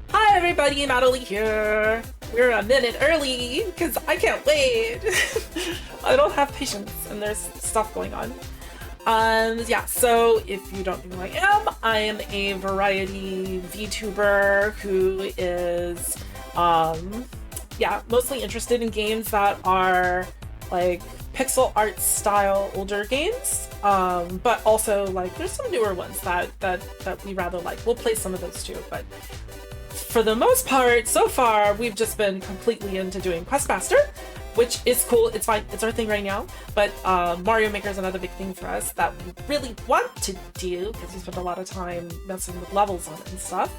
Hi everybody, Natalie here. We're a minute early because I can't wait. I don't have patience and there's stuff going on. Yeah, so if you don't know who I am a variety VTuber who is, yeah, mostly interested in games that are like pixel art style older games, but also like there's some newer ones that we rather like. We'll play some of those too, but for the most part, so far, we've just been completely into doing Questmaster, which is cool. It's fine. It's our thing right now. But Mario Maker is another big thing for us that we really want to do because we spend a lot of time messing with levels on it and stuff.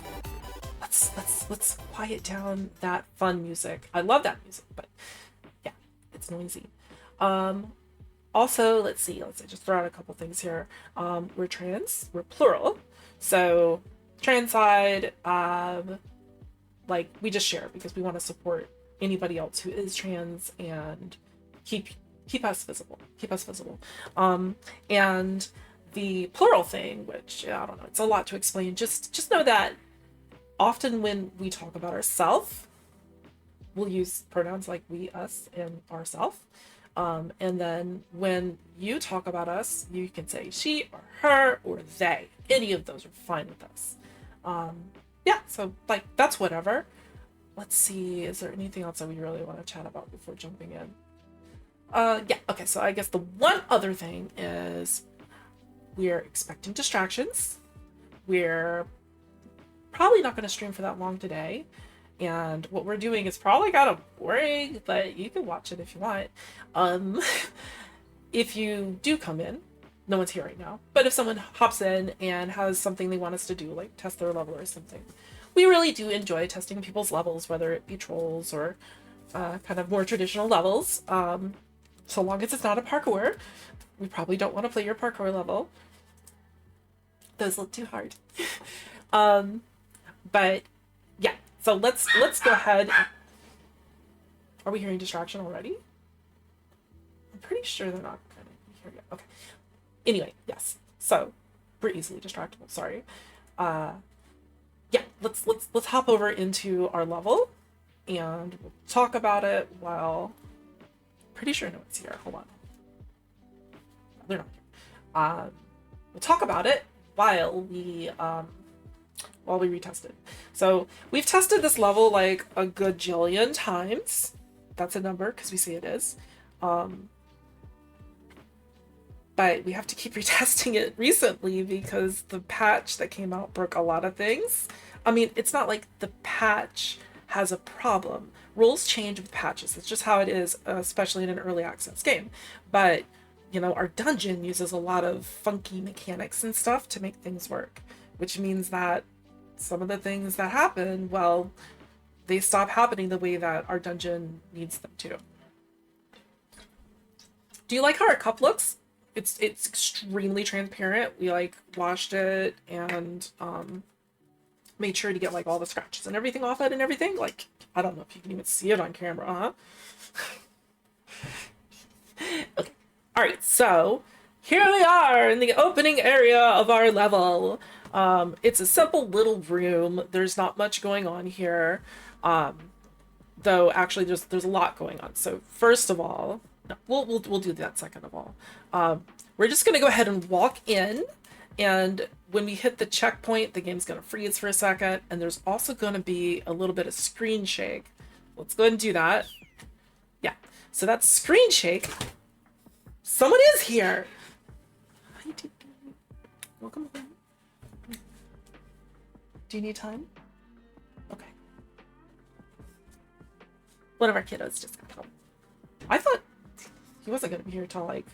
Let's quiet down that fun music. I love that music, but yeah, it's noisy. Also, let's see. Let's just throw out a couple things here. We're trans. We're plural. So trans side. Like we just share because we want to support anybody else who is trans and keep us visible. And the plural thing, which I don't know, it's a lot to explain. Just know that often when we talk about ourselves, we'll use pronouns like we, us, and ourself. And then when you talk about us, you can say she or her or they. Any of those are fine with us. Yeah, so like that's whatever. Let's see, is there anything else that we really want to chat about before jumping in? Yeah, okay, so I guess the one other thing is we're expecting distractions. We're probably not going to stream for that long today. And what we're doing is probably kind of boring, but you can watch it if you want. If you do come in, no one's here right now, but if someone hops in and has something they want us to do, like test their level or something, we really do enjoy testing people's levels, whether it be trolls or kind of more traditional levels. So long as it's not a parkour, we probably don't want to play your parkour level. Those look too hard. But yeah, so let's go ahead. Are we hearing distraction already? I'm pretty sure they're not going to be here yet. Okay. Anyway, yes. So we're easily distractible. Sorry. Yeah. Let's hop over into our level, and we'll talk about it while. Pretty sure no one's here. Hold on. They're not here. We'll talk about it while we retest it. So we've tested this level like a gajillion times. That's a number because we say it is. But we have to keep retesting it recently because the patch that came out broke a lot of things. I mean, it's not like the patch has a problem. Rules change with patches. It's just how it is, especially in an early access game. But, you know, our dungeon uses a lot of funky mechanics and stuff to make things work, which means that some of the things that happen, well, they stop happening the way that our dungeon needs them to. Do you like how our cup looks? It's extremely transparent. We like washed it and made sure to get like all the scratches and everything off it and everything. Like, I don't know if you can even see it on camera, huh? Okay. All right, so here we are in the opening area of our level. It's a simple little room. There's not much going on here. Though actually there's a lot going on. So first of all, no, we'll do that second of all. We're just gonna go ahead and walk in, and when we hit the checkpoint, the game's gonna freeze for a second, and there's also gonna be a little bit of screen shake. Let's go ahead and do that. Yeah, so that's screen shake. Someone is here. Hi, Tiki. Welcome home. Do you need time? Okay. One of our kiddos just got home. I thought he wasn't going to be here till like,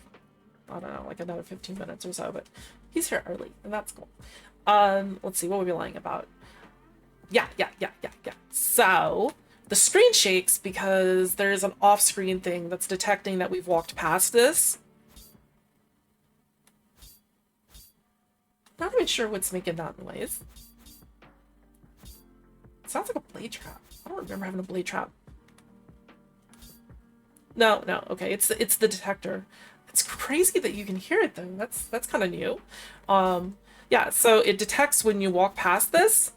I don't know, like another 15 minutes or so, but he's here early and that's cool. Let's see, what were we lying about? Yeah. So the screen shakes because there's an off-screen thing that's detecting that we've walked past this. Not even sure what's making that noise. It sounds like a blade trap. I don't remember having a blade trap. No, no. Okay, it's the detector. It's crazy that you can hear it though. That's kind of new. Yeah, so it detects when you walk past this,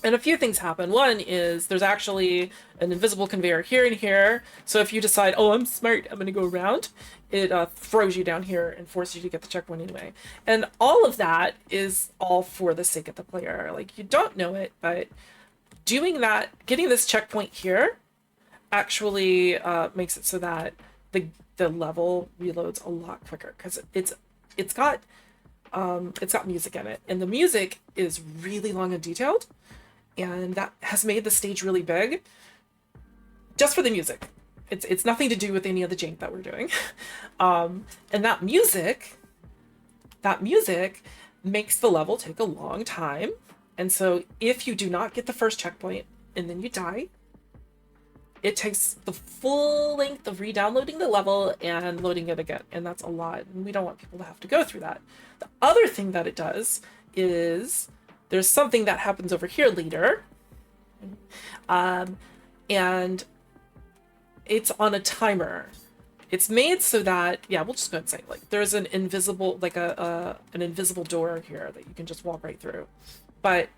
and a few things happen. One is there's actually an invisible conveyor here and here. So if you decide, oh, I'm smart, I'm gonna go around, it throws you down here and forces you to get the checkpoint anyway. And all of that is all for the sake of the player. Like, you don't know it, but doing that, getting this checkpoint here, actually makes it so that the level reloads a lot quicker, because it's got music in it, and the music is really long and detailed, and that has made the stage really big just for the music. It's nothing to do with any of the jank that we're doing. And that music makes the level take a long time. And so if you do not get the first checkpoint and then you die, it takes the full length of re-downloading the level and loading it again. And that's a lot. And we don't want people to have to go through that. The other thing that it does is there's something that happens over here later. And it's on a timer. It's made so that, yeah, we'll just go ahead and say, like, there's an invisible, like an invisible door here that you can just walk right through. But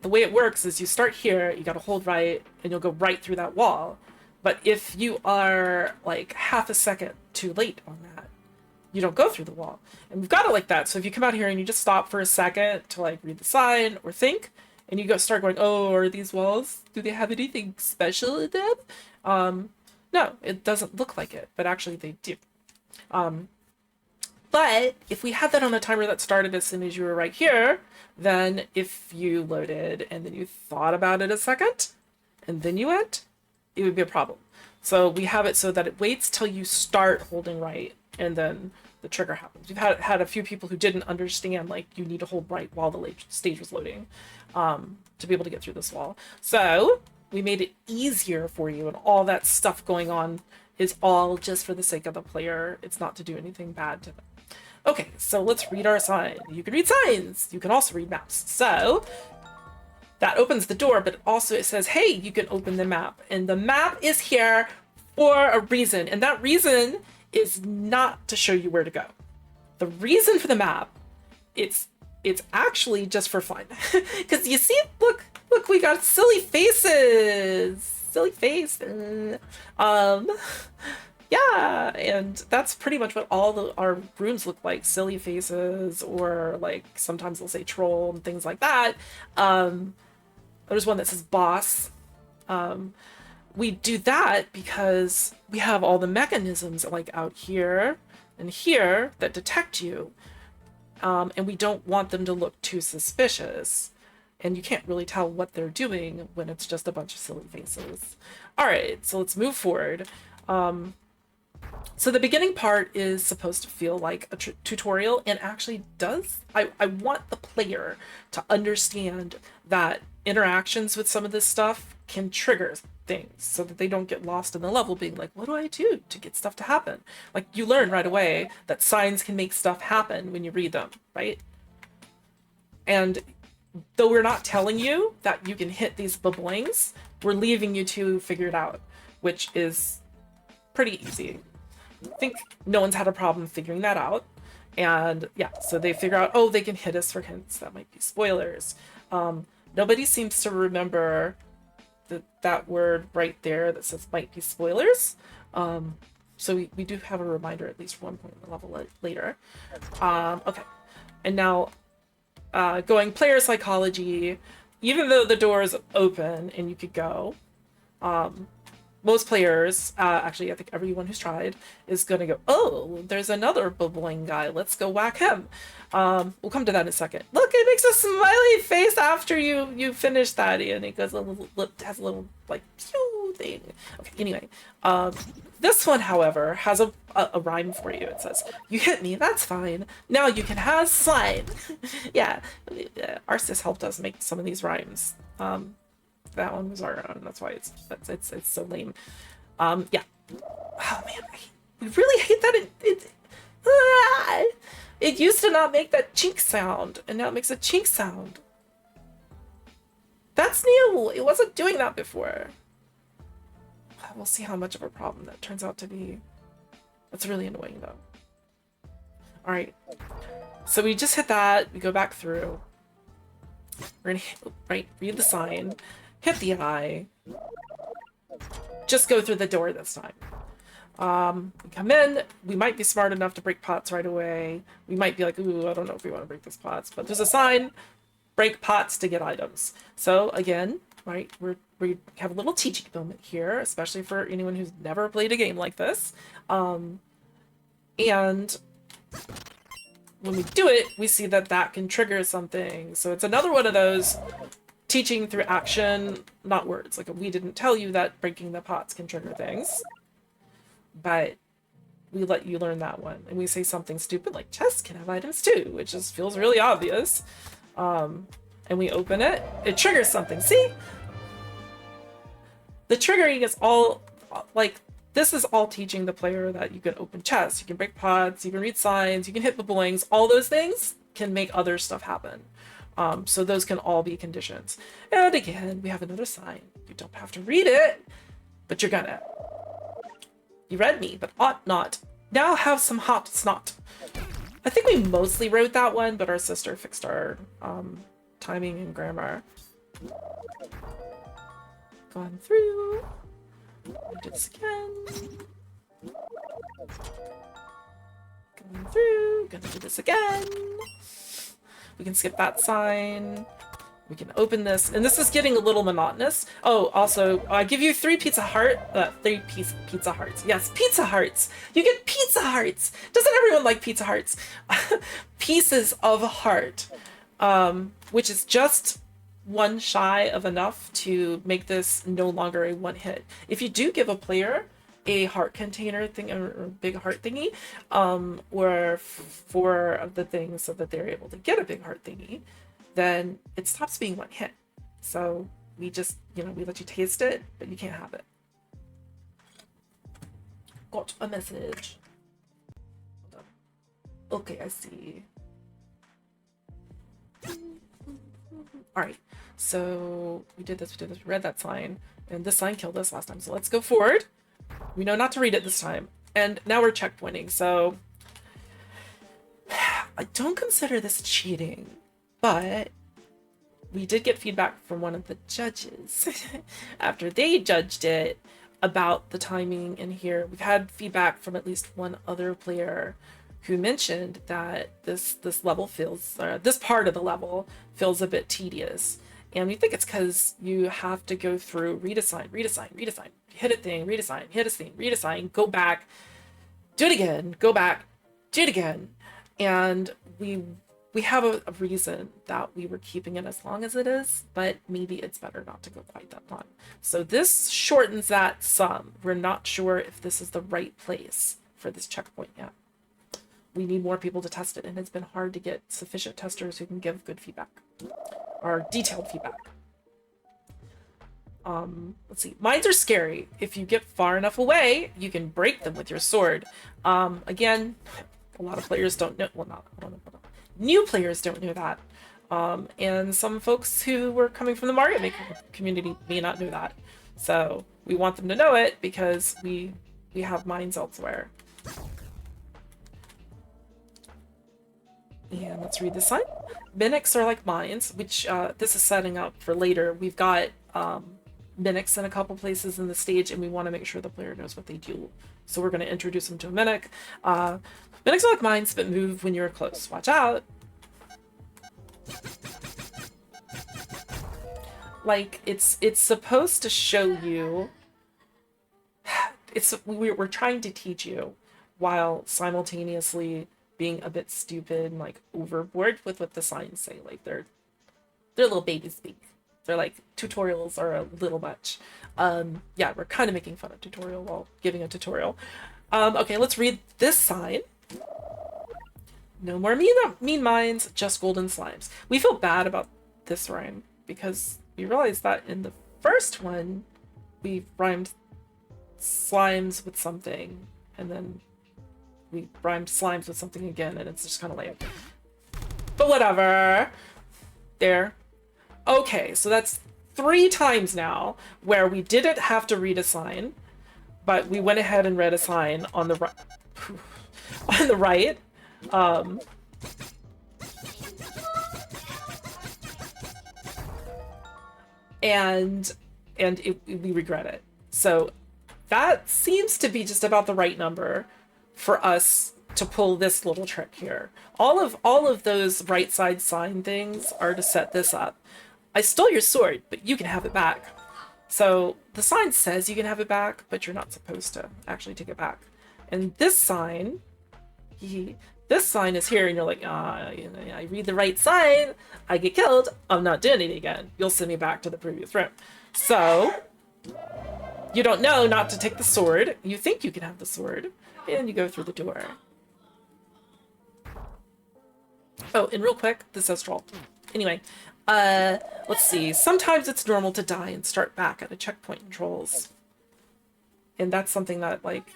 the way it works is you start here, you got to hold right, and you'll go right through that wall. But if you are like half a second too late on that, you don't go through the wall. And we've got it like that. So if you come out here and you just stop for a second to like read the sign or think, and you start going, oh, are these walls, do they have anything special in them? No, it doesn't look like it, but actually they do. But if we had that on a timer that started as soon as you were right here, then if you loaded and then you thought about it a second and then you went, it would be a problem. So we have it so that it waits till you start holding right and then the trigger happens. We've had a few people who didn't understand, like, you need to hold right while the stage was loading to be able to get through this wall. So we made it easier for you, and all that stuff going on is all just for the sake of the player. It's not to do anything bad to them. Okay, so let's read our sign. You can read signs. You can also read maps. So that opens the door, but also it says, hey, you can open the map. And the map is here for a reason. And that reason is not to show you where to go. The reason for the map, it's actually just for fun. Because you see, look, we got silly faces. Silly face. Yeah, and that's pretty much what all our rooms look like. Silly faces, or like sometimes they'll say troll and things like that. There's one that says boss. We do that because we have all the mechanisms like out here and here that detect you. And we don't want them to look too suspicious. And you can't really tell what they're doing when it's just a bunch of silly faces. All right, so let's move forward. So the beginning part is supposed to feel like a tutorial, and actually does. I want the player to understand that interactions with some of this stuff can trigger things so that they don't get lost in the level being like, what do I do to get stuff to happen? Like, you learn right away that signs can make stuff happen when you read them, right? And though we're not telling you that you can hit these bubblings, we're leaving you to figure it out, which is pretty easy. I think no one's had a problem figuring that out. And yeah, so they figure out, oh, they can hit us for hints. That might be spoilers. Nobody seems to remember that word right there that says might be spoilers. So we do have a reminder at least one point in the level later. Okay, and now going player psychology, even though the door is open and you could go, most players, actually I think everyone who's tried, is going to go, oh, there's another bubbling guy, let's go whack him. We'll come to that in a second. Look, it makes a smiley face after you finish that, and it goes a little, has a little like pew thing. Okay, anyway, this one, however, has a rhyme for you. It says, you hit me, that's fine, now you can have slime. Yeah, Arceus helped us make some of these rhymes. That one was our own. That's why it's so lame. Yeah. Oh man, we really hate that. It used to not make that chink sound, and now it makes a chink sound. That's new. It wasn't doing that before. we'll see how much of a problem that turns out to be. That's really annoying though. All right, so we just hit that. We go back through. We're gonna hit, read the sign, hit the eye. Just go through the door this time. We come in. We might be smart enough to break pots right away. We might be like, ooh, I don't know if we want to break these pots, but there's a sign. Break pots to get items. So again, right, we have a little teaching moment here, especially for anyone who's never played a game like this. And when we do it, we see that that can trigger something. So it's another one of those teaching through action, not words. Like, we didn't tell you that breaking the pots can trigger things, but we let you learn that one. And we say something stupid like chests can have items too, which just feels really obvious. And we open it, it triggers something. See? The triggering is all, like, this is all teaching the player that you can open chests, you can break pots, you can read signs, you can hit the blanks. All those things can make other stuff happen. So those can all be conditions. And again, we have another sign. You don't have to read it, but you're gonna. You read me, but ought not. Now have some hot snot. I think we mostly wrote that one, but our sister fixed our timing and grammar. Gone through. Do this again. Going through. Gonna do this again. We can skip that sign. We can open this, and this is getting a little monotonous. Oh, also, I give you three Pizza Hearts. Yes, Pizza Hearts. You get Pizza Hearts. Doesn't everyone like Pizza Hearts? Pieces of heart, which is just one shy of enough to make this no longer a one hit. If you do give a player a heart container thing or big heart thingy, or four of the things so that they're able to get a big heart thingy, then it stops being one hit. So we just, we let you taste it, but you can't have it. Got a message. Hold on. Okay, I see. All right, so we did this, we read that sign, and this sign killed us last time. So let's go forward. We know not to read it this time. And now we're checkpointing, so I don't consider this cheating, but we did get feedback from one of the judges after they judged it about the timing in here. We've had feedback from at least one other player who mentioned that this level feels, this part of the level feels a bit tedious. And we think it's because you have to go through, read a sign, hit a thing, read a sign, hit a thing, read a sign, go back, do it again, go back, do it again. And we have a reason that we were keeping it as long as it is, but maybe it's better not to go quite that long. So this shortens that some. We're not sure if this is the right place for this checkpoint yet. We need more people to test it, and it's been hard to get sufficient testers who can give good feedback or detailed feedback. Let's see. Mines are scary. If you get far enough away, you can break them with your sword. Again, a lot of players don't know. Well, not a lot of new players don't know that. And some folks who were coming from the Mario Maker community may not know that. So we want them to know it because we have mines elsewhere. And let's read this sign. Mimics are like mines, which this is setting up for later. We've got mimics in a couple places in the stage, and we want to make sure the player knows what they do. So we're going to introduce them to a mimic. Mimics are like mines, but move when you're close. Watch out. Like, it's supposed to show you. We're trying to teach you while simultaneously being a bit stupid and like overboard with what the signs say. Like they're little baby speak. They're like, tutorials are a little much. Yeah, we're kind of making fun of tutorial while giving a tutorial. Okay, let's read this sign. No more mean mines, just golden slimes. We feel bad about this rhyme because we realized that in the first one we rhymed slimes with something, and then we rhymed slimes with something again, and it's just kind of lame. But whatever. There. Okay, so that's 3 times now where we didn't have to read a sign. but we went ahead and read a sign on the right, on the right. And we regret it. So that seems to be just about the right number for us to pull this little trick here. All of those right side sign things are to set this up. I stole your sword, but you can have it back. So the sign says you can have it back, but you're not supposed to actually take it back. And this sign, this sign is here, and you're like, I read the right sign, I get killed, I'm not doing it again. You'll send me back to the previous room. So you don't know not to take the sword. You think you can have the sword, and you go through the door. Oh, and real quick, this says troll. Anyway, let's see. Sometimes it's normal to die and start back at a checkpoint in Trolls. And that's something that, like,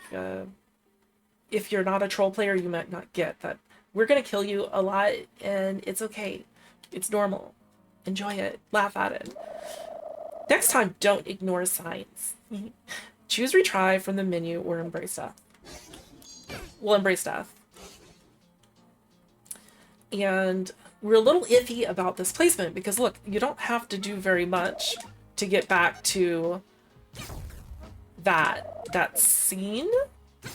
if you're not a troll player, you might not get that. We're gonna kill you a lot, and it's okay. It's normal. Enjoy it. Laugh at it. Next time, don't ignore signs. Choose retry from the menu or embrace death. We'll embrace death. And we're a little iffy about this placement because look, you don't have to do very much to get back to that scene,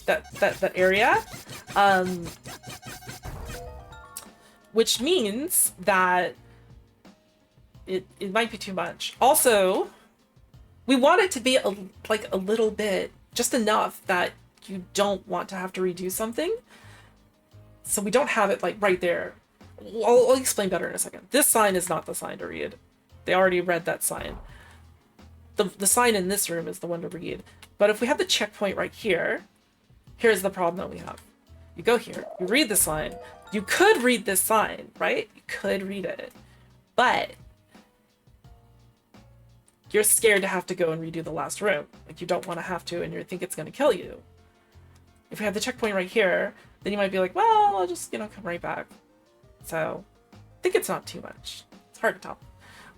that area, which means that it might be too much. Also, we want it to be like a little bit, just enough that you don't want to have to redo something. So we don't have it like right there. I'll explain better in a second. This sign is not the sign to read. They already read that sign. The sign in this room is the one to read. But if we have the checkpoint right here, here's the problem that we have. You go here, you read the sign. You could read this sign, right? You could read it. But you're scared to have to go and redo the last room. Like, you don't want to have to, and you think it's going to kill you. If we have the checkpoint right here, then you might be like, well, I'll just, come right back. So I think it's not too much. It's hard to tell.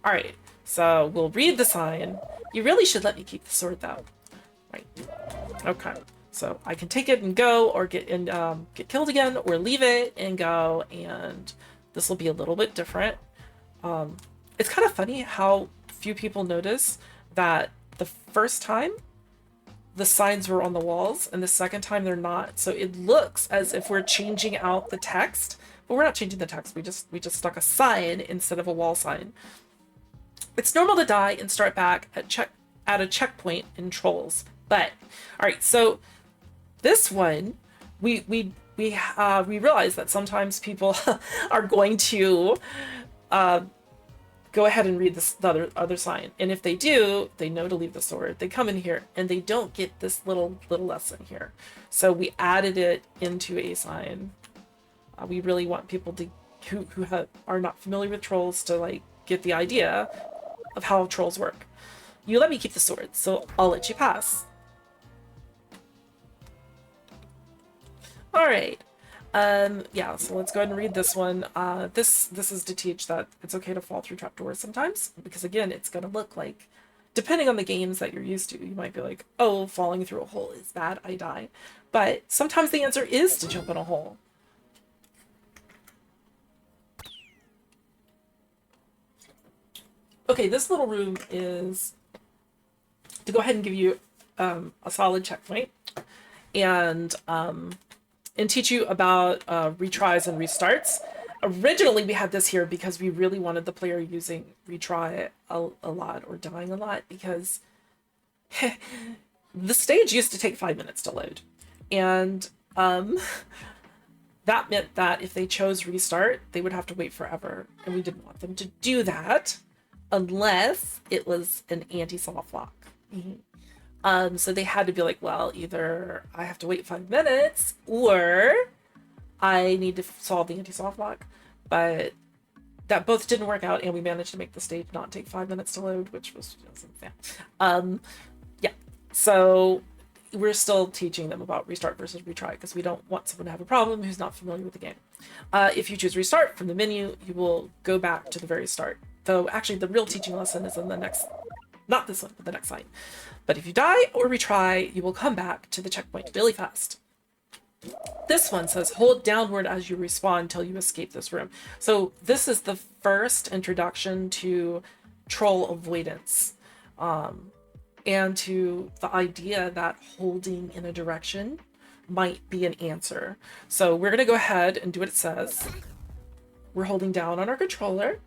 All right, so we'll read the sign. You really should let me keep the sword though. Right. Okay. So I can take it and go, or get killed again, or leave it and go, and this will be a little bit different. It's kind of funny how few people notice that the first time the signs were on the walls, and the second time they're not. So it looks as if we're changing out the text, but we're not changing the text. We just stuck a sign instead of a wall sign. It's normal to die and start back at a checkpoint in Trolls. But all right, so this one, we realize that sometimes people are going to go ahead and read the other sign, and if they do, they know to leave the sword. They come in here and they don't get this little lesson here. So we added it into a sign. We really want people to who are not familiar with Trolls to like get the idea of how Trolls work. You let me keep the sword, so I'll let you pass. All right. Yeah, so let's go ahead and read this one. This is to teach that it's okay to fall through trapdoors sometimes, because again, it's going to look like, depending on the games that you're used to, you might be like, oh, falling through a hole is bad, I die. But sometimes the answer is to jump in a hole. Okay, this little room is to go ahead and give you a solid checkpoint, and teach you about retries and restarts. Originally, we had this here because we really wanted the player using retry a lot or dying a lot, because the stage used to take 5 minutes to load. And that meant that if they chose restart, they would have to wait forever. And we didn't want them to do that unless it was an anti-soft lock. So they had to be like, well, either I have to wait 5 minutes or I need to solve the anti-soft lock. But that both didn't work out, and we managed to make the stage not take 5 minutes to load, which was yeah. So we're still teaching them about restart versus retry, because we don't want someone to have a problem who's not familiar with the game. If you choose restart from the menu, you will go back to the very start. Though actually the real teaching lesson is in the next Not this one, but the next sign. But if you die or retry, you will come back to the checkpoint really fast. This one says hold downward as you respawn until you escape this room. So this is the first introduction to troll avoidance, and to the idea that holding in a direction might be an answer. So we're gonna go ahead and do what it says. We're holding down on our controller,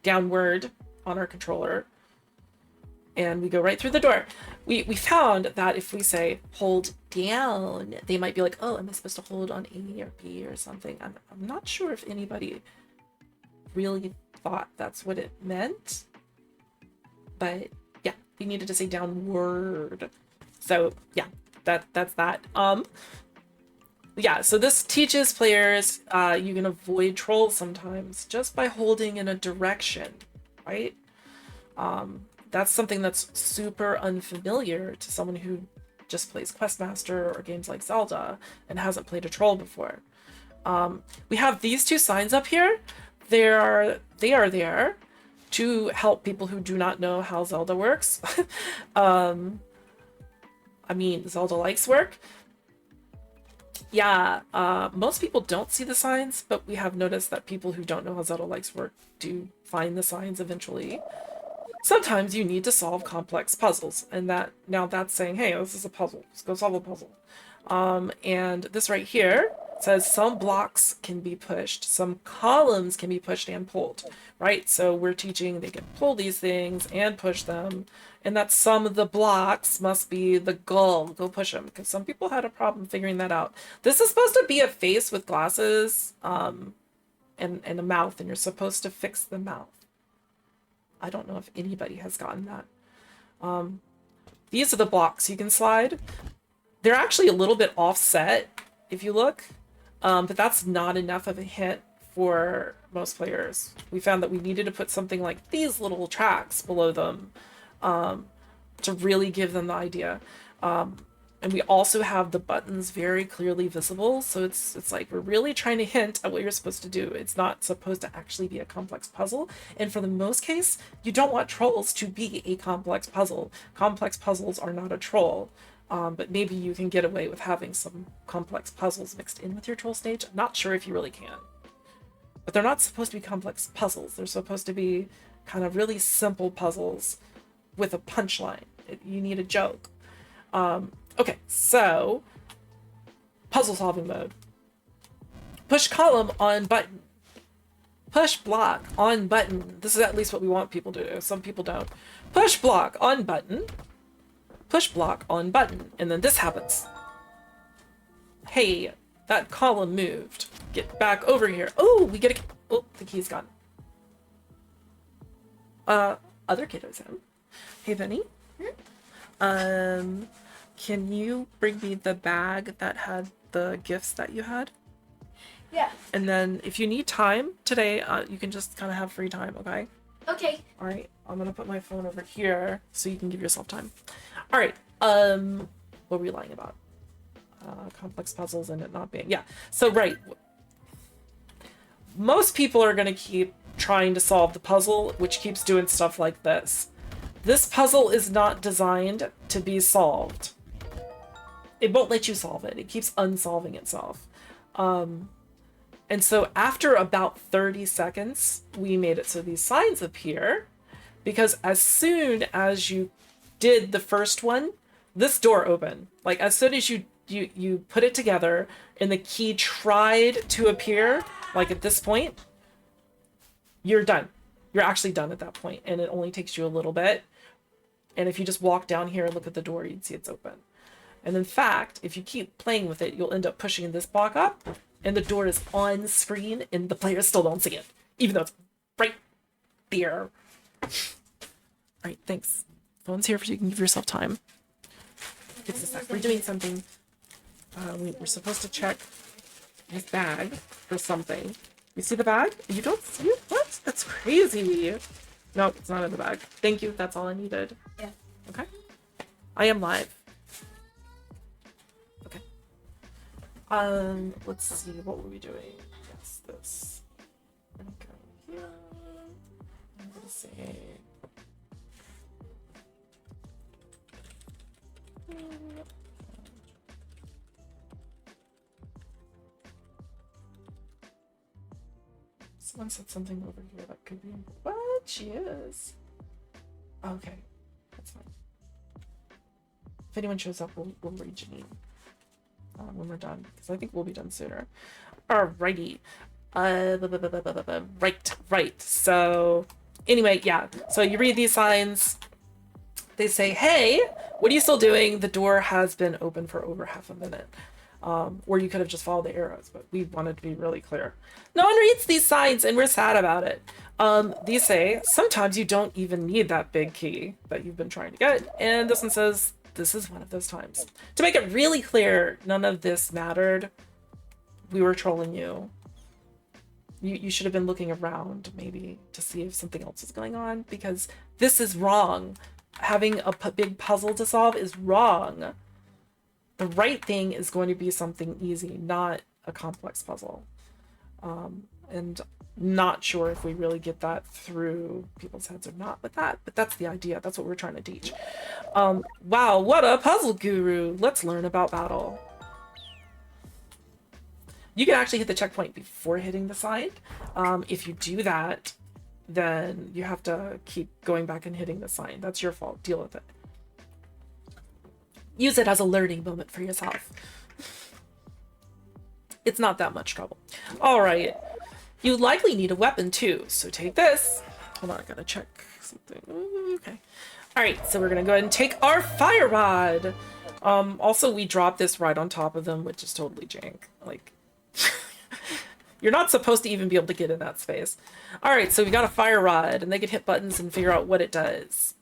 downward on our controller, and we go right through the door. We found that if we say hold down, they might be like, oh, am I supposed to hold on A or B or something? I'm not sure if anybody really thought that's what it meant, but yeah, we needed to say downward. So yeah, that's that. Yeah, so this teaches players you can avoid trolls sometimes just by holding in a direction, right? That's something that's super unfamiliar to someone who just plays Questmaster or games like Zelda and hasn't played a troll before. We have these two signs up here. They are there to help people who do not know how Zelda works. I mean, Zelda likes work. Yeah, most people don't see the signs, but we have noticed that people who don't know how Zelda likes work do find the signs eventually. Sometimes you need to solve complex puzzles, and that's saying, hey, this is a puzzle. Let's go solve a puzzle. And this right here says some blocks can be pushed, some columns can be pushed and pulled, right? So we're teaching they can pull these things and push them, and that some of the blocks must be the goal. Go push them, because some people had a problem figuring that out. This is supposed to be a face with glasses and a mouth, and you're supposed to fix the mouth. I don't know if anybody has gotten that. These are the blocks you can slide. They're actually a little bit offset if you look, but that's not enough of a hint for most players. We found that we needed to put something like these little tracks below them to really give them the idea. And we also have the buttons very clearly visible, so it's like we're really trying to hint at what you're supposed to do. It's not supposed to actually be a complex puzzle, and for the most case, you don't want trolls to be a complex puzzle. Complex puzzles are not a troll, but maybe you can get away with having some complex puzzles mixed in with your troll stage. I'm not sure if you really can. But they're not supposed to be complex puzzles. They're supposed to be kind of really simple puzzles with a punchline. You need a joke. Okay, so puzzle solving mode. Push column on button. Push block on button. This is at least what we want people to do. Some people don't. Push block on button. Push block on button. And then this happens. Hey, that column moved. Get back over here. Oh, we get a... Oh, the key's gone. Other kiddos home. Hey, Benny. Can you bring me the bag that had the gifts that you had? Yeah. And then if you need time today, you can just kind of have free time, okay? Okay. All right. I'm going to put my phone over here so you can give yourself time. All right. What were we lying about? Complex puzzles and it not being... Yeah. So, right. Most people are going to keep trying to solve the puzzle, which keeps doing stuff like this. This puzzle is not designed to be solved. It won't let you solve it. It keeps unsolving itself. And so after about 30 seconds, we made it so these signs appear, because as soon as you did the first one, this door opened. Like as soon as you put it together and the key tried to appear, like at this point, you're done. You're actually done at that point, and it only takes you a little bit. And if you just walk down here and look at the door, you'd see it's open. And in fact, if you keep playing with it, you'll end up pushing this block up, and the door is on screen, and the players still don't see it, even though it's right there. All right, thanks. Phone's here so you can give yourself time. Give us a sec. We're doing something. We're supposed to check his bag for something. You see the bag? You don't see it? What? That's crazy. No, it's not in the bag. Thank you. That's all I needed. Yeah. Okay. I am live. Okay. Let's see. What were we doing? Yes, this. I'm gonna go here. I'm gonna say. Someone said something over here that could be... What? She is. Okay. That's fine. If anyone shows up, we'll read Janine when we're done, because I think we'll be done sooner. Alrighty. Right. So, anyway, yeah. So you read these signs. They say, hey, what are you still doing? The door has been open for over half a minute. Or you could have just followed the arrows, but we wanted to be really clear. No one reads these signs, and we're sad about it. These say, sometimes you don't even need that big key that you've been trying to get. And this one says, this is one of those times. To make it really clear, none of this mattered. We were trolling you. You should have been looking around, maybe, to see if something else is going on, because this is wrong. Having a big puzzle to solve is wrong. The right thing is going to be something easy, not a complex puzzle. And not sure if we really get that through people's heads or not with that, but that's the idea. That's what we're trying to teach. Wow, what a puzzle guru. Let's learn about battle. You can actually hit the checkpoint before hitting the side. If you do that, then you have to keep going back and hitting the sign. That's your fault. Deal with it. Use it as a learning moment for yourself. It's not that much trouble. All right. You likely need a weapon too, so take this. Hold on, I gotta check something. Okay. All right, so we're gonna go ahead and take our fire rod. Also, we dropped this right on top of them, which is totally jank. Like, you're not supposed to even be able to get in that space. All right, so we got a fire rod, and they can hit buttons and figure out what it does.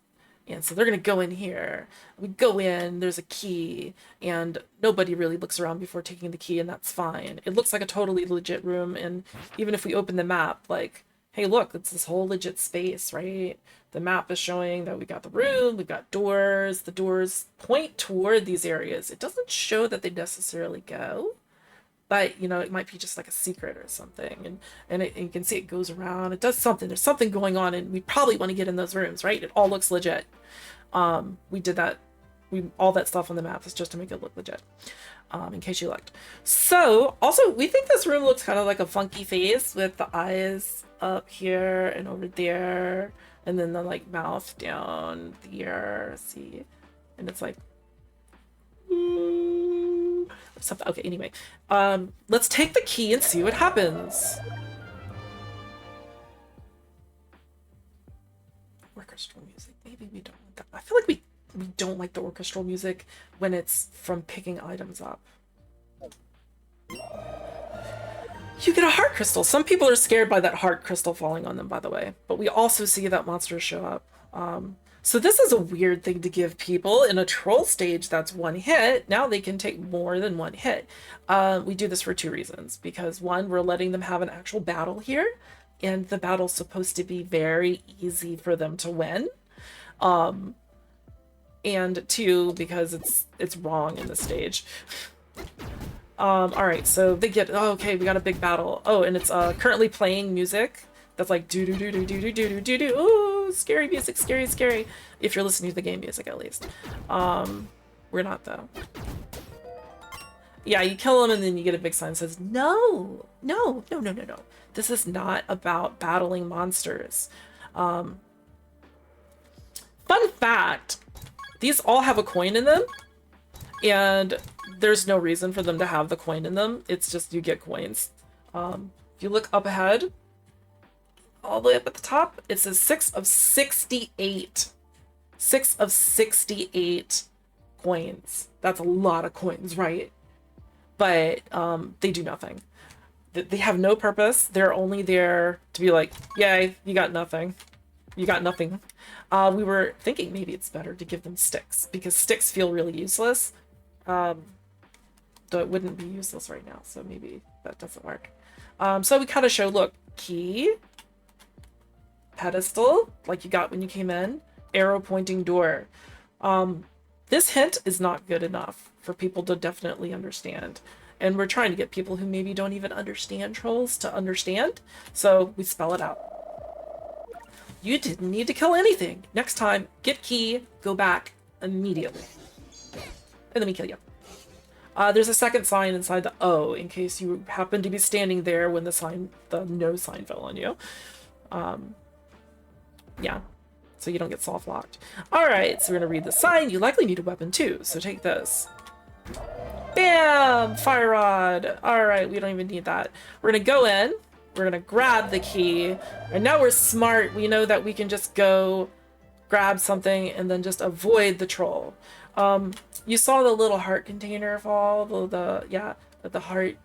And so they're gonna go in here. We go in, there's a key, and nobody really looks around before taking the key, and that's fine. It looks like a totally legit room, and even if we open the map, like, hey, look, it's this whole legit space, right? The map is showing that we got the room, we've got doors. The doors point toward these areas. It doesn't show that they necessarily go, but, you know, it might be just like a secret or something. And you can see it goes around. It does something. There's something going on, and we probably want to get in those rooms, right? It all looks legit. We did that. All that stuff on the map is just to make it look legit, in case you liked. So, also, we think this room looks kind of like a funky face with the eyes up here and over there, and then the, like, mouth down there. See? And it's like... something. Okay, anyway. Let's take the key and see what happens. Orchestral music. Maybe we don't want that. I feel like we don't like the orchestral music when it's from picking items up. You get a heart crystal. Some people are scared by that heart crystal falling on them, by the way. But we also see that monsters show up. So this is a weird thing to give people in a troll stage that's one hit. Now they can take more than one hit. We do this for two reasons. Because one, we're letting them have an actual battle here. And the battle's supposed to be very easy for them to win. And two, because it's wrong in this stage. All right, so they get, oh, okay, we got a big battle. Oh, and it's currently playing music that's like do do do do do do do do do. Ooh, scary music, scary, scary. If you're listening to the game music, at least. We're not though. Yeah, you kill them and then you get a big sign that says no, no, no, no, no, no. This is not about battling monsters. Fun fact: these all have a coin in them, and there's no reason for them to have the coin in them. It's just you get coins. If you look up ahead, all the way up at the top, it says 6 of 68. 6 of 68 coins. That's a lot of coins, right? But they do nothing. They have no purpose. They're only there to be like, yay, you got nothing. You got nothing. We were thinking maybe it's better to give them sticks, because sticks feel really useless. Though it wouldn't be useless right now, so maybe that doesn't work. So we kind of show, look, key, pedestal, like you got when you came in, arrow pointing door. This hint is not good enough for people to definitely understand. And we're trying to get people who maybe don't even understand trolls to understand, so we spell it out. You didn't need to kill anything. Next time, get key, go back immediately. and then we kill you. There's a second sign inside the O in case you happen to be standing there when the no sign fell on you. Yeah, so you don't get soft locked. All right, so we're gonna read the sign. You likely need a weapon too, so take this. Bam! Fire rod. All right, we don't even need that. We're gonna go in. We're gonna grab the key. And now we're smart. We know that we can just go grab something and then just avoid the troll. You saw the little heart container fall, the heart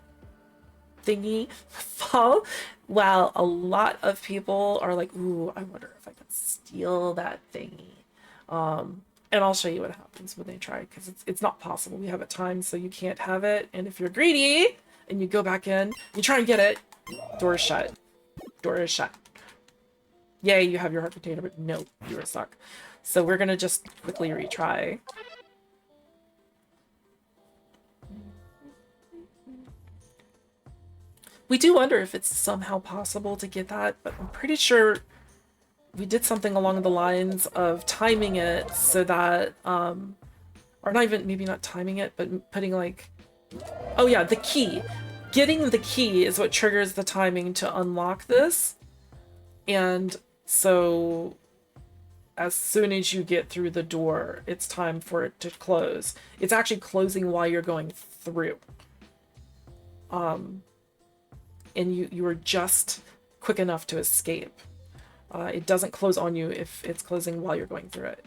thingy fall. Well, a lot of people are like, ooh, I wonder if I can steal that thingy. And I'll show you what happens when they try, because it's not possible. We have it timed, so you can't have it. And if you're greedy and you go back in, you try and get it, door is shut. Door is shut. Yay, you have your heart container, but no, you were stuck. So we're gonna just quickly retry. We do wonder if it's somehow possible to get that, but I'm pretty sure we did something along the lines of timing it so that, or not even, maybe not timing it, but putting like, oh yeah, the key. Getting the key is what triggers the timing to unlock this. And so as soon as you get through the door, it's time for it to close. It's actually closing while you're going through. And you are just quick enough to escape. It doesn't close on you if it's closing while you're going through it.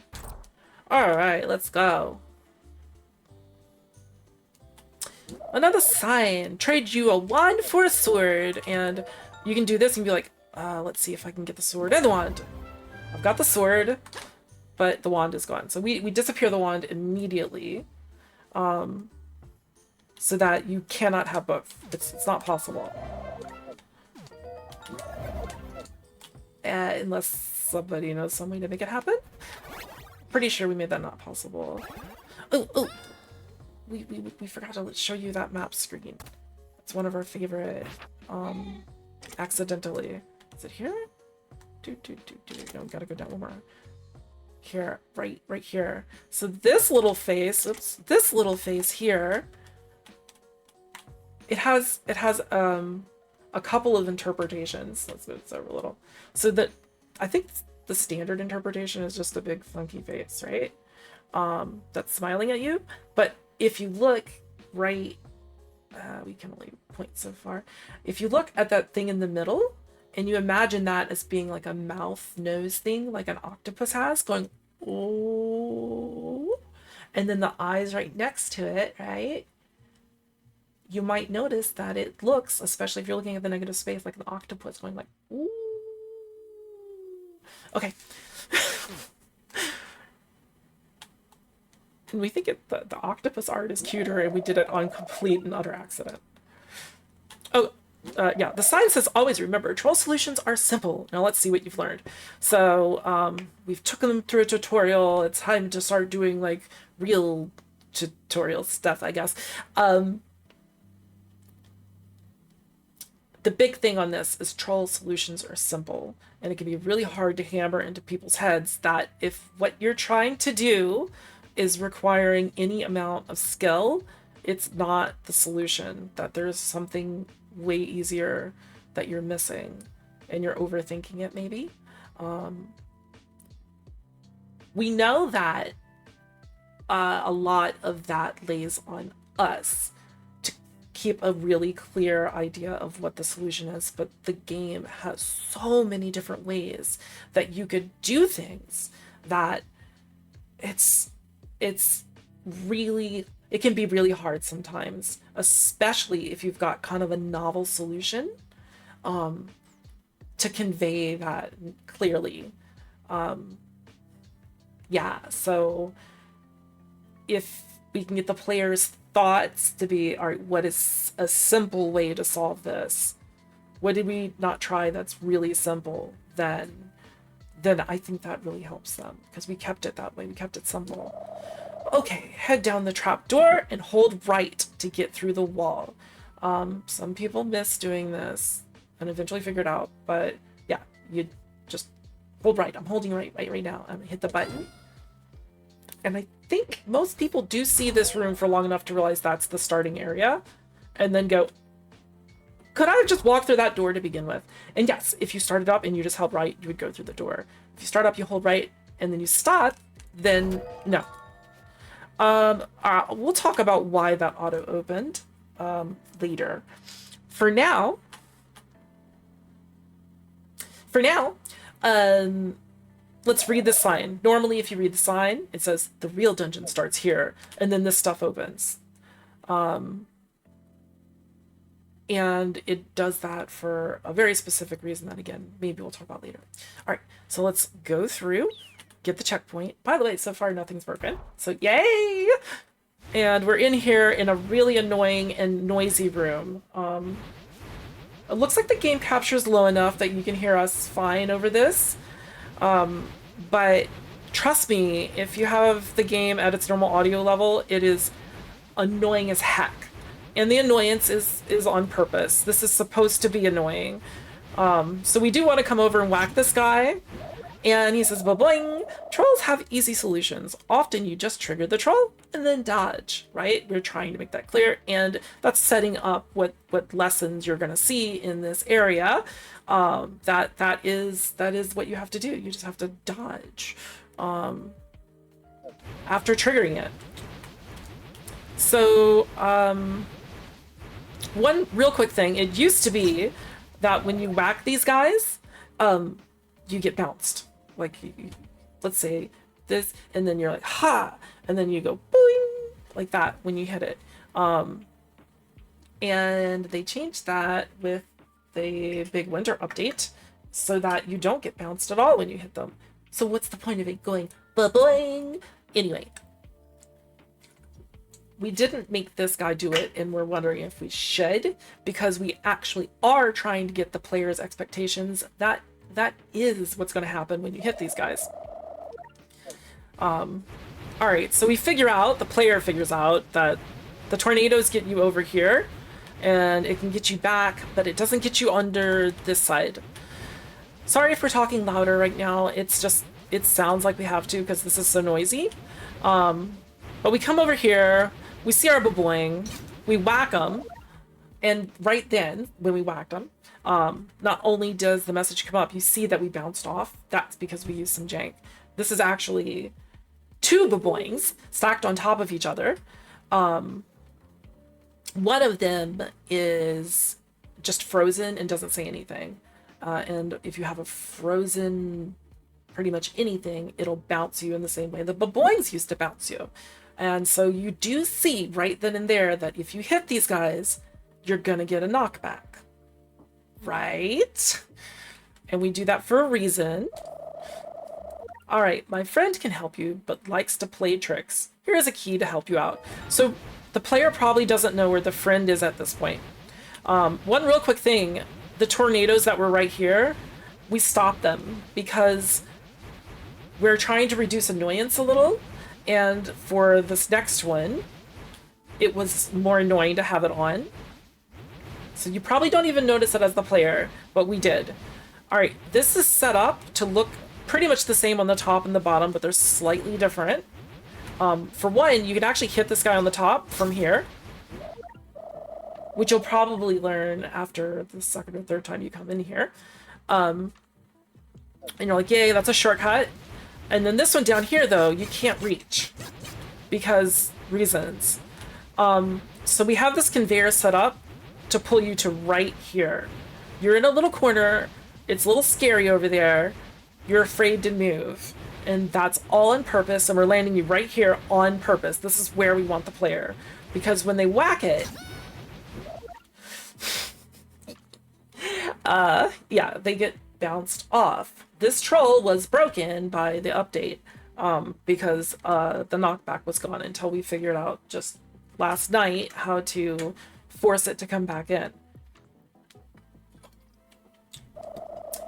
All right, let's go. Another sign. Trade you a wand for a sword. And you can do this and be like, let's see if I can get the sword and the wand. I've got the sword, but the wand is gone. So we disappear the wand immediately. So that you cannot have both. It's not possible. Unless somebody knows some way to make it happen. Pretty sure we made that not possible. Oh! We forgot to show you that map screen. It's one of our favorite. Accidentally. Is it here? No, we gotta go down one more. Here, right here. So this little face, this little face here. It has a couple of interpretations. Let's move this over a little. So that I think the standard interpretation is just a big funky face, right? That's smiling at you. But if you look right, we can only point so far. If you look at that thing in the middle and you imagine that as being like a mouth nose thing, like an octopus has, going, oh, and then the eyes right next to it, right? You might notice that it looks, especially if you're looking at the negative space, like an octopus going like, ooh. Okay. And we think the octopus art is cuter, and we did it on complete and utter accident. Oh, yeah, the sign says, always remember, troll solutions are simple. Now let's see what you've learned. So we've taken them through a tutorial. It's time to start doing like real tutorial stuff, I guess. The big thing on this is troll solutions are simple, and it can be really hard to hammer into people's heads that if what you're trying to do is requiring any amount of skill, it's not the solution, that there's something way easier that you're missing and you're overthinking it maybe. We know that a lot of that lays on us to keep a really clear idea of what the solution is, but the game has so many different ways that you could do things that it's really, it can be really hard sometimes, especially if you've got kind of a novel solution to convey that clearly. Yeah, so if we can get the player's thoughts to be, all right, what is a simple way to solve this? What did we not try that's really simple? Then I think that really helps them, because we kept it that way. We kept it simple. Okay, head down the trap door and hold right to get through the wall. Some people miss doing this and eventually figure it out, but yeah, you just hold right. I'm holding right now. I'm gonna hit the button. And I think most people do see this room for long enough to realize that's the starting area and then go, could I have just walked through that door to begin with? And yes, if you started up and you just held right, you would go through the door. If you start up, you hold right, and then you stop, then no. We'll talk about why that auto opened later. For now, let's read the sign. Normally, if you read the sign, it says the real dungeon starts here, and then this stuff opens. And it does that for a very specific reason that, again, maybe we'll talk about later. All right, so let's go through, get the checkpoint. By the way, so far nothing's broken, so yay! And we're in here in a really annoying and noisy room. It looks like the game captures low enough that you can hear us fine over this. But trust me, if you have the game at its normal audio level, it is annoying as heck. And the annoyance is on purpose. This is supposed to be annoying. So we do want to come over and whack this guy. And he says, ba-boing, trolls have easy solutions. Often you just trigger the troll and then dodge, right? We're trying to make that clear. And that's setting up what lessons you're going to see in this area. That is what you have to do. You just have to dodge after triggering it. So one real quick thing, it used to be that when you whack these guys, you get bounced. Like, let's say this, and then you're like, ha, and then you go boing, like that when you hit it. And they changed that with the big winter update so that you don't get bounced at all when you hit them. So what's the point of it going ba-boing? Anyway, we didn't make this guy do it, and we're wondering if we should, because we actually are trying to get the player's expectations. That is what's going to happen when you hit these guys. All right, so the player figures out that the tornadoes get you over here, and it can get you back, but it doesn't get you under this side. Sorry if we're talking louder right now. It's just, it sounds like we have to because this is so noisy. But we come over here, we see our baboing, we whack them, and right then, when we whacked them, not only does the message come up, you see that we bounced off. That's because we used some jank. This is actually two baboings stacked on top of each other. One of them is just frozen and doesn't say anything. And if you have a frozen pretty much anything, it'll bounce you in the same way the baboings used to bounce you. And so you do see right then and there that if you hit these guys, you're gonna get a knockback. Right? And we do that for a reason. All right, my friend can help you, but likes to play tricks. Here is a key to help you out. So the player probably doesn't know where the friend is at this point. One real quick thing, the tornadoes that were right here, we stopped them because we're trying to reduce annoyance a little. And for this next one, it was more annoying to have it on. So you probably don't even notice it as the player, but we did. All right, this is set up to look pretty much the same on the top and the bottom, but they're slightly different. For one, you can actually hit this guy on the top from here, which you'll probably learn after the second or third time you come in here. And you're like, yay, that's a shortcut. And then this one down here, though, you can't reach because reasons. So we have this conveyor set up to pull you to right here. You're in a little corner. It's a little scary over there. You're afraid to move. And that's all on purpose. And we're landing you right here on purpose. This is where we want the player. Because when they whack it, yeah, they get bounced off. This troll was broken by the update because the knockback was gone until we figured out just last night how to force it to come back in.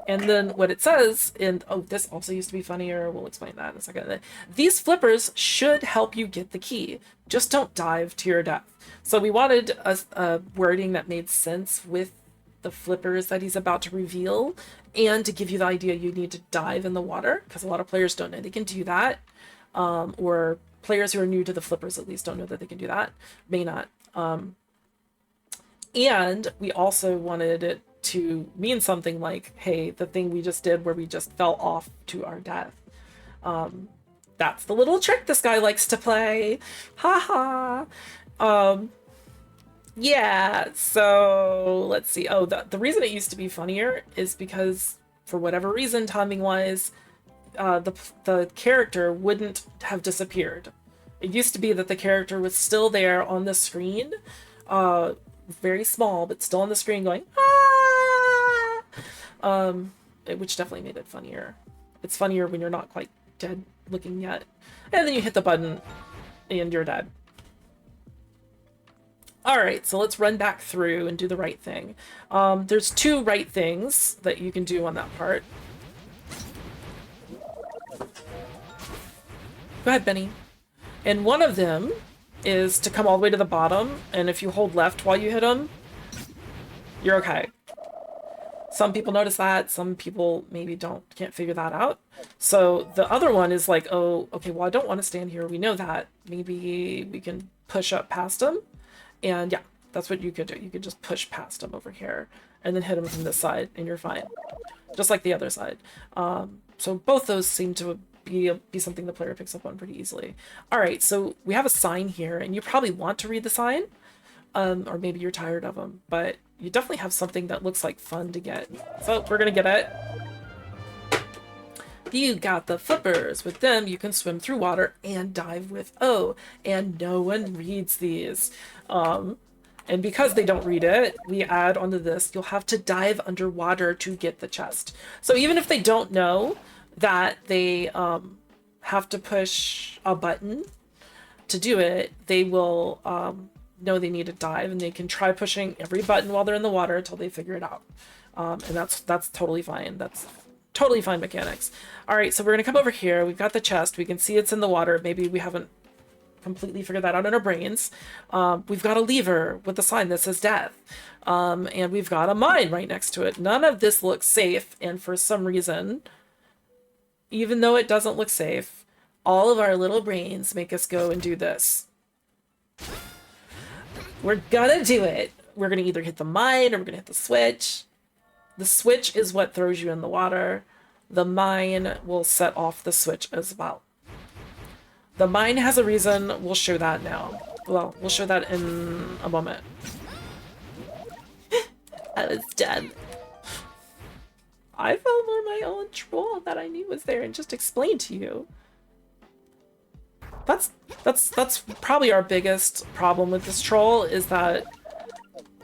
And then what it says in, oh, this also used to be funnier. We'll explain that in a second. These flippers should help you get the key. Just don't dive to your death. So we wanted a wording that made sense with the flippers that he's about to reveal, and to give you the idea you need to dive in the water, because a lot of players don't know they can do that. or players who are new to the flippers at least don't know that they can do that, may not. And we also wanted it to mean something like, hey, the thing we just did where we just fell off to our death. That's the little trick this guy likes to play. Haha. Yeah, so let's see. Oh, the reason it used to be funnier is because for whatever reason, timing wise, the character wouldn't have disappeared. It used to be that the character was still there on the screen, very small, but still on the screen going, ah! Which definitely made it funnier. It's funnier when you're not quite dead looking yet. And then you hit the button and you're dead. All right, so let's run back through and do the right thing. There's 2 right things that you can do on that part. Go ahead, Benny. And one of them is to come all the way to the bottom, and if you hold left while you hit them, you're okay. Some people notice that, some people maybe can't figure that out. So the other one is like, oh, okay, well, I don't want to stand here. We know that. Maybe we can push up past them. And yeah, that's what you could do. You could just push past them over here and then hit them from this side and you're fine. Just like the other side. So both those seem to be something the player picks up on pretty easily. All right, so we have a sign here and you probably want to read the sign. Or maybe you're tired of them, but you definitely have something that looks like fun to get. So we're gonna get it. You got the flippers. With them, you can swim through water and dive with O. And no one reads these. And because they don't read it, we add onto this, you'll have to dive underwater to get the chest. So even if they don't know that they have to push a button to do it, they will know they need to dive, and they can try pushing every button while they're in the water until they figure it out. And that's totally fine. That's totally fine mechanics. All right, so we're gonna come over here. We've got the chest. We can see it's in the water. Maybe we haven't completely figured that out in our brains. We've got a lever with a sign that says death. And we've got a mine right next to it. None of this looks safe, and for some reason, even though it doesn't look safe, all of our little brains make us go and do this. We're gonna do it. We're gonna either hit the mine or we're gonna hit the switch. The switch is what throws you in the water. The mine will set off the switch as well. The mine has a reason. We'll show that now. Well, we'll show that in a moment. I was dead. I fell for my own troll that I knew was there and just explained to you. That's probably our biggest problem with this troll, is that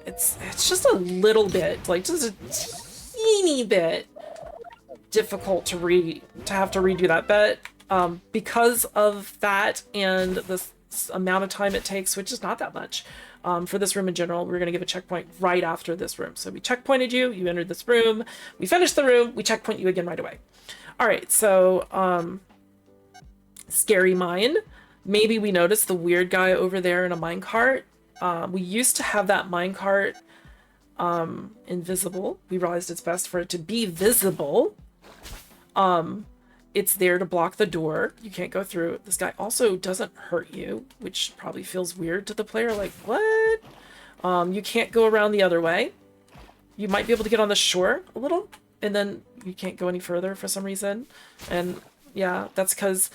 it's just a little bit, like just a teeny bit difficult to have to redo that bit. Because of that and the amount of time it takes, which is not that much. For this room in general, we're going to give a checkpoint right after this room. So we checkpointed you, you entered this room, we finished the room, we checkpoint you again right away. All right, so scary mine. Maybe we noticed the weird guy over there in a minecart. We used to have that minecart invisible. We realized it's best for it to be visible. It's there to block the door. You can't go through. This guy also doesn't hurt you, which probably feels weird to the player. Like, what? You can't go around the other way. You might be able to get on the shore a little, and then you can't go any further for some reason. And yeah, that's because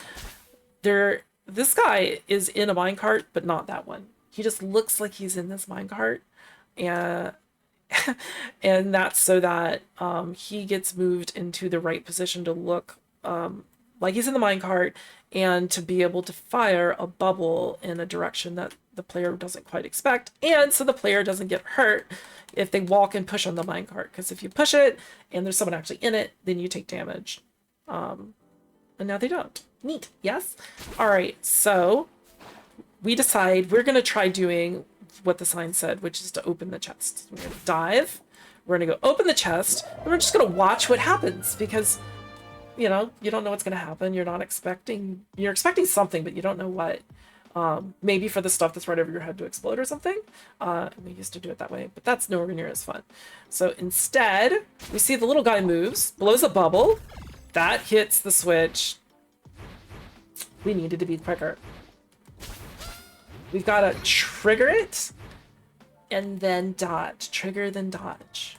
this guy is in a minecart, but not that one. He just looks like he's in this minecart. And and that's so that he gets moved into the right position to look like he's in the minecart, and to be able to fire a bubble in a direction that the player doesn't quite expect, and so the player doesn't get hurt if they walk and push on the minecart, because if you push it and there's someone actually in it, then you take damage. And now they don't. Neat, yes? All right, so we decide we're going to try doing what the sign said, which is to open the chest. We're going to dive, we're going to go open the chest, and we're just going to watch what happens, because you know, you don't know what's going to happen. You're expecting something, but you don't know what. Maybe for the stuff that's right over your head to explode or something. We used to do it that way, but that's nowhere near as fun. So instead, we see the little guy moves, blows a bubble, that hits the switch. we needed to be quicker. We've got to trigger it and then dodge. Trigger, then dodge.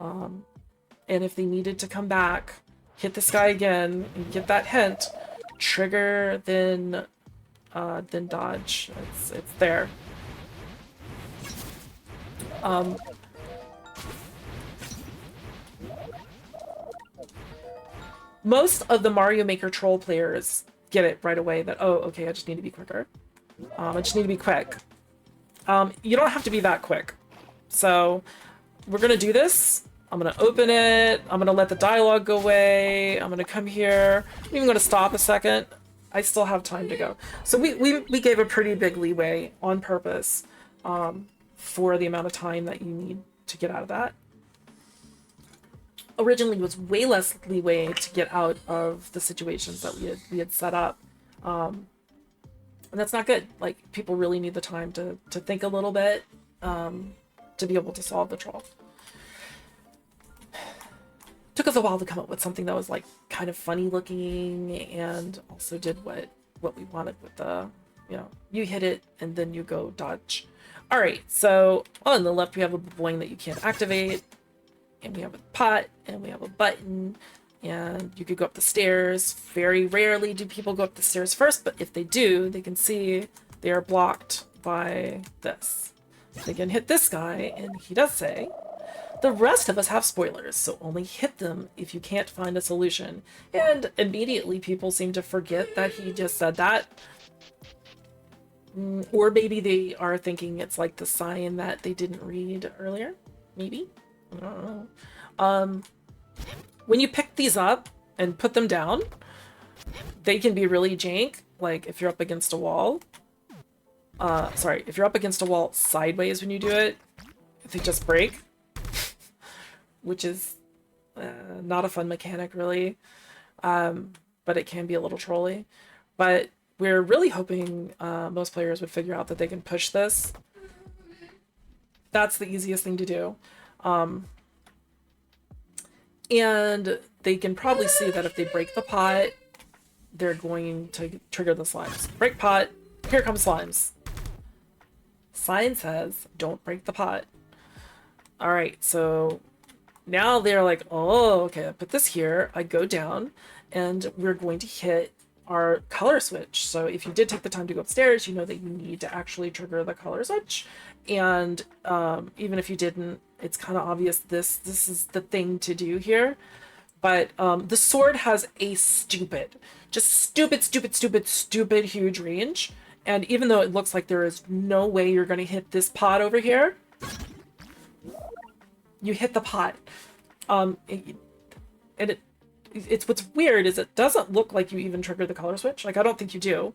And if they needed to come back, hit this guy again and get that hint. Trigger, then dodge. It's there. Most of the Mario Maker troll players get it right away that, oh, okay, I just need to be quicker. I just need to be quick. You don't have to be that quick. So we're going to do this. I'm going to open it. I'm going to let the dialogue go away. I'm going to come here. I'm even going to stop a second. I still have time to go. So we gave a pretty big leeway on purpose for the amount of time that you need to get out of that. Originally was way less leeway to get out of the situations that we had set up. And that's not good. Like, people really need the time to think a little bit to be able to solve the troll. Took us a while to come up with something that was like kind of funny looking and also did what we wanted with the, you hit it and then you go dodge. All right, so on the left we have a boing that you can't activate, and we have a pot, and we have a button, and you could go up the stairs. Very rarely do people go up the stairs first, but if they do, they can see they are blocked by this. They can hit this guy, and he does say, the rest of us have spoilers, so only hit them if you can't find a solution. And immediately people seem to forget that he just said that. Or maybe they are thinking it's like the sign that they didn't read earlier. Maybe. I don't know. When you pick these up and put them down, they can be really jank. Like if you're up against a wall. If you're up against a wall sideways when you do it, they just break. Which is not a fun mechanic, really. But it can be a little trolly. But we're really hoping most players would figure out that they can push this. That's the easiest thing to do. And they can probably see that if they break the pot, they're going to trigger the slimes. Break pot, here comes slimes. Sign says, don't break the pot. All right, so now they're like, oh, okay, I put this here, I go down, and we're going to hit our color switch. So if you did take the time to go upstairs, you know that you need to actually trigger the color switch. And even if you didn't, it's kind of obvious this is the thing to do here. But the sword has a stupid huge range. And even though it looks like there is no way you're going to hit this pot over here, you hit the pot. It's what's weird is it doesn't look like you even trigger the color switch. Like, I don't think you do.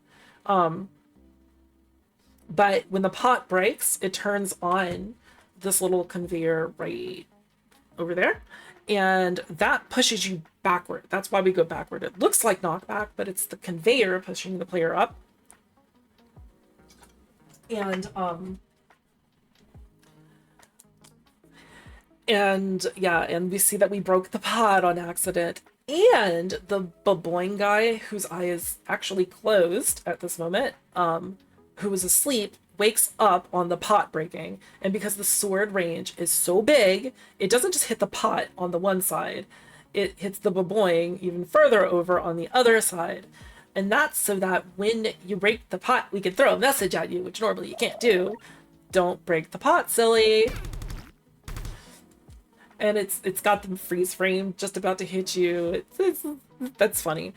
But when the pot breaks, it turns on this little conveyor right over there. And that pushes you backward. That's why we go backward. It looks like knockback, but it's the conveyor pushing the player up. And yeah, and we see that we broke the pot on accident. And the baboing guy, whose eye is actually closed at this moment, who was asleep, wakes up on the pot breaking. And because the sword range is so big, it doesn't just hit the pot on the one side, it hits the baboing even further over on the other side. And that's so that when you break the pot, we can throw a message at you, which normally you can't do. Don't break the pot, silly. And it's got them freeze frame just about to hit you. That's funny.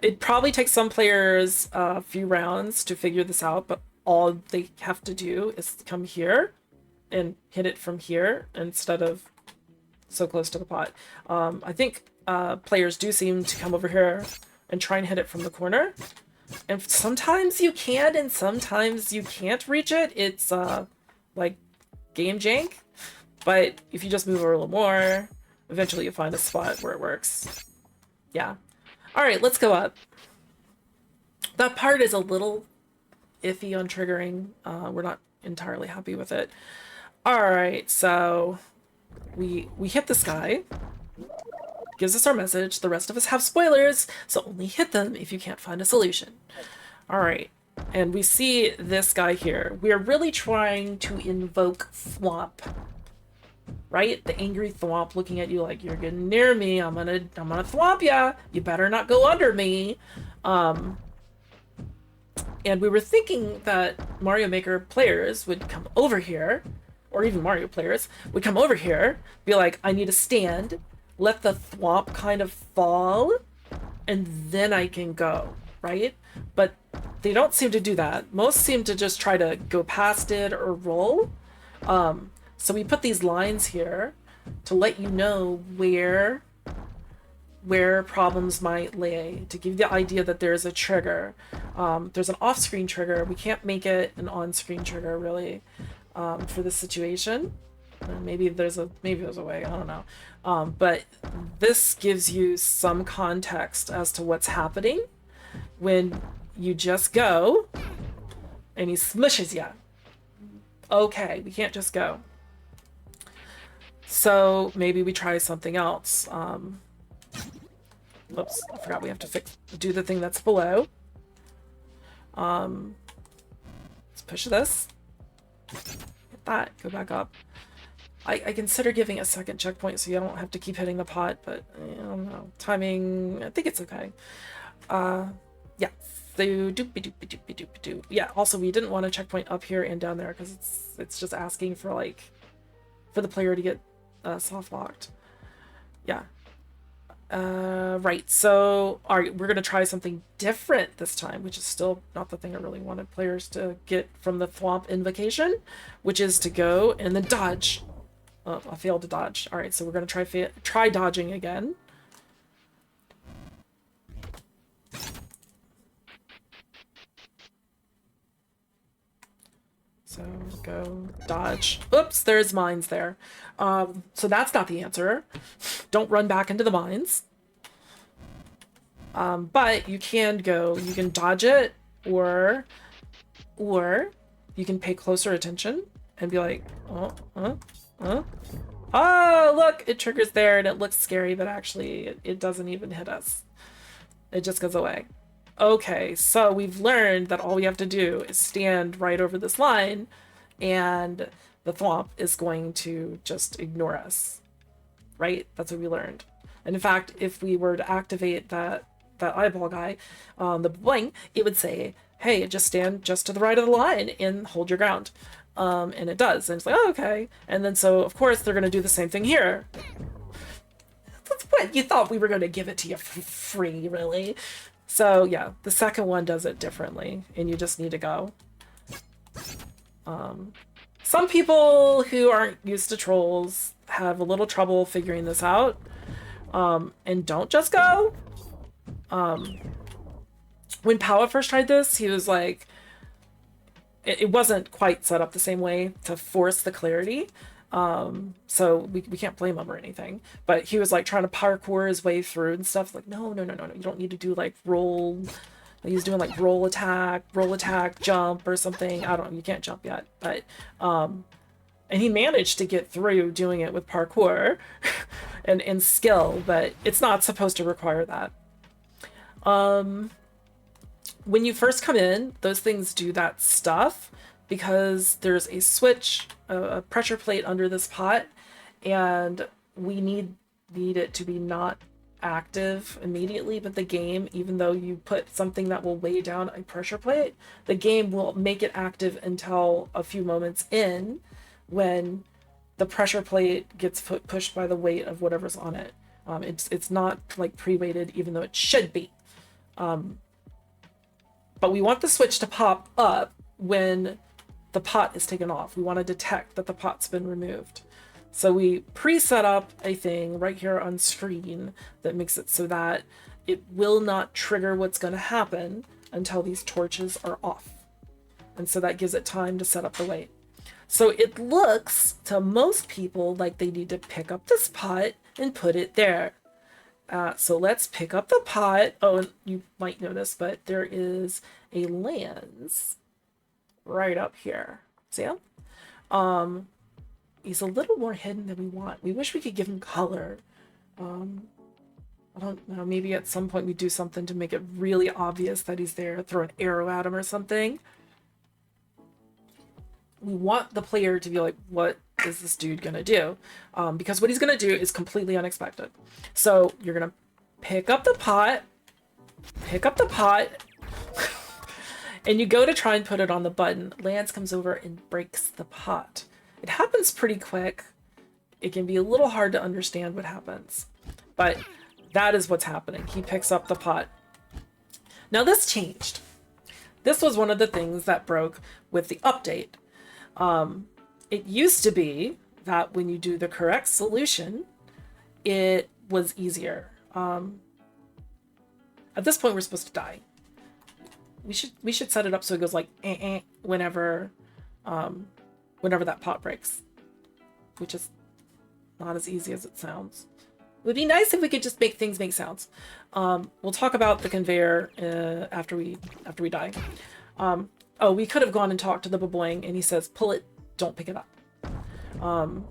It probably takes some players a few rounds to figure this out, but all they have to do is come here and hit it from here instead of so close to the pot. I think players do seem to come over here and try and hit it from the corner. And sometimes you can and sometimes you can't reach it. It's like game jank. But if you just move over a little more, eventually you find a spot where it works. Yeah. All right, let's go up. That part is a little iffy on triggering. We're not entirely happy with it. All right, so we hit this guy. gives us our message. The rest of us have spoilers, so only hit them if you can't find a solution. All right. And we see this guy here. We are really trying to invoke Thwomp. Right? The angry Thwomp looking at you like, you're getting near me. I'm gonna Thwomp ya. You better not go under me. And we were thinking that Mario Maker players would come over here, or even Mario players would come over here, be like, I need a stand, let the Thwomp kind of fall, and then I can go, right? But they don't seem to do that. Most seem to just try to go past it or roll. So we put these lines here to let you know where problems might lay, to give you the idea that there's a trigger. There's an off-screen trigger. We can't make it an on-screen trigger, really, for this situation. Maybe there's a way, I don't know. But this gives you some context as to what's happening when you just go and he smushes you. Okay, we can't just go. So maybe we try something else. Whoops, I forgot we have to do the thing that's below. Let's push this. Hit that, go back up. I consider giving a second checkpoint so you don't have to keep hitting the pot, but I don't know. Timing, I think it's okay. Yeah. So doopy doopy doopy doopy doo. Yeah, also we didn't want a checkpoint up here and down there because it's just asking for for the player to get soft locked. Yeah. Right, so we're gonna try something different this time, which is still not the thing I really wanted players to get from the Thwomp invocation, which is to go and then dodge. Oh, I failed to dodge. All right, so we're gonna try dodging again. So go dodge. Oops, there's mines there. So that's not the answer. Don't run back into the mines. But you can dodge it, or you can pay closer attention and be like, oh, look, it triggers there and it looks scary, but actually it doesn't even hit us. It just goes away. Okay, so we've learned that all we have to do is stand right over this line and the Thwomp is going to just ignore us, right? That's what we learned. And in fact, if we were to activate that eyeball guy on the bling, it would say, hey, just stand just to the right of the line and hold your ground. And it does. And it's like, oh, okay. And then so, of course, they're going to do the same thing here. That's what you thought we were going to give it to you for free, really. So yeah, the second one does it differently, and you just need to go. Some people who aren't used to trolls have a little trouble figuring this out, and don't just go. When Powa first tried this, he was like, it wasn't quite set up the same way to force the clarity. So we can't blame him or anything, but he was like trying to parkour his way through and stuff. Like, no, you don't need to do like roll. He was doing like roll attack, jump or something. I don't know, you can't jump yet, but and he managed to get through doing it with parkour and skill, but it's not supposed to require that. When you first come in, those things do that stuff because there's a switch, a pressure plate under this pot, and we need it to be not active immediately, but the game, even though you put something that will weigh down a pressure plate, the game will make it active until a few moments in, when the pressure plate gets pushed by the weight of whatever's on it. It's not like pre-weighted, even though it should be. But we want the switch to pop up when the pot is taken off. We want to detect that the pot's been removed. So we pre-set up a thing right here on screen that makes it so that it will not trigger what's going to happen until these torches are off. And so that gives it time to set up the weight. So it looks to most people like they need to pick up this pot and put it there. So let's pick up the pot. Oh, and you might notice, but there is a lens right up here. See him? He's a little more hidden than we want. We wish we could give him color. I don't know, maybe at some point we do something to make it really obvious that he's there, throw an arrow at him or something. We want the player to be like, what is this dude gonna do? Because what he's gonna do is completely unexpected. So you're gonna pick up the pot, and you go to try and put it on the button. Lance comes over and breaks the pot. It happens pretty quick. It can be a little hard to understand what happens, but that is what's happening. He picks up the pot. Now this changed. This was one of the things that broke with the update. It used to be that when you do the correct solution, it was easier. At this point, we're supposed to die. We should set it up so it goes like whenever that pot breaks, which is not as easy as it sounds. It would be nice if we could just make things make sounds. We'll talk about the conveyor after we die. Oh, we could have gone and talked to the baboing, and he says, pull it, don't pick it up. I'm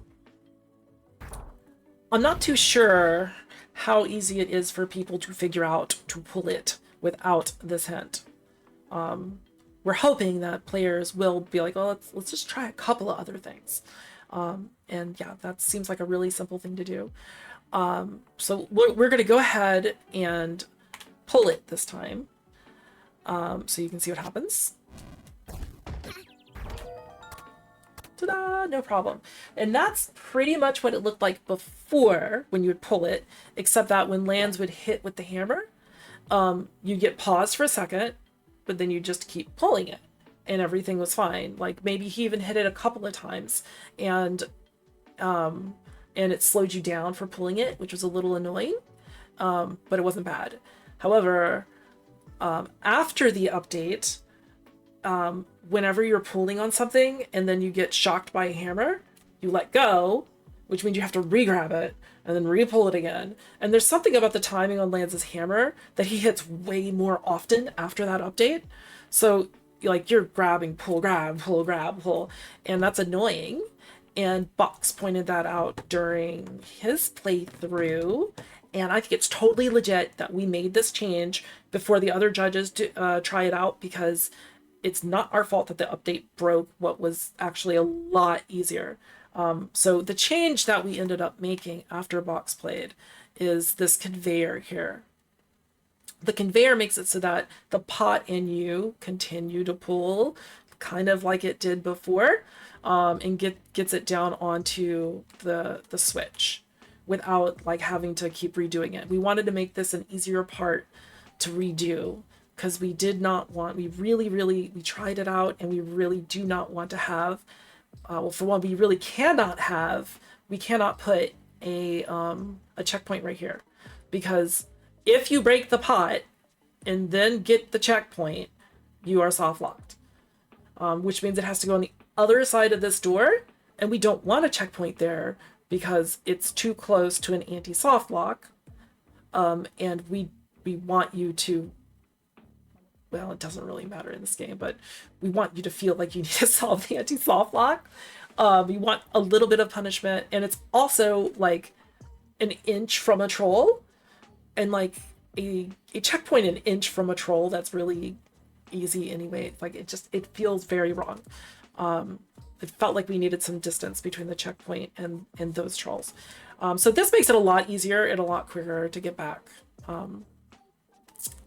not too sure how easy it is for people to figure out to pull it without this hint. We're hoping that players will be like, well, let's just try a couple of other things. And yeah, that seems like a really simple thing to do. So we're going to go ahead and pull it this time. So you can see what happens. Ta-da! No problem. And that's pretty much what it looked like before when you would pull it, except that when lands would hit with the hammer, you get paused for a second, but then you just keep pulling it and everything was fine. Like maybe he even hit it a couple of times and it slowed you down for pulling it, which was a little annoying, but it wasn't bad. However, after the update, whenever you're pulling on something and then you get shocked by a hammer, you let go, which means you have to re-grab it and then re-pull it again. And there's something about the timing on Lance's hammer that he hits way more often after that update. So like you're grabbing, pull, grab, pull, grab, pull, and that's annoying. And Box pointed that out during his playthrough. And I think it's totally legit that we made this change before the other judges try it out, because it's not our fault that the update broke what was actually a lot easier. So the change that we ended up making after Box played is this conveyor here. The conveyor makes it so that the pot and you continue to pull kind of like it did before, and gets it down onto the switch without like having to keep redoing it. We wanted to make this an easier part to redo, because we did not want, we tried it out and we really do not want to have, well, for one, we cannot put a checkpoint right here, because if you break the pot and then get the checkpoint, you are soft locked, which means it has to go on the other side of this door, and we don't want a checkpoint there because it's too close to an anti-soft lock, and we want you to, well, it doesn't really matter in this game, but we want you to feel like you need to solve the anti-soft lock. We want a little bit of punishment, and it's also like an inch from a troll, and like a checkpoint an inch from a troll, that's really easy anyway. Like it feels very wrong. It felt like we needed some distance between the checkpoint and those trolls. So this makes it a lot easier and a lot quicker to get back.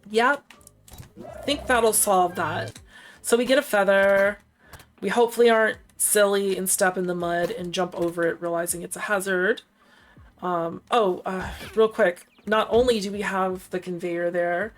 Yeah, I think that'll solve that. So we get a feather. We hopefully aren't silly and step in the mud and jump over it, realizing it's a hazard. Real quick, not only do we have the conveyor there,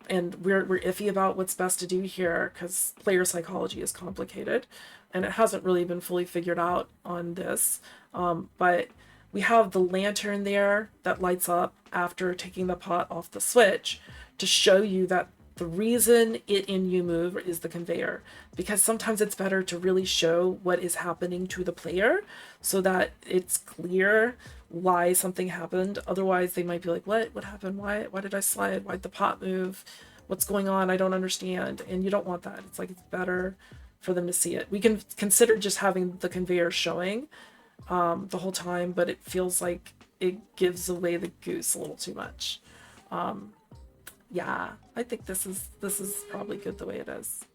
and we're iffy about what's best to do here because player psychology is complicated and it hasn't really been fully figured out on this, but we have the lantern there that lights up after taking the pot off the switch to show you that the reason it and you move is the conveyor, because sometimes it's better to really show what is happening to the player so that it's clear why something happened. Otherwise they might be like, what happened? Why did I slide? Why'd the pot move? What's going on? I don't understand. And you don't want that. It's like, it's better for them to see it. We can consider just having the conveyor showing the whole time, but it feels like it gives away the goose a little too much. Yeah, I think this is probably good the way it is.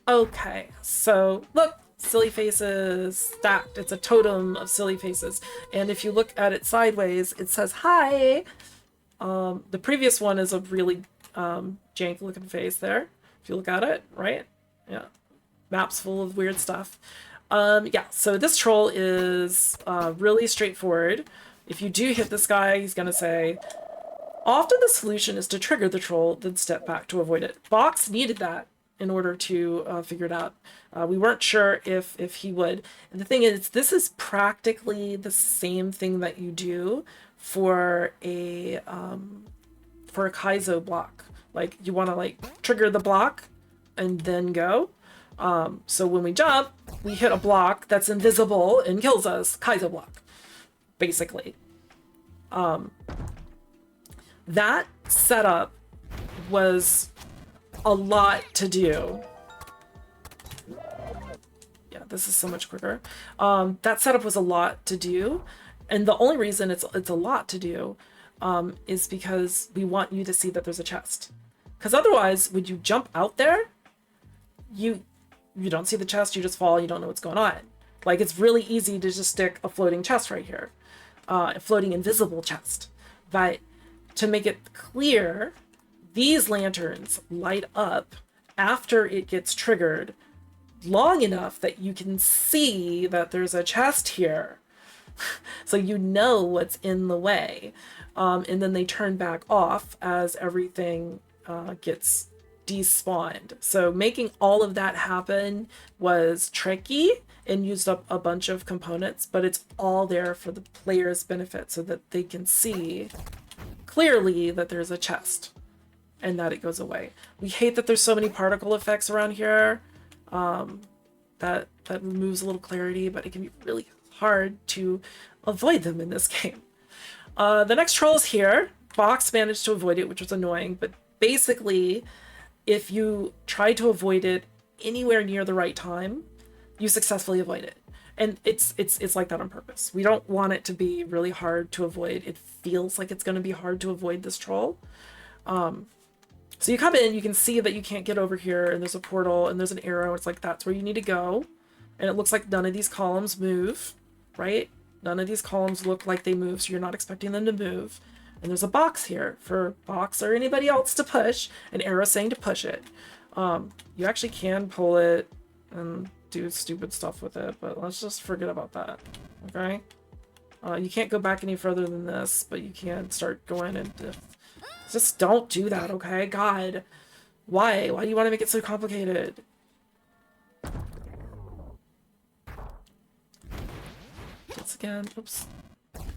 Okay, so look, silly faces stacked. It's a totem of silly faces. And if you look at it sideways, it says hi. The previous one is a really jank looking face there. If you look at it, right? Yeah. Maps full of weird stuff. Yeah, so this troll is really straightforward. If you do hit this guy, he's gonna say, often the solution is to trigger the troll, then step back to avoid it. Box needed that in order to figure it out. We weren't sure if he would. And the thing is, this is practically the same thing that you do for a Kaizo block. Like, you want to like trigger the block and then go. So when we jump, we hit a block that's invisible and kills us. Kaizo block, basically. That setup was a lot to do. Yeah, this is so much quicker. That setup was a lot to do, and the only reason it's a lot to do is because we want you to see that there's a chest. Because otherwise, when you jump out there, you don't see the chest, you just fall, you don't know what's going on. Like, it's really easy to just stick a floating chest right here, a floating invisible chest. But to make it clear, these lanterns light up after it gets triggered long enough that you can see that there's a chest here. So you know what's in the way. And then they turn back off as everything gets despawned. So making all of that happen was tricky and used up a bunch of components, but it's all there for the player's benefit so that they can see clearly that there's a chest and that it goes away. We hate that there's so many particle effects around here. That removes a little clarity, but it can be really hard to avoid them in this game. The next troll is here. Box managed to avoid it, which was annoying, but basically, if you try to avoid it anywhere near the right time, you successfully avoid it. And it's like that on purpose. We don't want it to be really hard to avoid. It feels like it's going to be hard to avoid this troll. So you come in, you can see that you can't get over here, and there's a portal, and there's an arrow. It's like, that's where you need to go. And it looks like none of these columns move, right? None of these columns look like they move, so you're not expecting them to move. And there's a box here for Box or anybody else to push, an arrow saying to push it. You actually can pull it and do stupid stuff with it, but let's just forget about that, okay? You can't go back any further than this, but you can start going and just don't do that, okay? God, why? Why do you want to make it so complicated? Once again, oops.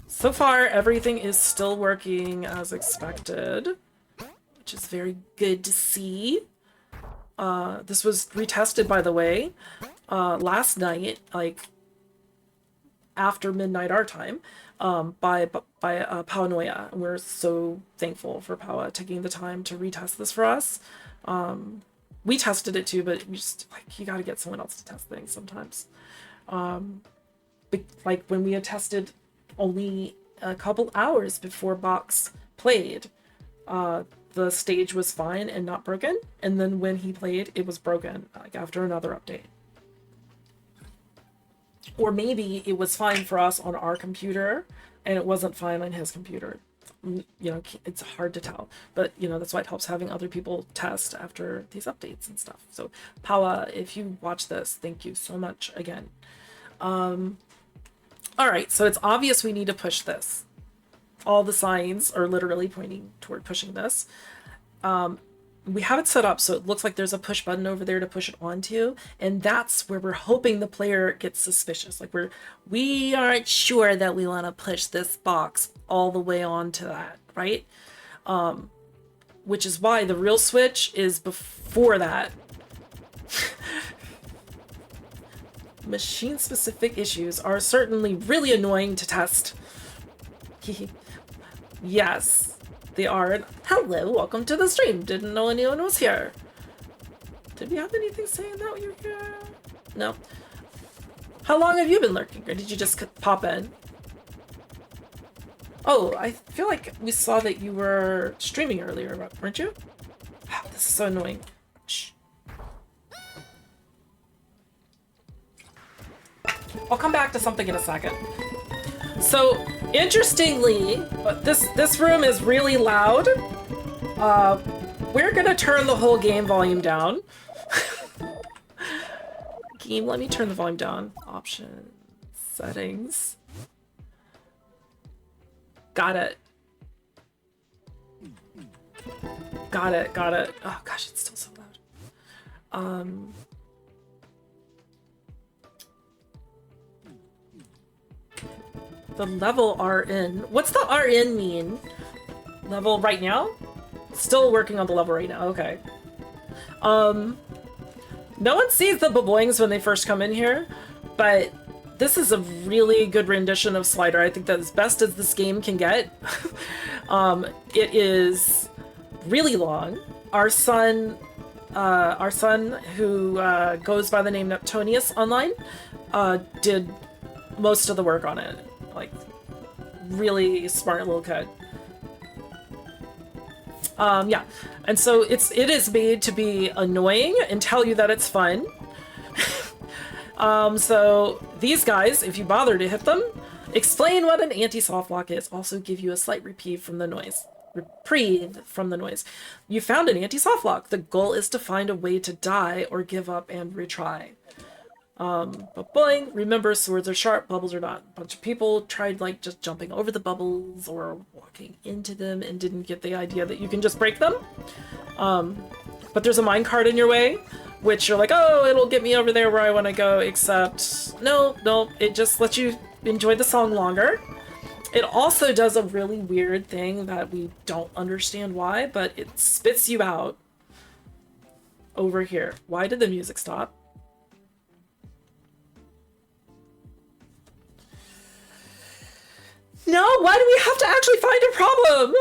So far, everything is still working as expected, which is very good to see. This was retested, by the way, last night, like after midnight our time, by Paunoia. And we're so thankful for Paua taking the time to retest this for us. We tested it too, but we just, like, you gotta get someone else to test things sometimes. Like when we had tested only a couple hours before Box played, the stage was fine and not broken, and then when he played, it was broken, like after another update. Or maybe it was fine for us on our computer and it wasn't fine on his computer. You know, it's hard to tell, but you know, that's why it helps having other people test after these updates and stuff. So Paua, if you watch this, thank you so much again. All right, so it's obvious we need to push this. All the signs are literally pointing toward pushing this. We have it set up so it looks like there's a push button over there to push it onto, and that's where we're hoping the player gets suspicious. Like we aren't sure that we want to push this box all the way onto that, right? Which is why the real switch is before that. Machine-specific issues are certainly really annoying to test. Yes, they are. And hello, welcome to the stream. Didn't know anyone was here. Did we have anything saying that you're here? No. How long have you been lurking, or did you just pop in? Oh, I feel like we saw that you were streaming earlier, weren't you? Wow, this is so annoying. Shh. I'll come back to something in a second. So, interestingly, this room is really loud. We're gonna turn the whole game volume down. Game, let me turn the volume down. Options, settings. Got it. Got it, got it. Oh gosh, it's still so loud. The level RN. What's the RN mean? Level right now? Still working on the level right now, okay. No one sees the baboings when they first come in here, but this is a really good rendition of Slider. I think that as best as this game can get. It is really long. Our son who goes by the name Neptunius online, did most of the work on it. Like, really smart little kid. Yeah, and so it is made to be annoying and tell you that it's fun. So these guys, if you bother to hit them, explain what an anti-soft lock is. Also give you a slight reprieve from the noise. You found an anti-soft lock. The goal is to find a way to die or give up and retry. But boing, remember, swords are sharp, bubbles are not. A bunch of people tried like just jumping over the bubbles or walking into them and didn't get the idea that you can just break them. But there's a minecart in your way, which you're like, oh, it'll get me over there where I want to go, except no, it just lets you enjoy the song longer. It also does a really weird thing that we don't understand why, but it spits you out over here. Why did the music stop? No, why do we have to actually find a problem?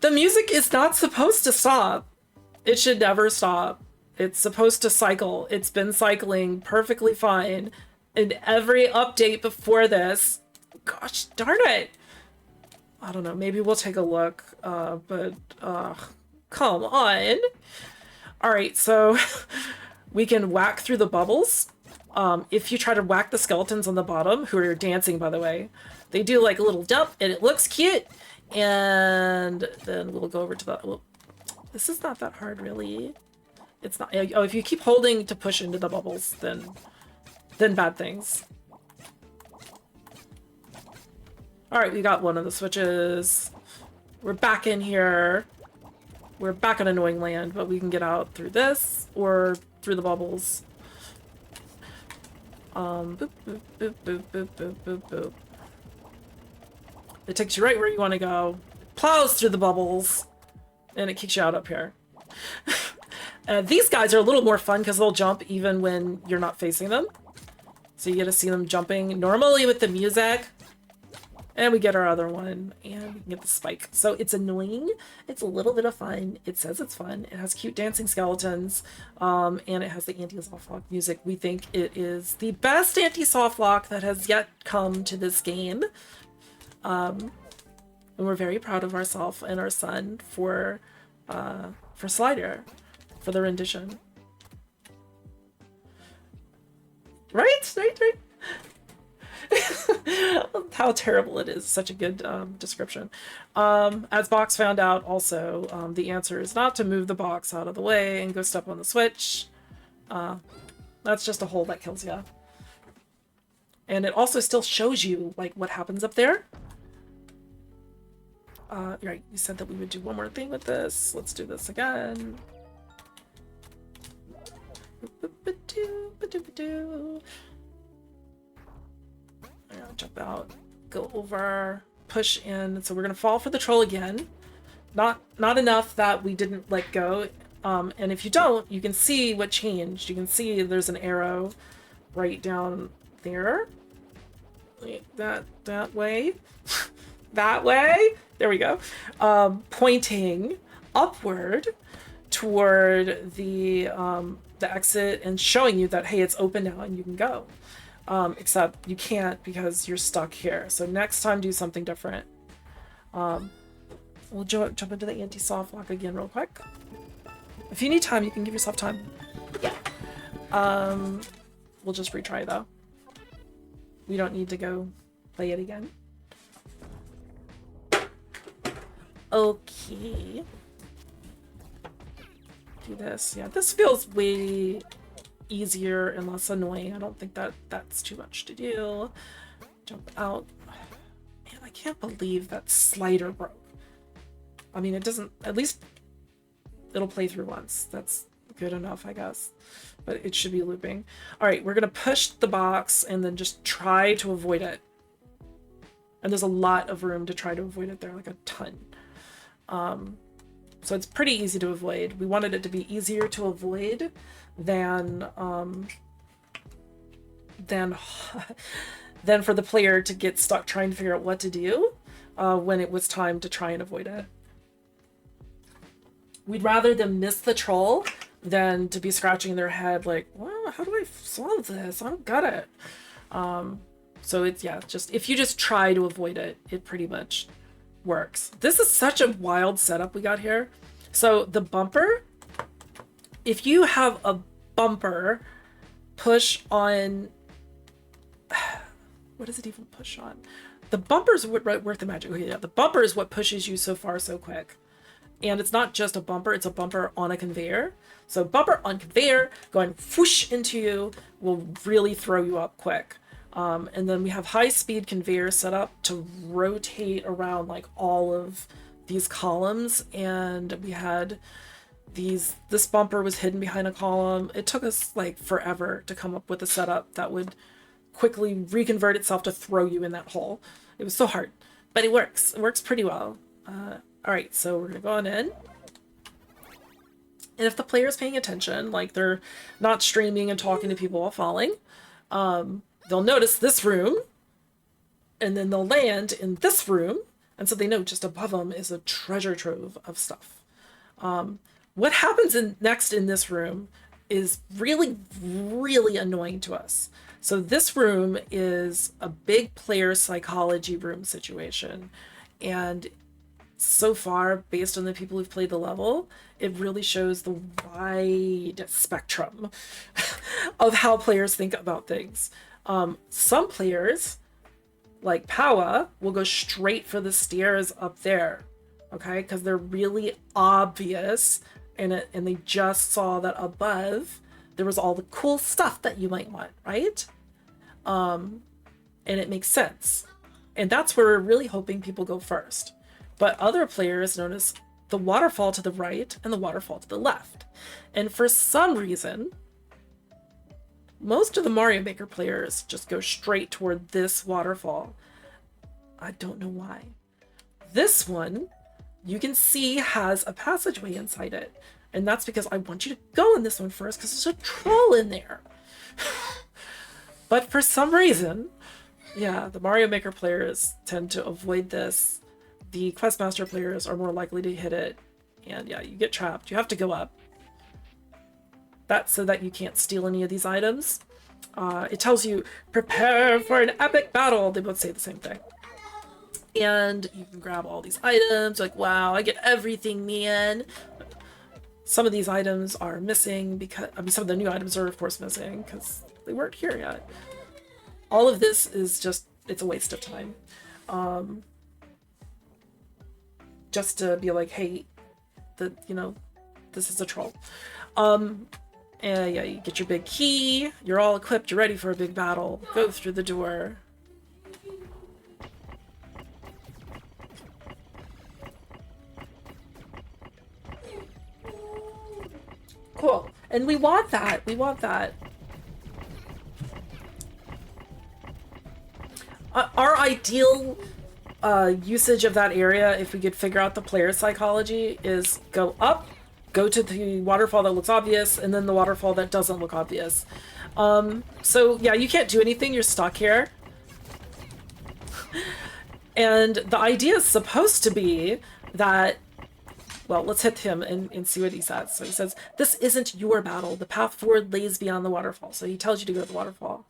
The music is not supposed to stop. It should never stop. It's supposed to cycle. It's been cycling perfectly fine in every update before this. Gosh darn it. I don't know, maybe we'll take a look, but come on. All right, so we can whack through the bubbles. If you try to whack the skeletons on the bottom, who are dancing, by the way, they do like a little jump and it looks cute. And then we'll go over to the, well, this is not that hard really. It's not, oh, if you keep holding to push into the bubbles, then bad things. All right, we got one of the switches. We're back in here. We're back in annoying land, but we can get out through this or through the bubbles. Boop, boop, boop, boop, boop, boop, boop, boop. It takes you right where you want to go, plows through the bubbles, and it kicks you out up here. These guys are a little more fun because they'll jump even when you're not facing them. So you get to see them jumping normally with the music. And we get our other one, and we can get the spike. So it's annoying. It's a little bit of fun. It says it's fun. It has cute dancing skeletons, and it has the anti-soft lock music. We think it is the best anti-soft lock that has yet come to this game. And we're very proud of ourselves and our son for Slider, for the rendition. Right? How terrible it is. Such a good description. As Box found out also, the answer is not to move the box out of the way and go step on the switch. That's just a hole that kills you. And it also still shows you like what happens up there. Right, you said that we would do one more thing with this. Let's do this again. Jump out, go over, push in. So we're gonna fall for the troll again. Not enough that we didn't let go. And if you don't, you can see what changed. You can see there's an arrow right down there. That way. That way. There we go. Pointing upward toward the exit and showing you that, hey, it's open now and you can go. Except you can't because you're stuck here. So next time do something different. We'll jump into the anti-soft lock again real quick. If you need time, you can give yourself time. Yeah. We'll just retry though. We don't need to go play it again. Okay. Do this. Yeah, this feels way easier and less annoying. I don't think that that's too much to do. Jump out. Man, I can't believe that slider broke. I mean, it doesn't, at least it'll play through once. That's good enough, I guess. But it should be looping. All right, we're gonna push the box and then just try to avoid it. And there's a lot of room to try to avoid it there, like a ton. So it's pretty easy to avoid. We wanted it to be easier to avoid than for the player to get stuck trying to figure out what to do when it was time to try and avoid it. We'd rather them miss the troll than to be scratching their head like, well, how do I solve this? I don't got it. So it's, yeah, just if you just try to avoid it, it pretty much works. This is such a wild setup we got here. So the bumper, if you have a bumper push on, what does it even push on? The bumper's what work the magic. Okay, yeah, the bumper is what pushes you so far so quick. And it's not just a bumper, it's a bumper on a conveyor. So bumper on conveyor going whoosh into you will really throw you up quick. And then we have high speed conveyor set up to rotate around like all of these columns. And we had this bumper was hidden behind a column. It took us like forever to come up with a setup that would quickly reconvert itself to throw you in that hole. It was so hard, but it works. It works pretty well. All right, so we're gonna go on in. And if the player's paying attention, like they're not streaming and talking to people while falling, they'll notice this room, and then they'll land in this room, and so they know just above them is a treasure trove of stuff. What happens next in this room is really, really annoying to us. So this room is a big player psychology room situation, and so far, based on the people who've played the level, it really shows the wide spectrum of how players think about things. Some players, like Powa, will go straight for the stairs up there, okay? Because they're really obvious, and they just saw that above there was all the cool stuff that you might want, right? And it makes sense. And that's where we're really hoping people go first. But other players notice the waterfall to the right and the waterfall to the left. And for some reason, most of the Mario Maker players just go straight toward this waterfall. I don't know why. This one, you can see, has a passageway inside it. And that's because I want you to go in this one first because there's a troll in there. But for some reason, yeah, the Mario Maker players tend to avoid this. The Questmaster players are more likely to hit it. And yeah, you get trapped. You have to go up. That's so that you can't steal any of these items. It tells you, prepare for an epic battle. They both say the same thing. And you can grab all these items. Like, wow, I get everything, man. Some of these items are missing because, I mean, some of the new items are, of course, missing because they weren't here yet. All of this is just, it's a waste of time. Just to be like, hey, this is a troll. And yeah, you get your big key, you're all equipped, you're ready for a big battle. Go through the door. Cool. And we want that. We want that. Our ideal usage of that area, if we could figure out the player psychology, is go up, go to the waterfall that looks obvious, and then the waterfall that doesn't look obvious. So yeah, you can't do anything, you're stuck here. And the idea is supposed to be that, well, let's hit him and see what he says. So he says, this isn't your battle. The path forward lays beyond the waterfall. So he tells you to go to the waterfall.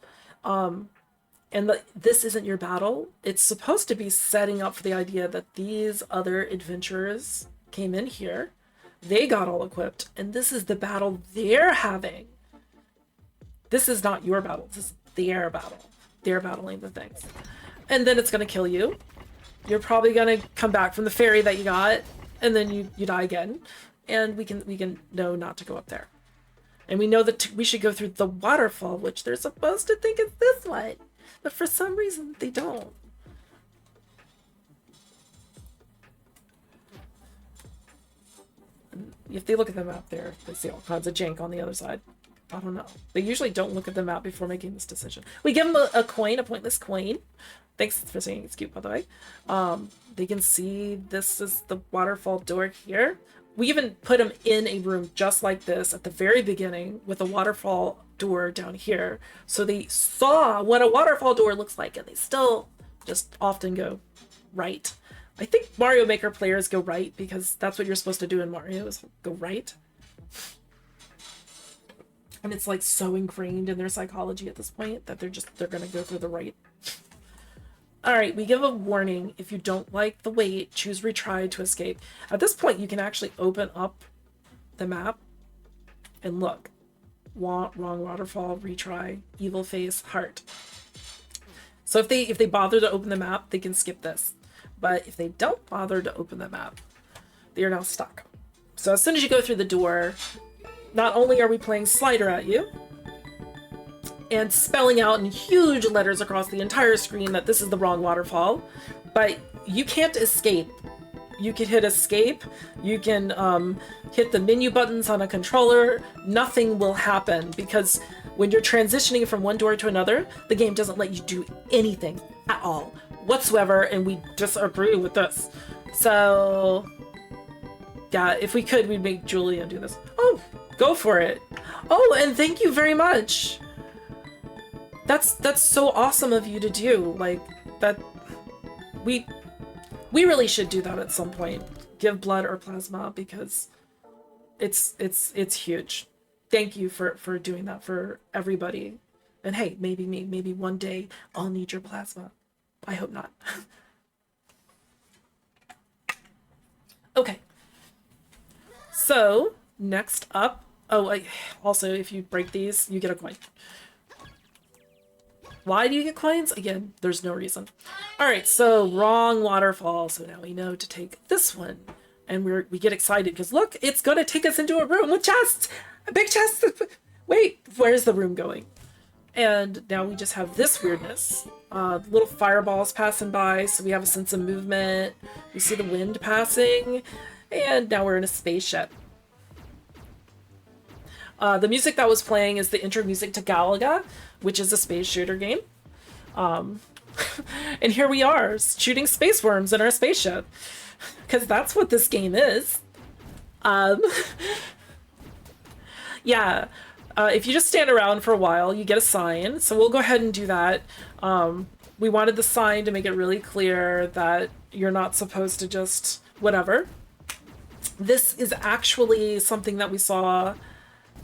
And this isn't your battle. It's supposed to be setting up for the idea that these other adventurers came in here, they got all equipped, and this is the battle they're having. This is not your battle, this is their battle. They're battling the things. And then it's gonna kill you. You're probably gonna come back from the ferry that you got, and then you die again. And we can know not to go up there. And we know that we should go through the waterfall, which they're supposed to think is this one. But for some reason, they don't. If they look at the map there, they see all kinds of jank on the other side. I don't know. They usually don't look at the map before making this decision. We give them a coin, a pointless coin. Thanks for saying it's cute, by the way. They can see this is the waterfall door here. We even put them in a room just like this at the very beginning with a waterfall door down here. So they saw what a waterfall door looks like, and they still just often go right. I think Mario Maker players go right because that's what you're supposed to do in Mario, is go right. And it's like so ingrained in their psychology at this point that they're gonna go for the right. All right, we give a warning. If you don't like the wait, choose retry to escape. At this point, you can actually open up the map and look. Wrong waterfall, retry, evil face, heart. So if they bother to open the map, they can skip this. But if they don't bother to open the map, they are now stuck. So as soon as you go through the door, not only are we playing Slider at you, and spelling out in huge letters across the entire screen that this is the wrong waterfall, but you can't escape. You can hit escape, you can hit the menu buttons on a controller, nothing will happen because when you're transitioning from one door to another, the game doesn't let you do anything at all whatsoever, and we disagree with this. So yeah, if we could, we'd make Julian do this. Oh, go for it. Oh, and thank you very much. That's so awesome of you to do. Like, that we really should do that at some point. Give blood or plasma, because it's huge. Thank you for doing that for everybody. And hey, maybe one day I'll need your plasma. I hope not. Okay. So, next up, also if you break these, you get a coin. Why do you get coins? Again, there's no reason. All right, so wrong waterfall. So now we know to take this one. And we get excited because look, it's gonna take us into a room with chests! A big chest! Wait, where's the room going? And now we just have this weirdness. Little fireballs passing by, so we have a sense of movement. We see the wind passing, and now we're in a spaceship. The music that was playing is the intro music to Galaga, which is a space shooter game. And here we are, shooting space worms in our spaceship. Because that's what this game is. Yeah, if you just stand around for a while, you get a sign. So we'll go ahead and do that. We wanted the sign to make it really clear that you're not supposed to just whatever. This is actually something that we saw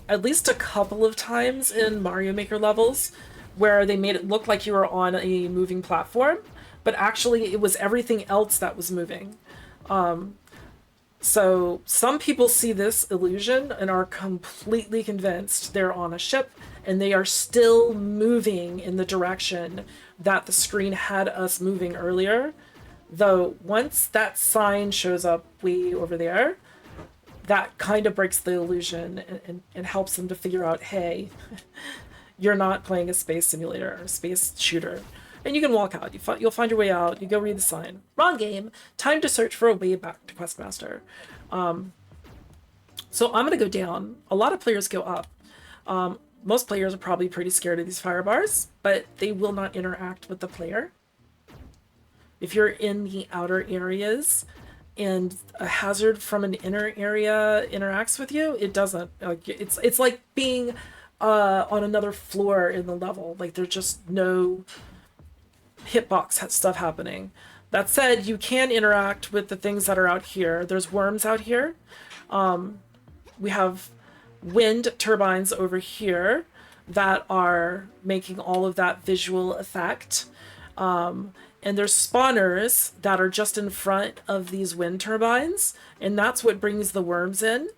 at least a couple of times in Mario Maker levels, where they made it look like you were on a moving platform, but actually it was everything else that was moving. So some people see this illusion and are completely convinced they're on a ship and they are still moving in the direction that the screen had us moving earlier. Though once that sign shows up way over there, that kind of breaks the illusion and helps them to figure out, hey, you're not playing a space simulator or a space shooter. And you can walk out. You'll find your way out. You go read the sign. Wrong game. Time to search for a way back to Questmaster. So I'm going to go down. A lot of players go up. Most players are probably pretty scared of these fire bars, but they will not interact with the player. If you're in the outer areas and a hazard from an inner area interacts with you, it doesn't. Like, it's like being on another floor in the level. Like, there's just no hitbox stuff happening. That said, you can interact with the things that are out here. There's worms out here. We have wind turbines over here. that are making all of that visual effect. And there's spawners that are just in front of these wind turbines, and that's what brings the worms in.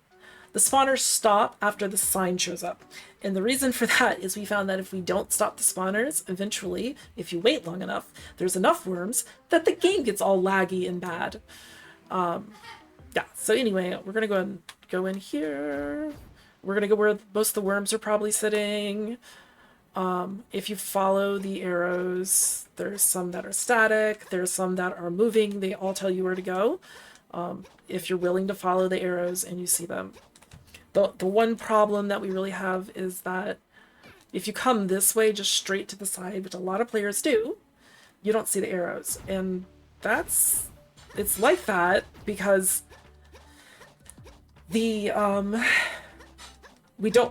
The spawners stop after the sign shows up. And the reason for that is we found that if we don't stop the spawners, eventually, if you wait long enough, there's enough worms that the game gets all laggy and bad. Yeah, so anyway, we're going to go ahead and go in here. We're going to go where most of the worms are probably sitting. If you follow the arrows, there's some that are static, there's some that are moving. They all tell you where to go. If you're willing to follow the arrows and you see them. The one problem that we really have is that if you come this way, just straight to the side, which a lot of players do, you don't see the arrows. And it's like that because we don't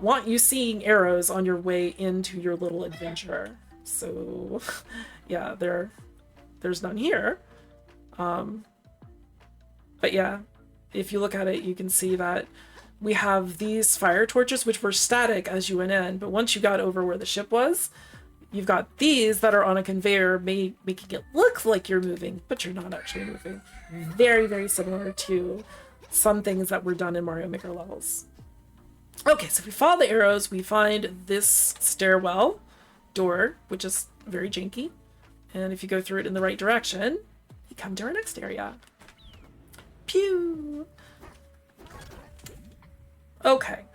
want you seeing arrows on your way into your little adventure. So yeah, there's none here. But yeah, if you look at it, you can see that we have these fire torches, which were static as you went in, but once you got over where the ship was, you've got these that are on a conveyor, making it look like you're moving, but you're not actually moving. Very, very similar to some things that were done in Mario Maker levels. Okay, so if we follow the arrows, we find this stairwell door, which is very janky. And if you go through it in the right direction, you come to our next area. Pew! Okay.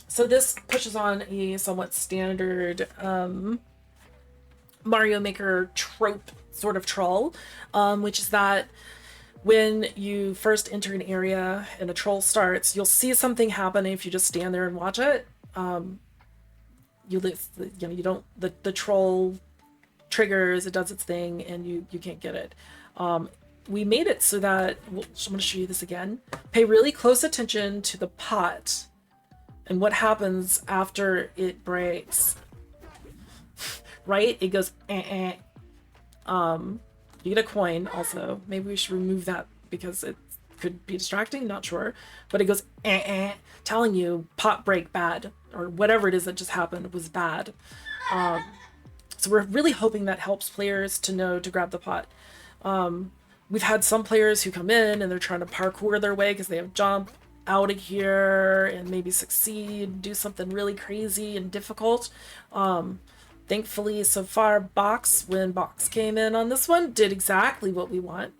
So this pushes on a somewhat standard Mario Maker trope sort of troll, which is that when you first enter an area and a troll starts, you'll see something happen if you just stand there and watch it. The troll triggers, it does its thing, and you can't get it. We made it so that, I'm going to show you this again. Pay really close attention to the pot and what happens after it breaks. Right? It goes, eh, eh. You get a coin also. Maybe we should remove that because it could be distracting, not sure. But it goes, eh, eh, telling you pot break bad, or whatever it is that just happened was bad. So we're really hoping that helps players to know to grab the pot. We've had some players who come in and they're trying to parkour their way because they have jump out of here and maybe succeed, do something really crazy and difficult. Thankfully, so far, Box, when Box came in on this one, did exactly what we want.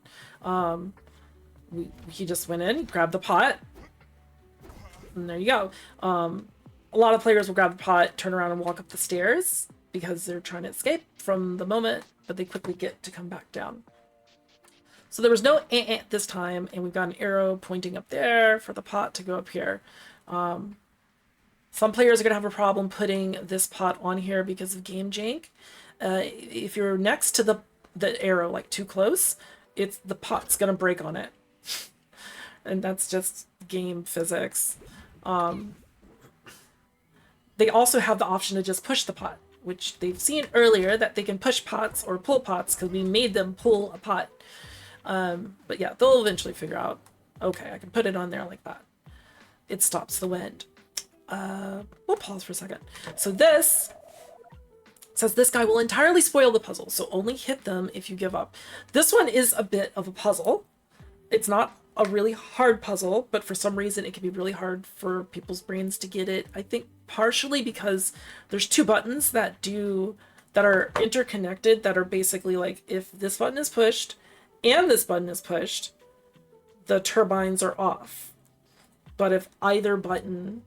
He just went in, grabbed the pot, and there you go. A lot of players will grab the pot, turn around and walk up the stairs because they're trying to escape from the moment, but they quickly get to come back down. So there was no this time, and we've got an arrow pointing up there for the pot to go up here. Some players are going to have a problem putting this pot on here because of game jank. If you're next to the arrow, like too close, the pot's going to break on it. And that's just game physics. They also have the option to just push the pot, which they've seen earlier that they can push pots or pull pots because we made them pull a pot. But yeah, they'll eventually figure out, okay, I can put it on there like that. It stops the wind. We'll pause for a second. So this says this guy will entirely spoil the puzzle, so only hit them if you give up. This one is a bit of a puzzle. It's not a really hard puzzle, but for some reason it can be really hard for people's brains to get it. I think partially because there's two buttons that are interconnected that are basically like, if this button is pushed and this button is pushed, the turbines are off. But if either button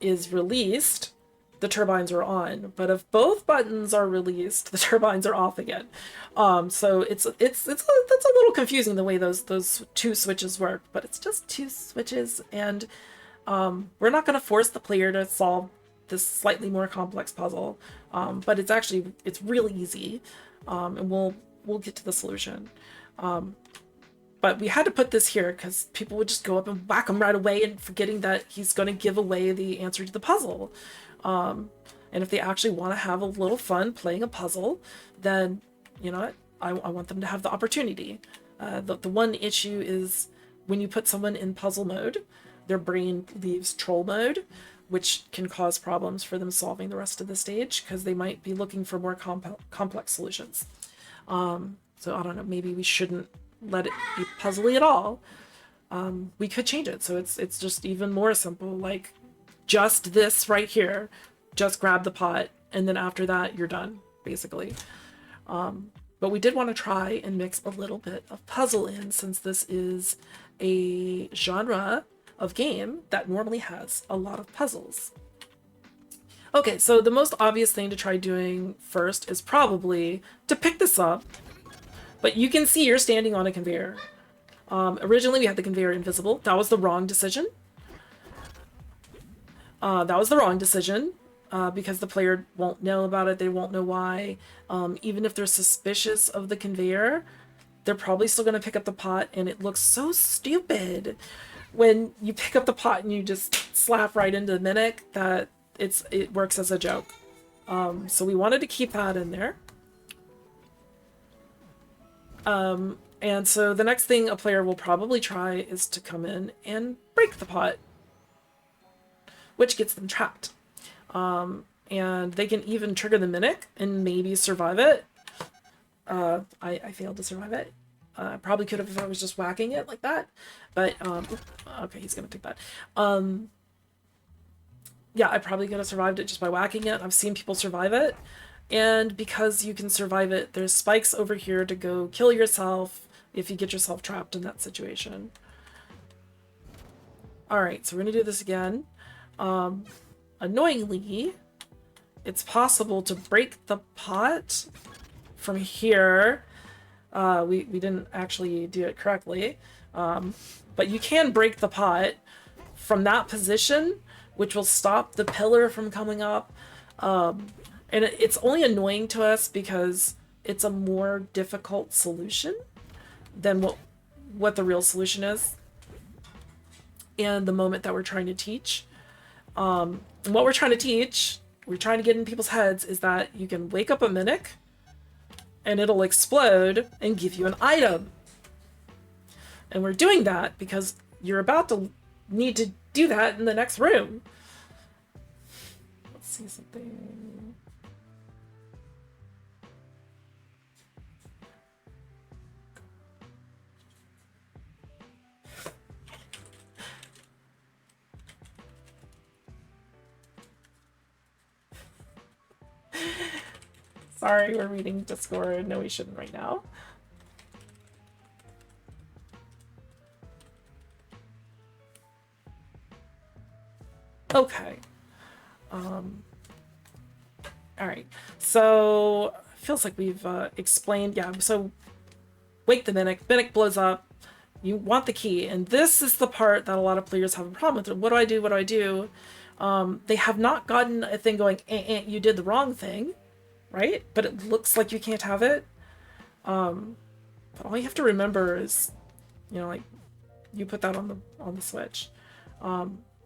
is released, the turbines are on. But if both buttons are released, the turbines are off again. So that's a little confusing the way those two switches work. But it's just two switches, and we're not going to force the player to solve this slightly more complex puzzle. But it's really easy, and we'll get to the solution. But we had to put this here because people would just go up and whack him right away and forgetting that he's going to give away the answer to the puzzle. And if they actually want to have a little fun playing a puzzle, then, you know what, I want them to have the opportunity. The one issue is when you put someone in puzzle mode, their brain leaves troll mode, which can cause problems for them solving the rest of the stage because they might be looking for more complex solutions. So I don't know, maybe we shouldn't let it be puzzly at all. We could change it so it's just even more simple, like just this right here, just grab the pot, and then after that you're done, basically. But we did want to try and mix a little bit of puzzle in, since this is a genre of game that normally has a lot of puzzles. Okay, so the most obvious thing to try doing first is probably to pick this up, but you can see you're standing on a conveyor. Originally we had the conveyor invisible. That was the wrong decision. Because the player won't know about it. They won't know why. Even if they're suspicious of the conveyor, they're probably still going to pick up the pot, and it looks so stupid when you pick up the pot and you just slap right into the Mimic that it works as a joke. So we wanted to keep that in there. And so the next thing a player will probably try is to come in and break the pot, which gets them trapped. And they can even trigger the Mimic and maybe survive it. I failed to survive it. I probably could have if I was just whacking it like that. But, okay, he's gonna take that. Yeah, I probably could have survived it just by whacking it. I've seen people survive it. And because you can survive it, there's spikes over here to go kill yourself if you get yourself trapped in that situation. Alright, so we're gonna do this again. Annoyingly, it's possible to break the pot from here. We didn't actually do it correctly. But you can break the pot from that position, which will stop the pillar from coming up. And it's only annoying to us because it's a more difficult solution than what the real solution is and the moment that we're trying to teach. And what we're trying to teach, we're trying to get in people's heads, is that you can wake up a Mimic and it'll explode and give you an item. And we're doing that because you're about to need to do that in the next room. Let's see something. Sorry, we're reading Discord. No, we shouldn't right now. Okay. All right. So feels like we've explained. Yeah. So wake the Mimic. Mimic blows up. You want the key, and this is the part that a lot of players have a problem with. What do I do? What do I do? They have not gotten a thing going. You did the wrong thing. Right? But it looks like you can't have it. But all you have to remember is, you know, like, you put that on the Switch.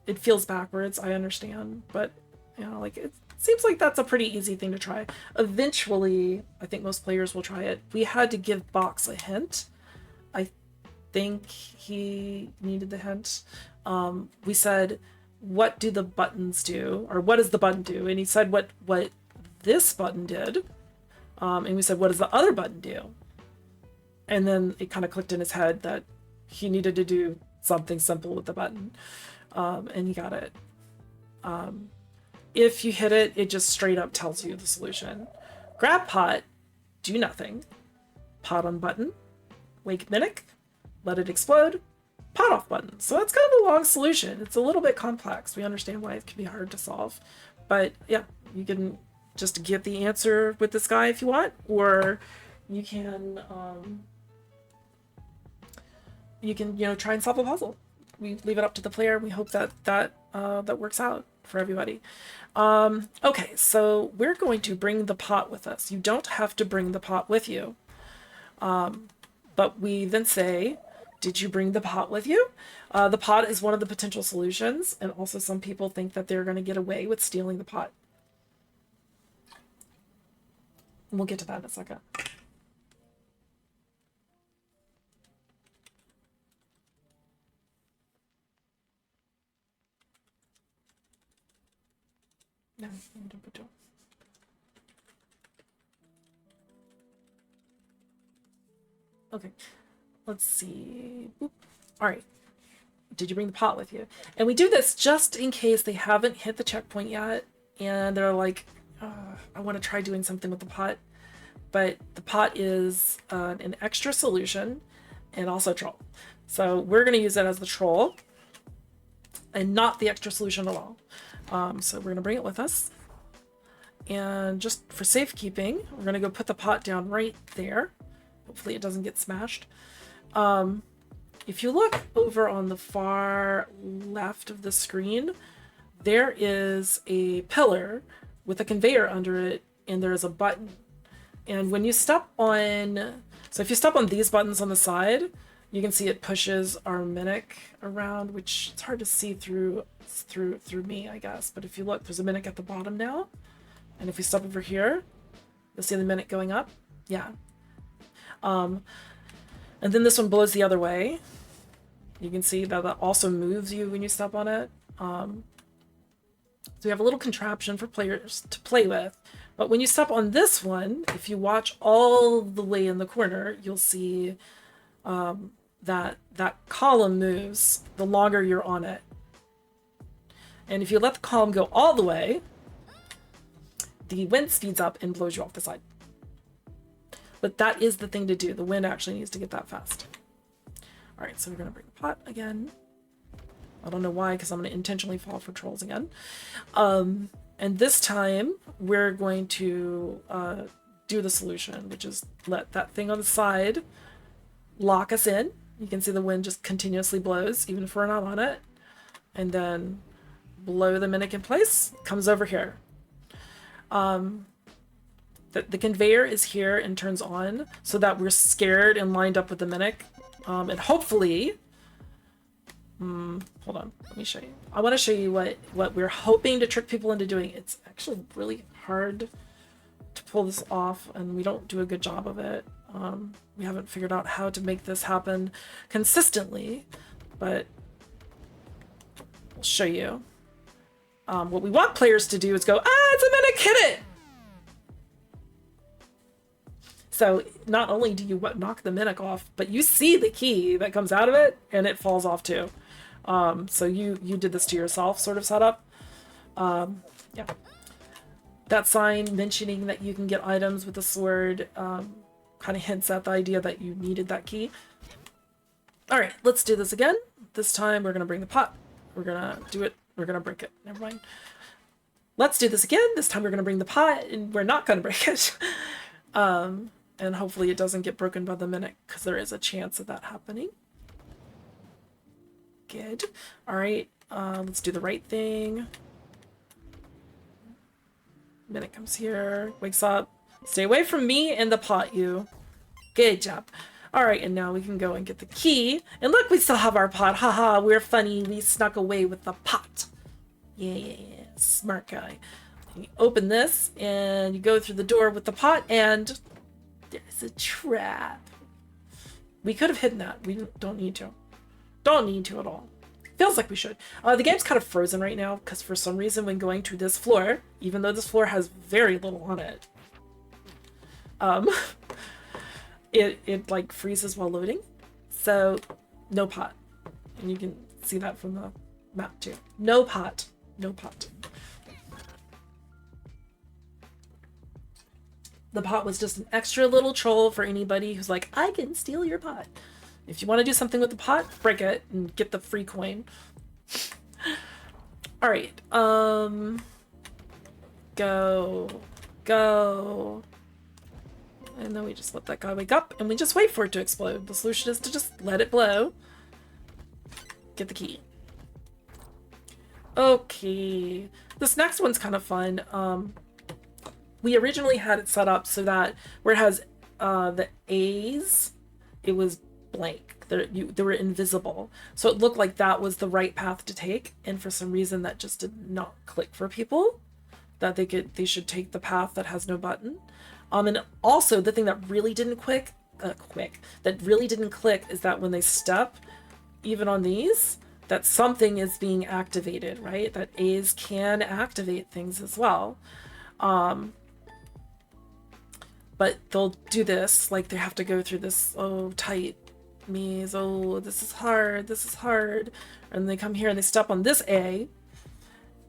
It feels backwards, I understand, but, you know, like, it seems like that's a pretty easy thing to try. Eventually, I think most players will try it. We had to give Box a hint. I think he needed the hint. We said, what do the buttons do? Or what does the button do? And he said what this button did, and we said, what does the other button do? And then it kind of clicked in his head that he needed to do something simple with the button, and he got it. If you hit it, it just straight up tells you the solution. Grab pot, do nothing. Pot on button, wake Mimic, let it explode, pot off button. So that's kind of a long solution. It's a little bit complex. We understand why it can be hard to solve, but yeah, you can just get the answer with this guy if you want, or you can try and solve a puzzle. We leave it up to the player. We hope that works out for everybody. Okay, so we're going to bring the pot with us. You don't have to bring the pot with you, but we then say, did you bring the pot with you? The pot is one of the potential solutions, and also some people think that they're going to get away with stealing the pot. We'll get to that in a second. Okay, let's see. Boop. All right. Did you bring the pot with you? And we do this just in case they haven't hit the checkpoint yet, and they're like, I want to try doing something with the pot. But the pot is an extra solution and also troll. So we're going to use it as the troll and not the extra solution at all. So we're going to bring it with us. And just for safekeeping, we're going to go put the pot down right there. Hopefully it doesn't get smashed. If you look over on the far left of the screen, there is a pillar with a conveyor under it, and there is a button. And when you step on, so if you step on these buttons on the side, you can see it pushes our Mimic around, which it's hard to see through me, I guess. But if you look, there's a Mimic at the bottom now. And if we step over here, you'll see the Mimic going up. Yeah. And then this one blows the other way. You can see that also moves you when you step on it. So we have a little contraption for players to play with. But when you step on this one, if you watch all the way in the corner, you'll see that column moves the longer you're on it. And if you let the column go all the way, the wind speeds up and blows you off the side. But that is the thing to do. The wind actually needs to get that fast. All right, so we're going to bring the pot again. I don't know why, because I'm going to intentionally fall for trolls again. And this time, we're going to do the solution, which is let that thing on the side lock us in. You can see the wind just continuously blows, even if we're not on it. And then blow the Mimic in place, comes over here. The conveyor is here and turns on so that we're scared and lined up with the Mimic. And hopefully, hold on, let me show you. I want to show you what we're hoping to trick people into doing. It's actually really hard to pull this off, and we don't do a good job of it. We haven't figured out how to make this happen consistently, but we'll show you. What we want players to do is go, it's a Mimic, hit it! So not only do you knock the Mimic off, but you see the key that comes out of it, and it falls off too. So you did this to yourself sort of setup. Yeah. That sign mentioning that you can get items with the sword kind of hints at the idea that you needed that key. All right, let's do this again. This time we're going to bring the pot. We're going to do it. We're going to break it. Never mind. Let's do this again. This time we're going to bring the pot, and we're not going to break it. And hopefully it doesn't get broken by the Mimic, because there is a chance of that happening. Good. All right, let's do the right thing. Mimic comes here, wakes up. Stay away from me and the pot, you. Good job. All right, and now we can go and get the key. And look, we still have our pot. Haha, we're funny. We snuck away with the pot. Yeah, smart guy. You open this, and you go through the door with the pot, and there's a trap. We could have hidden that. We don't need to. Don't need to at all. Feels like we should. The game's kind of frozen right now because for some reason when going to this floor, even though this floor has very little on it, it like freezes while loading. So no pot. And you can see that from the map too. No pot. No pot. The pot was just an extra little troll for anybody who's like, I can steal your pot. If you want to do something with the pot, break it and get the free coin. All right. Go. And then we just let that guy wake up and we just wait for it to explode. The solution is to just let it blow. Get the key. Okay. This next one's kind of fun. We originally had it set up so that where it has the A's, it was blank. They were invisible. So it looked like that was the right path to take. And for some reason that just did not click for people. That they should take the path that has no button. And also the thing that really didn't click is that when they step, even on these, that something is being activated, right? That A's can activate things as well. but they'll do this, like they have to go through this, oh, tight maze, oh, this is hard, and they come here and they step on this A,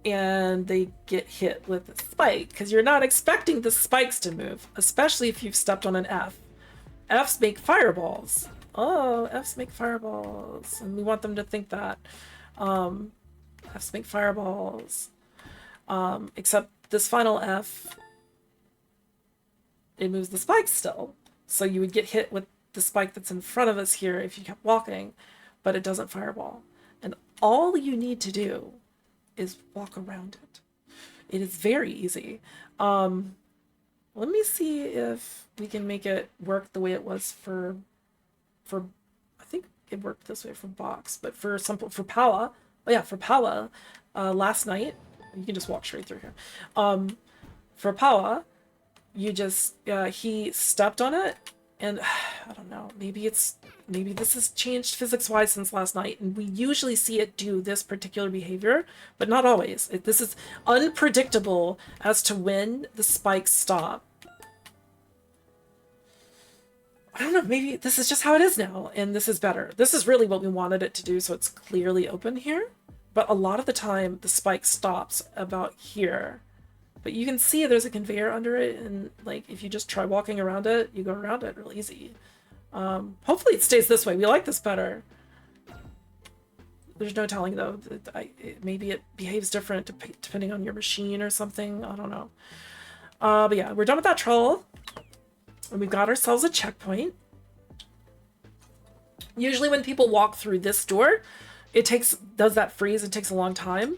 and they get hit with a spike, because you're not expecting the spikes to move, especially if you've stepped on an F. Fs make fireballs. Oh, Fs make fireballs, and we want them to think that. Fs make fireballs. Except this final F, it moves the spikes still. So you would get hit with the spike that's in front of us here if you kept walking, but it doesn't fireball. And all you need to do is walk around it. It is very easy. Let me see if we can make it work the way it was for I think it worked this way for Box, but for Pala, oh yeah, for Pala, last night, you can just walk straight through here. For Pala, you just, he stepped on it, and I don't know, maybe this has changed physics-wise since last night, and we usually see it do this particular behavior, but not always. This is unpredictable as to when the spikes stop. I don't know, maybe this is just how it is now, and this is better. This is really what we wanted it to do, so it's clearly open here. But a lot of the time, the spike stops about here. But you can see there's a conveyor under it, and like if you just try walking around it, you go around it real easy. Hopefully it stays this way. We like this better. There's no telling though. Maybe it behaves different depending on your machine or something. I don't know. But yeah, we're done with that troll. And we've got ourselves a checkpoint. Usually when people walk through this door, it does that freeze. It takes a long time.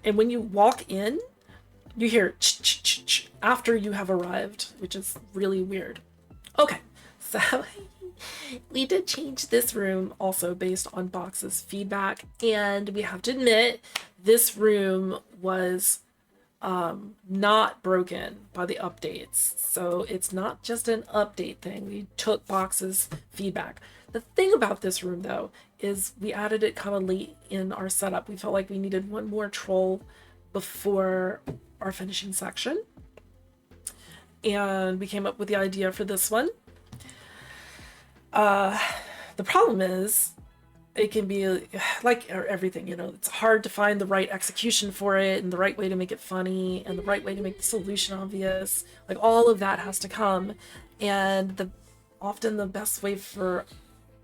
And when you walk in, you hear ch-ch-ch-ch after you have arrived, which is really weird. Okay, so we did change this room also based on Box's feedback. And we have to admit, this room was not broken by the updates. So it's not just an update thing. We took Box's feedback. The thing about this room though is we added it kind of late in our setup. We felt like we needed one more troll before our finishing section. And we came up with the idea for this one. The problem is it can be like everything, you know, it's hard to find the right execution for it and the right way to make it funny and the right way to make the solution obvious. Like all of that has to come. And often the best way for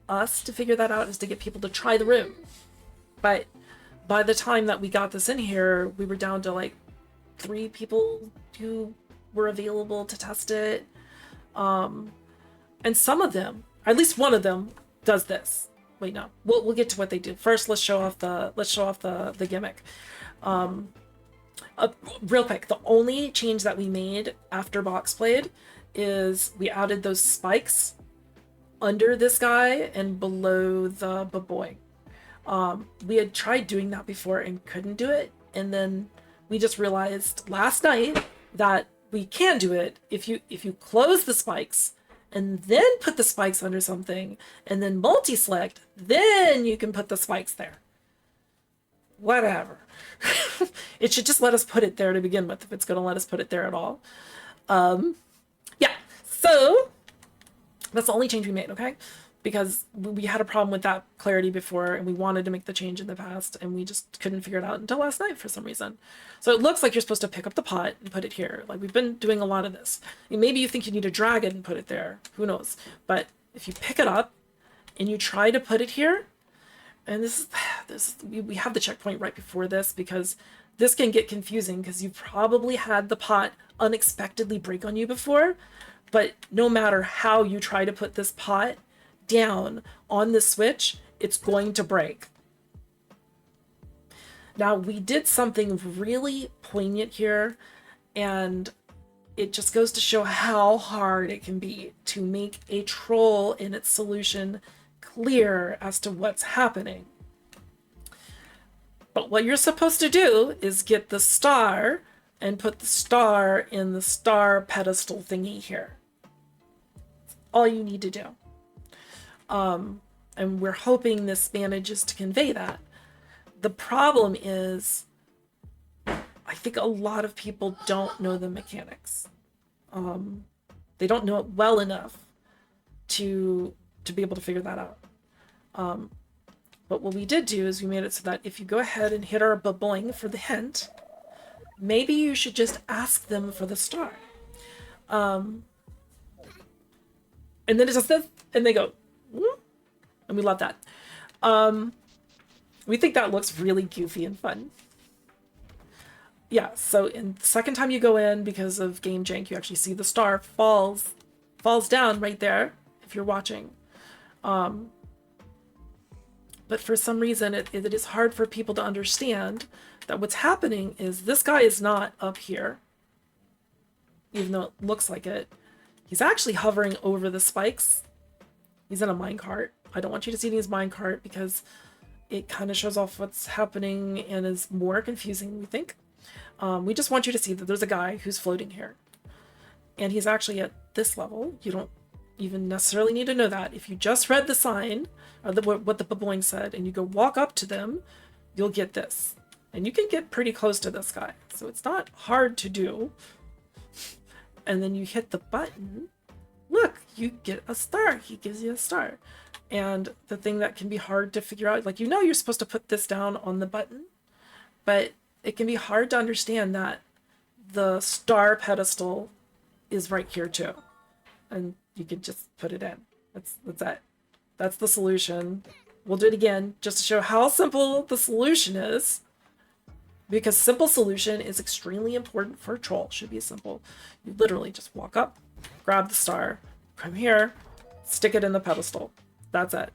us to figure that out is to get people to try the room. But by the time that we got this in here, we were down to like 3 people who were available to test it. And some of them, or at least one of them, does this. Wait, no. We'll get to what they do. First, let's show off the gimmick. Real quick, the only change that we made after Box played is we added those spikes under this guy and below the baboy. We had tried doing that before and couldn't do it, and then we just realized last night that we can do it if you close the spikes and then put the spikes under something and then multi-select, then you can put the spikes there. Whatever. It should just let us put it there to begin with if it's going to let us put it there at all. Yeah, so that's the only change we made, okay? Because we had a problem with that clarity before and we wanted to make the change in the past and we just couldn't figure it out until last night for some reason. So it looks like you're supposed to pick up the pot and put it here. Like we've been doing a lot of this. And maybe you think you need to drag it and put it there. Who knows? But if you pick it up and you try to put it here, and we have the checkpoint right before this because this can get confusing because you've probably had the pot unexpectedly break on you before. But no matter how you try to put this pot down on the switch, it's going to break. Now, we did something really poignant here, and it just goes to show how hard it can be to make a troll in its solution clear as to what's happening. But what you're supposed to do is get the star and put the star in the star pedestal thingy here. That's all you need to do. And we're hoping this manages to convey that. The problem is, I think a lot of people don't know the mechanics. They don't know it well enough to be able to figure that out. But what we did do is we made it so that if you go ahead and hit our boing for the hint, maybe you should just ask them for the star. And then it does this, and they go, and we love that. We think that looks really goofy and fun. Yeah, so in the second time you go in, because of game jank, you actually see the star falls down right there, if you're watching. But for some reason, it is hard for people to understand that what's happening is this guy is not up here, even though it looks like it. He's actually hovering over the spikes. He's in a minecart. I don't want you to see his minecart because it kind of shows off what's happening and is more confusing than we think. We just want you to see that there's a guy who's floating here. And he's actually at this level. You don't even necessarily need to know that. If you just read the sign, or what the baboing said, and you go walk up to them, you'll get this. And you can get pretty close to this guy. So it's not hard to do. And then you hit the button. Look, you get a star. He gives you a star. And the thing that can be hard to figure out, like, you're supposed to put this down on the button, but it can be hard to understand that the star pedestal is right here too. And you can just put it in. That's it. That's the solution. We'll do it again just to show how simple the solution is. Because simple solution is extremely important for a troll. It should be simple. You literally just walk up, grab the star, come here, stick it in the pedestal. That's it.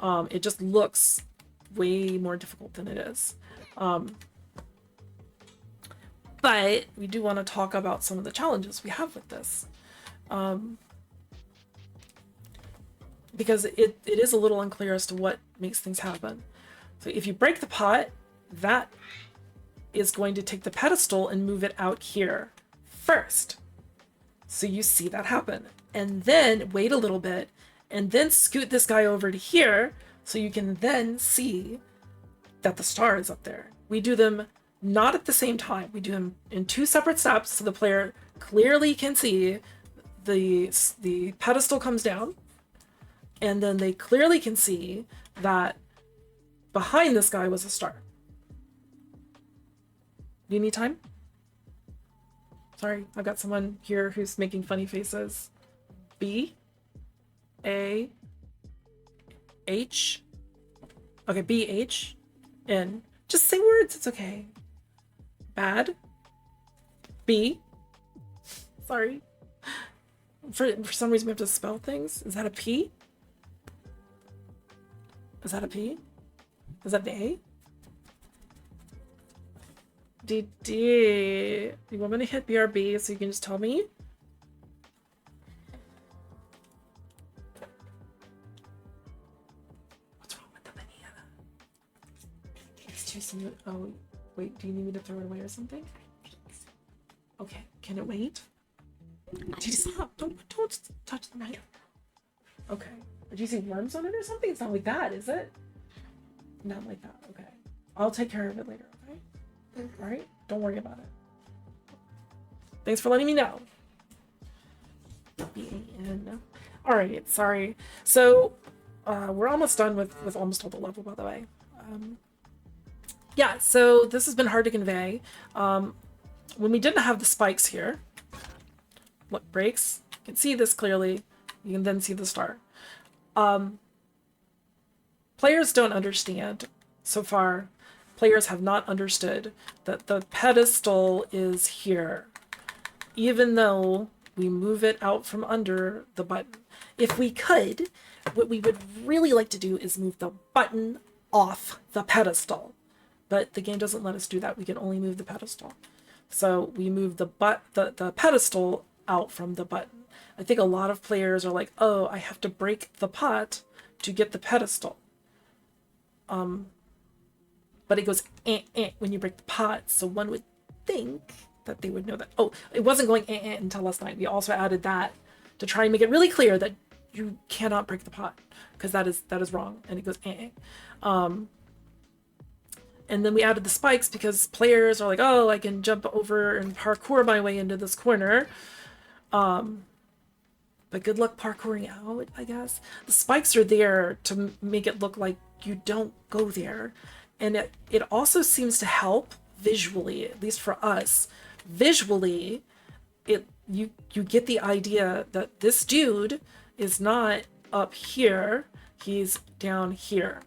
It just looks way more difficult than it is. But we do want to talk about some of the challenges we have with this. Because it is a little unclear as to what makes things happen. So if you break the pot, that is going to take the pedestal and move it out here first. So you see that happen. And then wait a little bit, and then scoot this guy over to here, so you can then see that the star is up there. We do them not at the same time. We do them in two separate steps, so the player clearly can see the pedestal comes down, and then they clearly can see that behind this guy was a star. Do you need time? Sorry, I've got someone here who's making funny faces. B, A, H. Okay, B, H, N. Just say words, it's okay. Bad. B. Sorry. For some reason we have to spell things. Is that a P? Is that a P? Is that an A? D. Do you want me to hit BRB so you can just tell me? What's wrong with the banana? It's too smooth. Oh, wait, do you need me to throw it away or something? Okay, can it wait? Dude, stop! Don't touch the knife. Okay. Do you see worms on it or something? It's not like that, is it? Not like that. Okay. I'll take care of it later. Okay. All right. Don't worry about it. Thanks for letting me know. B-A-N. All right. Sorry. So we're almost done with almost all the level, by the way. Yeah. So this has been hard to convey. When we didn't have the spikes here, look, breaks. You can see this clearly. You can then see the star. Players don't understand so far. Players have not understood that the pedestal is here, even though we move it out from under the button. If we could, what we would really like to do is move the button off the pedestal, but the game doesn't let us do that. We can only move the pedestal. So we move the pedestal out from the button. I think a lot of players are like, oh, I have to break the pot to get the pedestal. But it goes when you break the pot, so one would think that they would know that. Oh, it wasn't going until last night. We also added that to try and make it really clear that you cannot break the pot, because that is wrong, and it goes And then we added the spikes because players are like, oh, I can jump over and parkour my way into this corner. but good luck parkouring out, I guess. The spikes are there to make it look like you don't go there. And it also seems to help visually, at least for us. Visually, you get the idea that this dude is not up here, he's down here.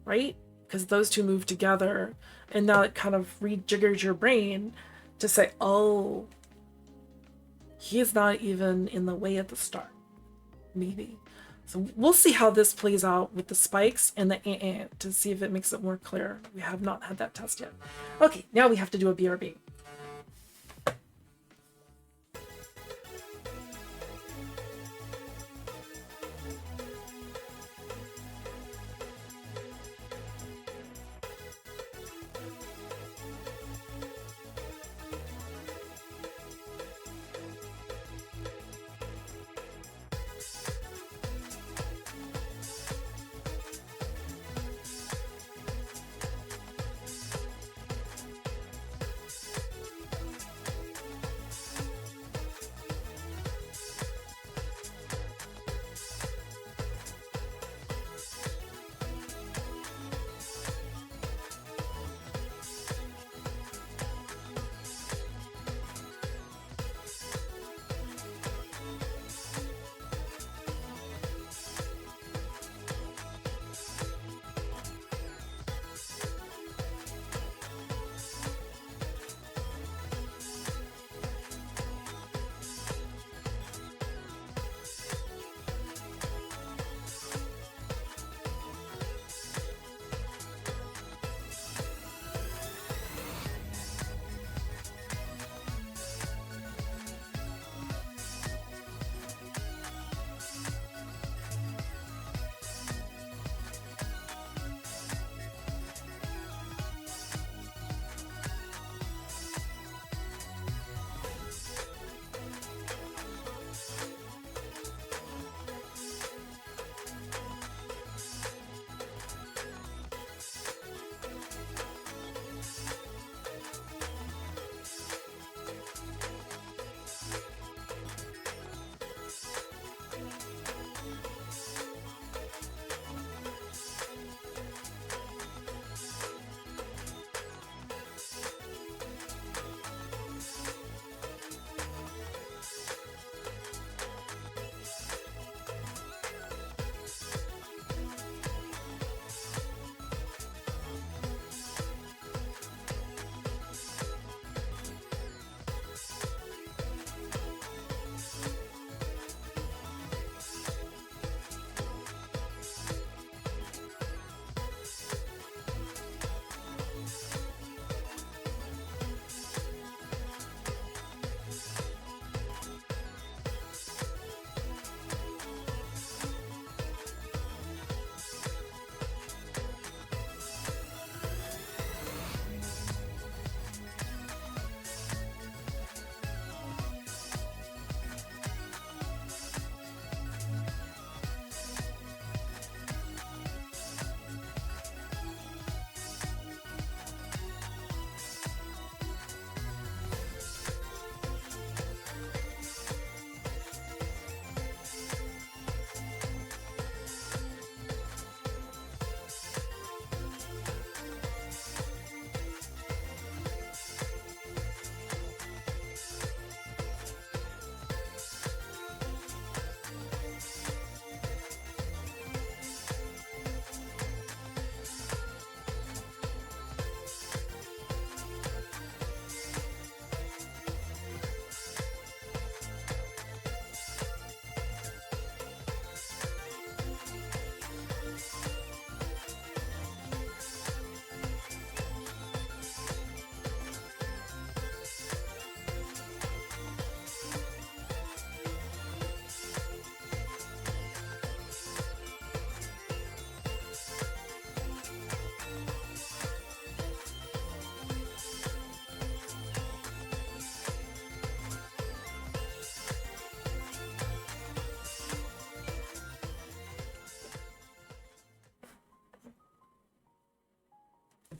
Right? Because those two move together, and now it kind of rejiggers your brain to say, oh, he's not even in the way at the start. Maybe. So we'll see how this plays out with the spikes and the to see if it makes it more clear. We have not had that test yet. Okay, now we have to do a BRB.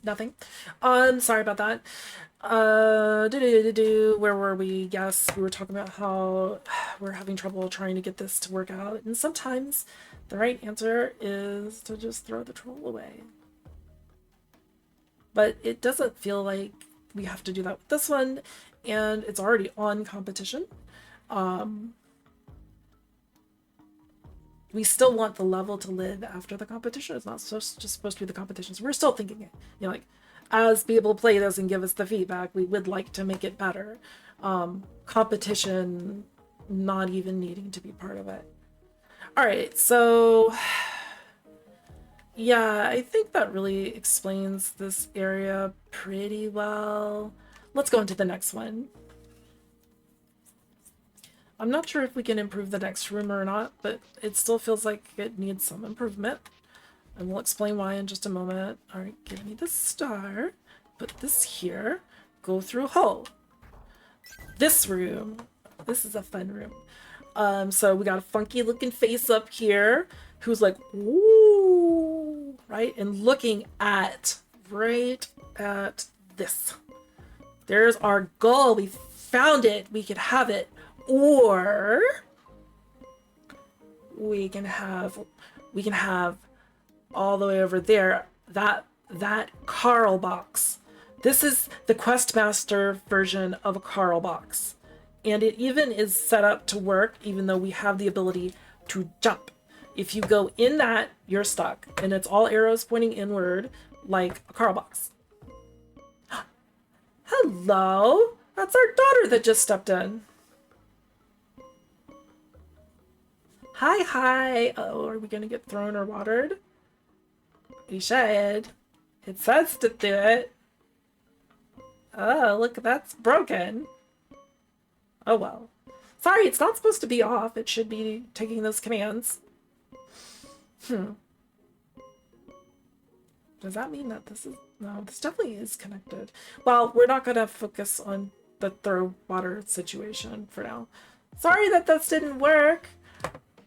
Nothing. Sorry about that. Where were we? Yes, we were talking about how we're having trouble trying to get this to work out, and sometimes the right answer is to just throw the troll away. But it doesn't feel like we have to do that with this one, and it's already on competition. We still want the level to live after the competition. It's not just supposed to be the competitions. We're still thinking it. You know, like, as people play this and give us the feedback, we would like to make it better. Competition not even needing to be part of it. All right, so yeah, I think that really explains this area pretty well. Let's go into the next one. I'm not sure if we can improve the next room or not, but it still feels like it needs some improvement. And we'll explain why in just a moment. All right, give me the star. Put this here. Go through hole. This room. This is a fun room. So we got a funky looking face up here who's like, ooh, right? And looking at, right at this. There's our goal. We found it. We could have it. Or we can have all the way over there that Carl box. This is the Questmaster version of a Carl box, and it even is set up to work even though we have the ability to jump. If you go in that, you're stuck, and it's all arrows pointing inward like a Carl box. Hello, that's our daughter that just stepped in. Hi. Oh, are we gonna get thrown or watered? We should. It says to do it. Oh, look, that's broken. Oh well. Sorry, it's not supposed to be off. It should be taking those commands. Does that mean that this is... No, this definitely is connected. Well, we're not gonna focus on the throw water situation for now. Sorry that this didn't work.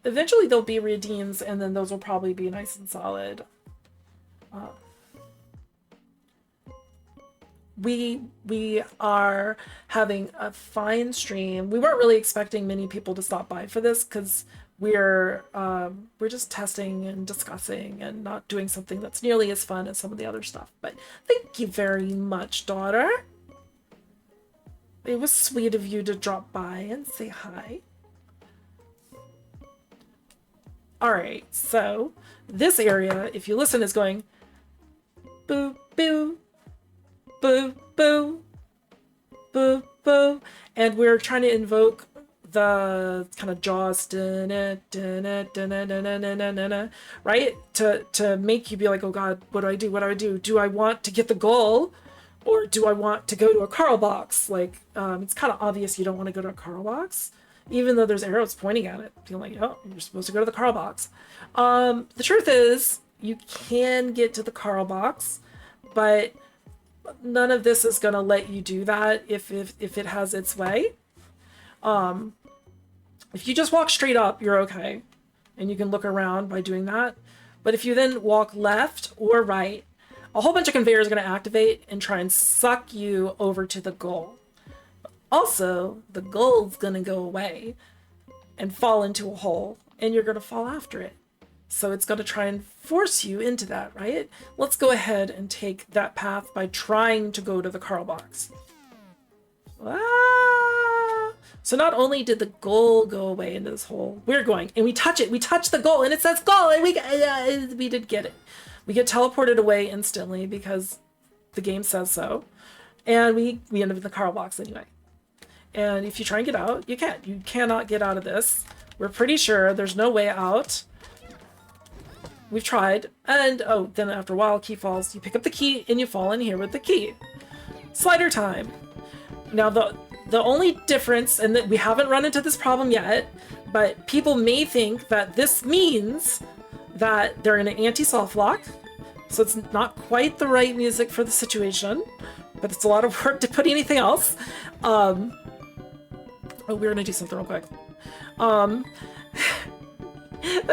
Eventually there'll be redeems, and then those will probably be nice and solid. We are having a fine stream. We weren't really expecting many people to stop by for this because we're just testing and discussing and not doing something that's nearly as fun as some of the other stuff. But thank you very much, daughter. It was sweet of you to drop by and say hi. All right, so this area, if you listen, is going boo, boo, boo, boo, boo, boo. And we're trying to invoke the kind of Jaws, right? To make you be like, oh God, what do I do? What do I do? Do I want to get the goal? Or do I want to go to a Carl box? Like, it's kind of obvious you don't want to go to a Carl box, even though there's arrows pointing at it. Feeling like, oh, you're supposed to go to the Carl box. The truth is, you can get to the Carl box, but none of this is going to let you do that if it has its way. If you just walk straight up, you're okay. And you can look around by doing that. But if you then walk left or right, a whole bunch of conveyors are going to activate and try and suck you over to the goal. Also, the goal's going to go away and fall into a hole, and you're going to fall after it. So it's going to try and force you into that, right? Let's go ahead and take that path by trying to go to the Carl box. Ah! So not only did the goal go away into this hole, we're going, and we touch it. We touch the goal, and it says goal, and we did get it. We get teleported away instantly because the game says so. And we end up in the Carl box anyway. And if you try and get out, you can't. You cannot get out of this. We're pretty sure there's no way out. We've tried. And, oh, then after a while, key falls. You pick up the key, and you fall in here with the key. Slider time. Now, the only difference, and that we haven't run into this problem yet, but people may think that this means that they're in an anti-soft lock. So it's not quite the right music for the situation, but it's a lot of work to put anything else. Oh, we're gonna do something real quick. That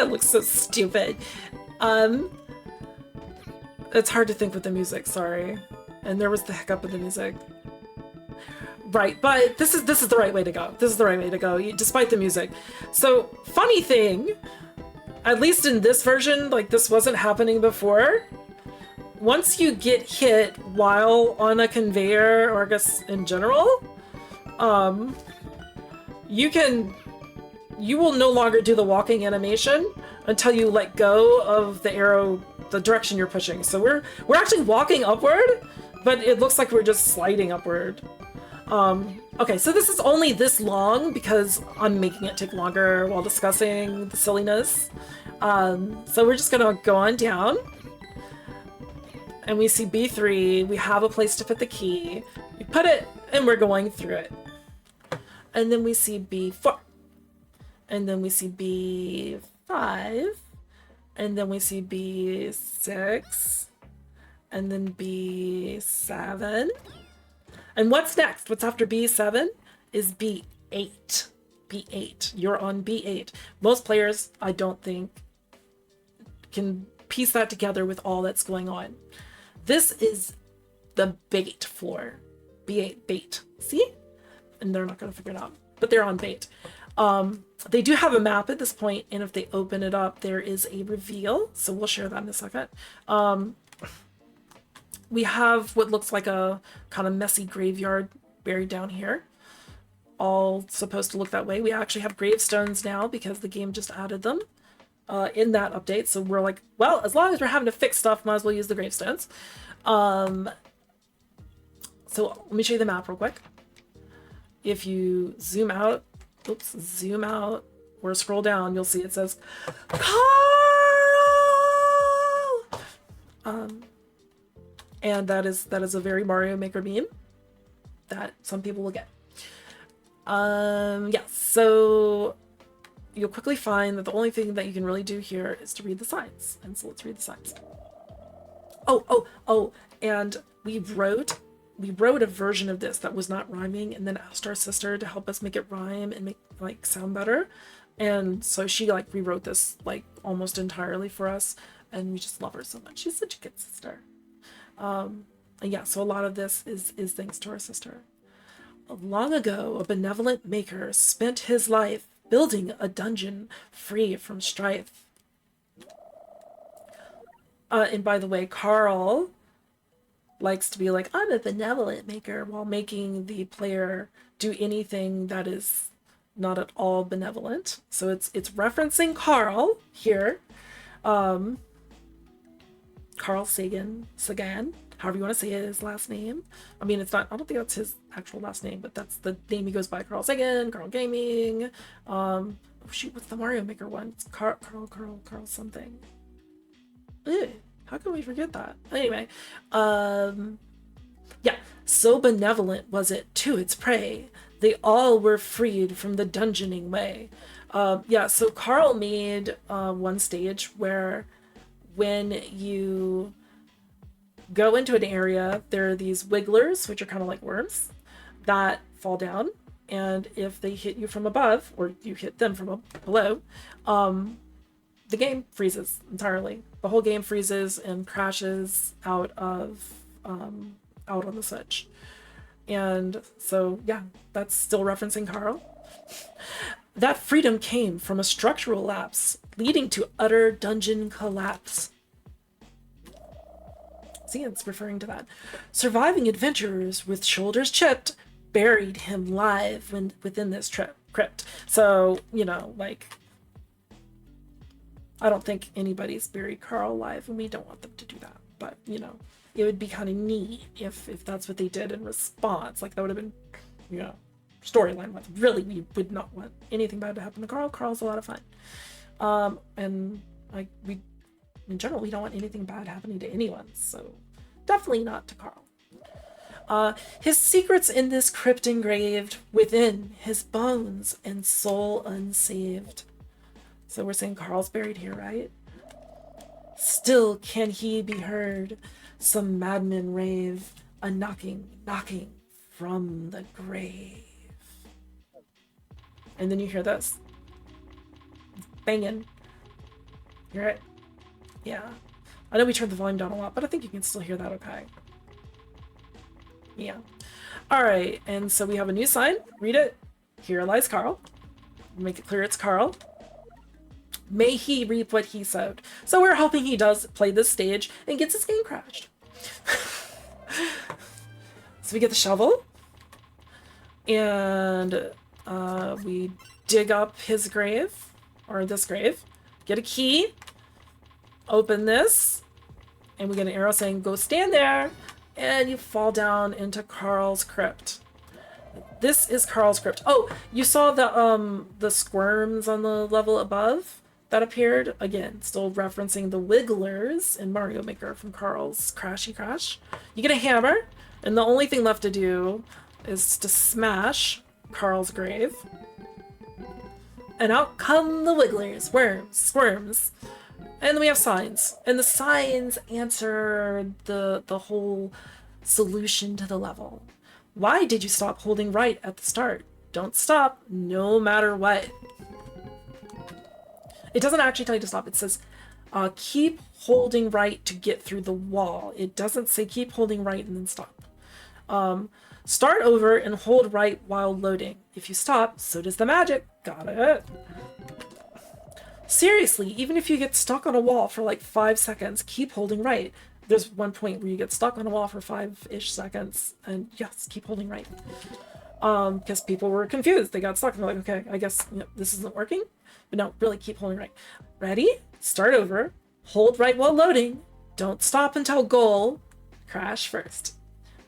looks so stupid. It's hard to think with the music, sorry. And there was the hiccup of the music. Right, but this is the right way to go. This is the right way to go, despite the music. So, funny thing, at least in this version, like this wasn't happening before. Once you get hit while on a conveyor, or I guess in general, you will no longer do the walking animation until you let go of the arrow, the direction you're pushing. So we're actually walking upward, but it looks like we're just sliding upward. Okay, so this is only this long because I'm making it take longer while discussing the silliness. So we're just gonna go on down. And we see B3, we have a place to put the key. We put it, and we're going through it. And then we see B4. And then we see B5. And then we see B6. And then B7. And what's next? What's after B7 is B8. B8. You're on B8. Most players, I don't think, can piece that together with all that's going on. This is the bait floor. B8, bait. See? And they're not going to figure it out, but they're on bait. They do have a map at this point, and if they open it up, there is a reveal. So we'll share that in a second. We have what looks like a kind of messy graveyard buried down here. All supposed to look that way. We actually have gravestones now because the game just added them in that update. So we're like, well, as long as we're having to fix stuff, might as well use the gravestones. So let me show you the map real quick. If you zoom out, zoom out or scroll down, you'll see it says Carl! And that is a very Mario Maker meme that some people will get. Yeah, so you'll quickly find that the only thing that you can really do here is to read the signs. And so let's read the signs. Oh, and we wrote a version of this that was not rhyming and then asked our sister to help us make it rhyme and make like sound better. And so she like rewrote this like almost entirely for us, and we just love her so much. She's such a good sister. And yeah, so a lot of this is thanks to our sister. Long ago, a benevolent maker spent his life building a dungeon free from strife. And by the way, Carl likes to be like, I'm a benevolent maker, while making the player do anything that is not at all benevolent. So it's referencing Carl here. Carl Sagan, however you want to say his last name. I mean, it's not, I don't think that's his actual last name, but that's the name he goes by. Carl Sagan, Carl Gaming. Oh shoot, what's the Mario Maker one? It's Carl something. Ew, how can we forget that? Anyway, yeah, so benevolent was it to its prey. They all were freed from the dungeoning way. Yeah, so Carl made one stage where when you go into an area, there are these wigglers, which are kind of like worms, that fall down. And if they hit you from above, or you hit them from below, the game freezes entirely. The whole game freezes and crashes out on the Switch. And so, yeah, that's still referencing Carl. That freedom came from a structural lapse, leading to utter dungeon collapse. See, it's referring to that. Surviving adventurers with shoulders chipped buried him live within this crypt. So, you know, like, I don't think anybody's buried Carl alive, and we don't want them to do that. But, you know, it would be kind of neat if that's what they did in response. Like, that would have been, you know, storyline-wise. Really, we would not want anything bad to happen to Carl. Carl's a lot of fun. And, like, in general, we don't want anything bad happening to anyone. So, definitely not to Carl. His secrets in this crypt engraved within his bones and soul unsaved. So we're saying Carl's buried here, right? Still can he be heard, some madman rave, a knocking from the grave. And then you hear this. Banging. Hear it? Yeah. I know we turned the volume down a lot, but I think you can still hear that okay. Yeah. All right, and so we have a new sign. Read it. Here lies Carl. Make it clear it's Carl. May he reap what he sowed. So we're hoping he does play this stage and gets his game crashed. So we get the shovel. And we dig up his grave. Or this grave. Get a key. Open this. And we get an arrow saying, go stand there. And you fall down into Carl's crypt. This is Carl's crypt. Oh, you saw the squirms on the level above that appeared? Again, still referencing the wigglers in Mario Maker from Carl's Crashy Crash. You get a hammer, and the only thing left to do is to smash Carl's grave. And out come the wigglers, worms, squirms. And then we have signs. And the signs answer the whole solution to the level. Why did you stop holding right at the start? Don't stop, no matter what. It doesn't actually tell you to stop. It says, keep holding right to get through the wall. It doesn't say keep holding right and then stop. Start over and hold right while loading. If you stop, so does the magic. Got it. Seriously, even if you get stuck on a wall for like 5 seconds, keep holding right. There's one point where you get stuck on a wall for 5-ish seconds, and yes, keep holding right. Because people were confused. They got stuck and they're like, okay, I guess this isn't working. But no, really keep holding right. Ready? Start over. Hold right while loading. Don't stop until goal. Crash first.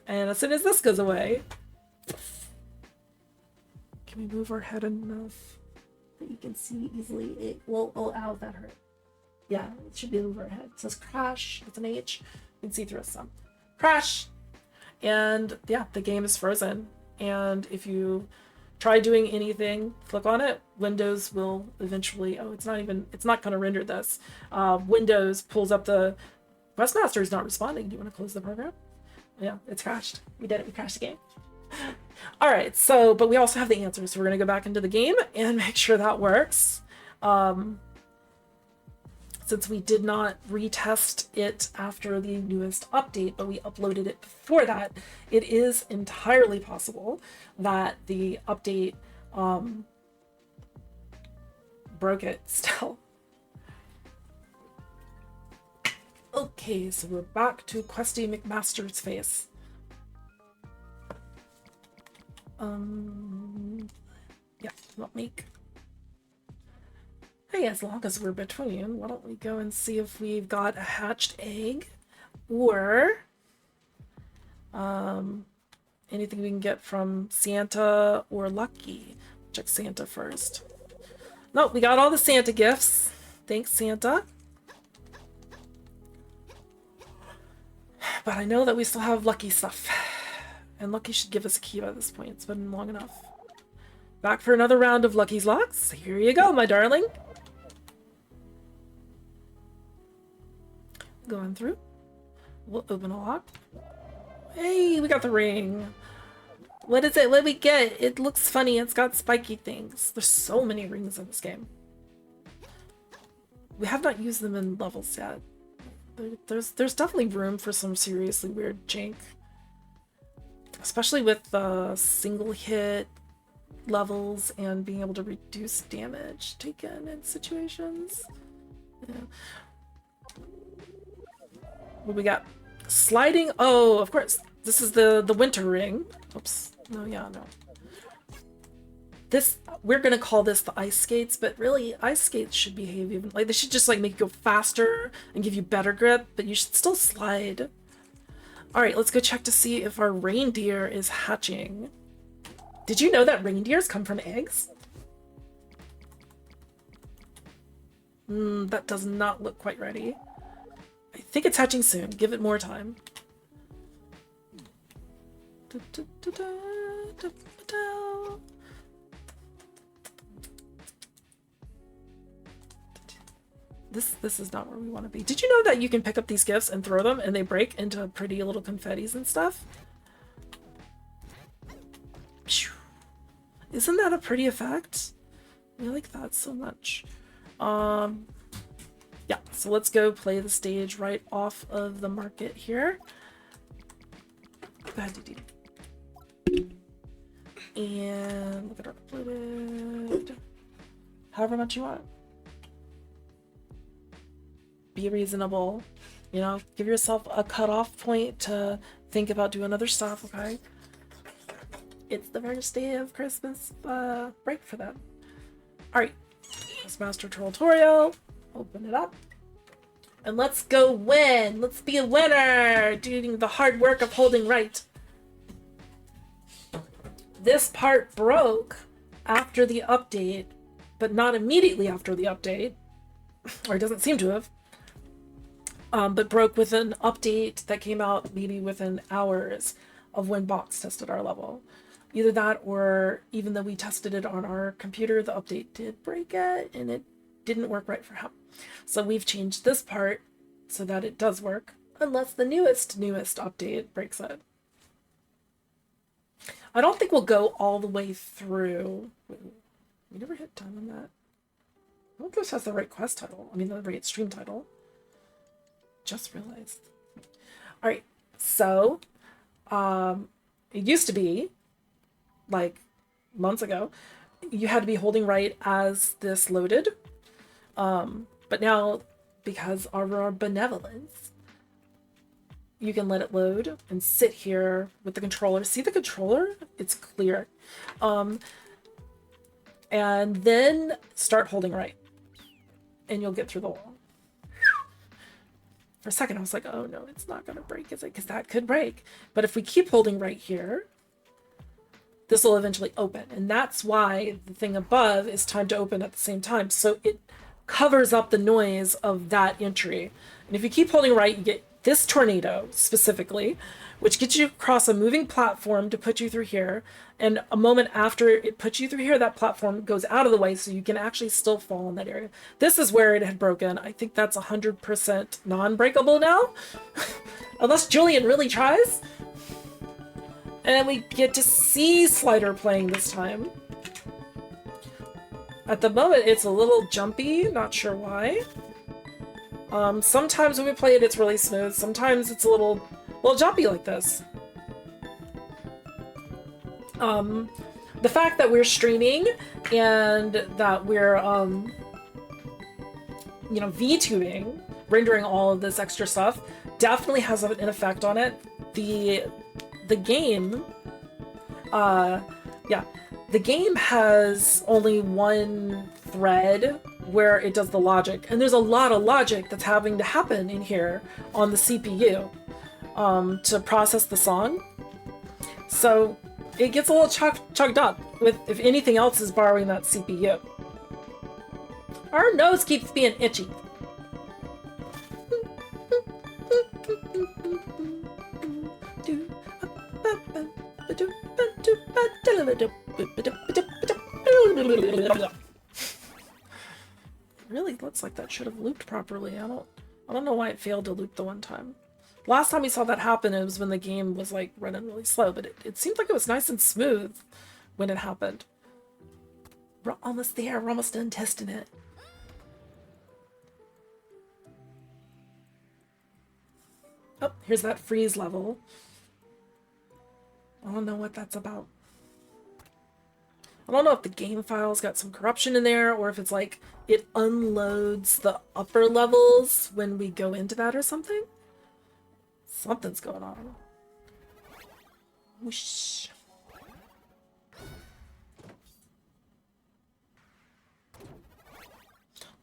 And as soon as this goes away, can we move our head enough that you can see easily? It will, oh, ow, that hurt. Yeah, it should be over our head. It says crash. It's an H. You can see through some. Crash! And yeah, the game is frozen. And if you try doing anything, click on it, Windows will eventually, oh, it's not going to render this. Windows pulls up the Questmaster is not responding. Do you want to close the program? Yeah, it's crashed. We did it. We crashed the game. All right, so, but we also have the answers. So we're going to go back into the game and make sure that works. Since we did not retest it after the newest update, but we uploaded it before that, it is entirely possible that the update broke it still. Okay, so we're back to Questy McMaster's face. Yeah, not make. Hey, as long as we're between, why don't we go and see if we've got a hatched egg or anything we can get from Santa or Lucky. Check Santa first. Nope, we got all the Santa gifts. Thanks, Santa. But I know that we still have Lucky stuff. And Lucky should give us a key by this point. It's been long enough. Back for another round of Lucky's Locks. Here you go, my darling. Going through. We'll open a lock. Hey, we got the ring. What is it? What did we get? It looks funny. It's got spiky things. There's so many rings in this game. We have not used them in levels yet. There's definitely room for some seriously weird jank. Especially with the single hit levels and being able to reduce damage taken in situations. Yeah. What we got? Sliding. Oh, of course. This is the winter ring. Oops. No, yeah, no. This, we're gonna call this the ice skates, but really ice skates should behave even like they should just like make you go faster and give you better grip, but you should still slide. All right, let's go check to see if our reindeer is hatching. Did you know that reindeers come from eggs? That does not look quite ready. I think it's hatching soon. Give it more time. This is not where we want to be. Did you know that you can pick up these gifts and throw them and they break into pretty little confettis and stuff? Isn't that a pretty effect? I like that so much. Yeah, so let's go play the stage right off of the market here. Go ahead, Didi. And look at our uploaded. However much you want. Be reasonable. You know, give yourself a cutoff point to think about doing other stuff, okay? It's the first day of Christmas break for them. Alright, Master Tutorial. Open it up. And let's go win! Let's be a winner! Doing the hard work of holding right. This part broke after the update, but not immediately after the update. Or it doesn't seem to have. But broke with an update that came out maybe within hours of when Box tested our level. Either that, or even though we tested it on our computer, the update did break it, and it didn't work right for him. So we've changed this part so that it does work, unless the newest update breaks it. I don't think we'll go all the way through. We never hit time on that. I don't think this has the right quest title. I mean, the right stream title. Just realized. Alright, so, it used to be, like, months ago, you had to be holding right as this loaded. But now, because of our benevolence, you can let it load and sit here with the controller. See the controller? It's clear. And then start holding right. And you'll get through the wall. For a second, I was like, oh no, it's not going to break, is it? Because that could break. But if we keep holding right here, this will eventually open. And that's why the thing above is timed to open at the same time. So it covers up the noise of that entry. And if you keep holding right, you get this tornado specifically, which gets you across a moving platform to put you through here. And a moment after it puts you through here, that platform goes out of the way so you can actually still fall in that area. This is where it had broken. I think that's 100% non-breakable now. Unless Julian really tries. And we get to see Slider playing this time. At the moment, it's a little jumpy, not sure why. Sometimes when we play it, it's really smooth. Sometimes it's a little jumpy like this. The fact that we're streaming and that we're, you know, VTubing, rendering all of this extra stuff, definitely has an effect on it. The game, the game has only one thread where it does the logic, and there's a lot of logic that's having to happen in here on the CPU to process the song. So it gets a little chugged up with if anything else is borrowing that CPU. Our nose keeps being itchy. Really looks like that should have looped properly. I don't know why it failed to loop the one time. Last time we saw that happen, it was when the game was like running really slow, but it seemed like it was nice and smooth when it happened. We're almost there. We're almost done testing it. Oh, here's that freeze level. I don't know what that's about. I don't know if the game file's got some corruption in there or if it's like it unloads the upper levels when we go into that or something. Something's going on. Whoosh.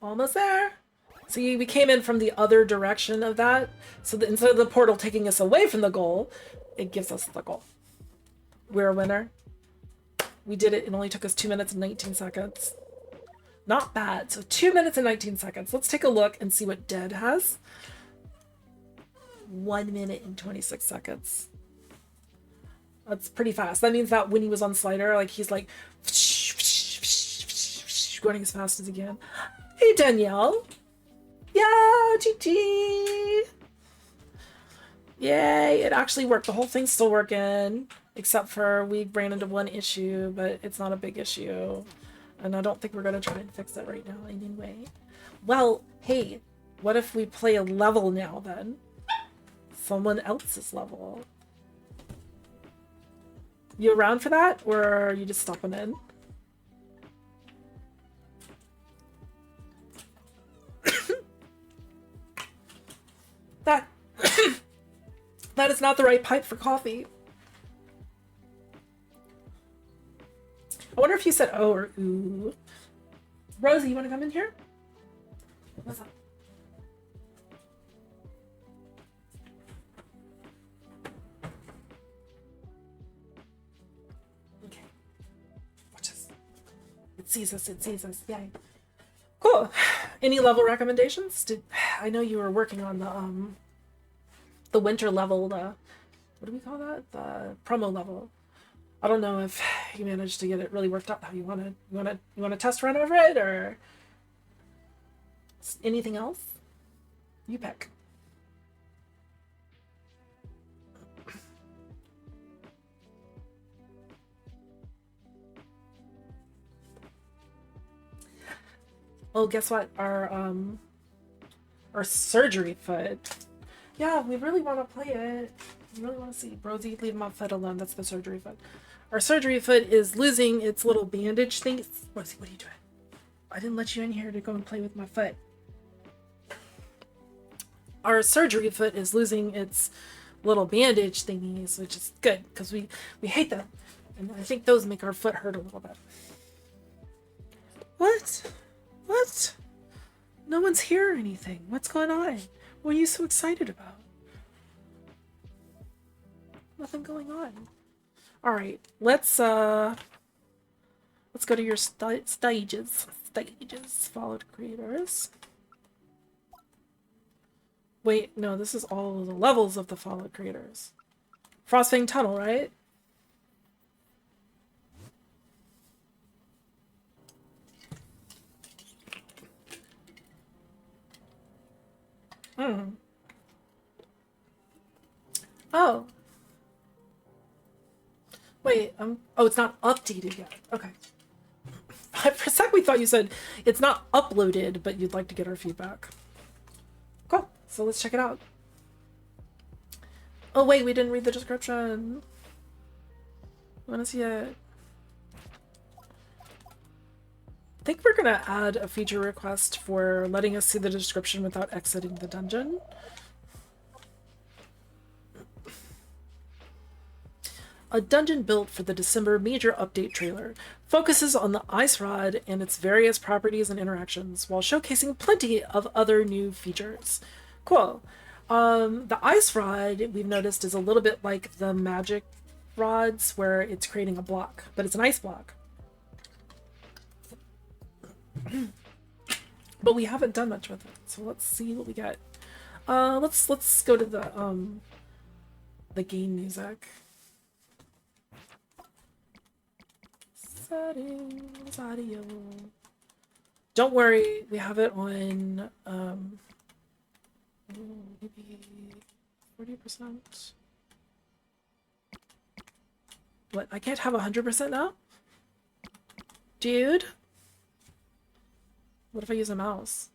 Almost there. See, we came in from the other direction of that. So that instead of the portal taking us away from the goal, it gives us the goal. We're a winner. We did it. It only took us 2 minutes and 19 seconds. Not bad. So 2 minutes and 19 seconds. Let's take a look and see what Dead has. 1 minute and 26 seconds. That's pretty fast. That means that when he was on Slider, like he's like going as fast as he can. Hey Danielle. Yeah, GG. Yay, it actually worked. The whole thing's still working. Except for we ran into one issue, but it's not a big issue. And I don't think we're going to try and fix it right now anyway. Well, hey, what if we play a level now then? Someone else's level. You around for that, or are you just stopping in? That that is not the right pipe for coffee. I wonder if you said oh or ooh. Rosie, you want to come in here? What's up? Okay. Watch this. It sees us. It sees us. Yay. Cool. Any level recommendations? I know you were working on the winter level, what do we call that? The promo level. I don't know if you managed to get it really worked out how you wanted. You want to test run over it, or anything else? You pick. Oh, guess what? Our surgery foot. Yeah, we really want to play it. We really want to see. Rosie, leave my foot alone. That's the surgery foot. Our surgery foot is losing its little bandage thing. Rosie, what are you doing? I didn't let you in here to go and play with my foot. Our surgery foot is losing its little bandage thingies, which is good because we hate them. And I think those make our foot hurt a little bit. What? What? No one's here or anything. What's going on? What are you so excited about? Nothing going on. All right, let's go to your stages. Followed creators. Wait, no, this is all of the levels of the followed creators. Frostfang Tunnel, right? Hmm. Oh. Wait, oh, it's not updated yet. Okay. For a sec, we thought you said it's not uploaded, but you'd like to get our feedback. Cool. So let's check it out. Oh, wait, we didn't read the description. I want to see it. I think we're going to add a feature request for letting us see the description without exiting the dungeon. A dungeon built for the December major update trailer focuses on the Ice Rod and its various properties and interactions while showcasing plenty of other new features. Cool. The Ice Rod, we've noticed, is a little bit like the magic rods where it's creating a block, but it's an ice block. But we haven't done much with it, so let's see what we get. Let's go to the game music. Settings, audio. Don't worry, we have it on maybe 40%. What? I can't have 100% now? Dude? What if I use a mouse?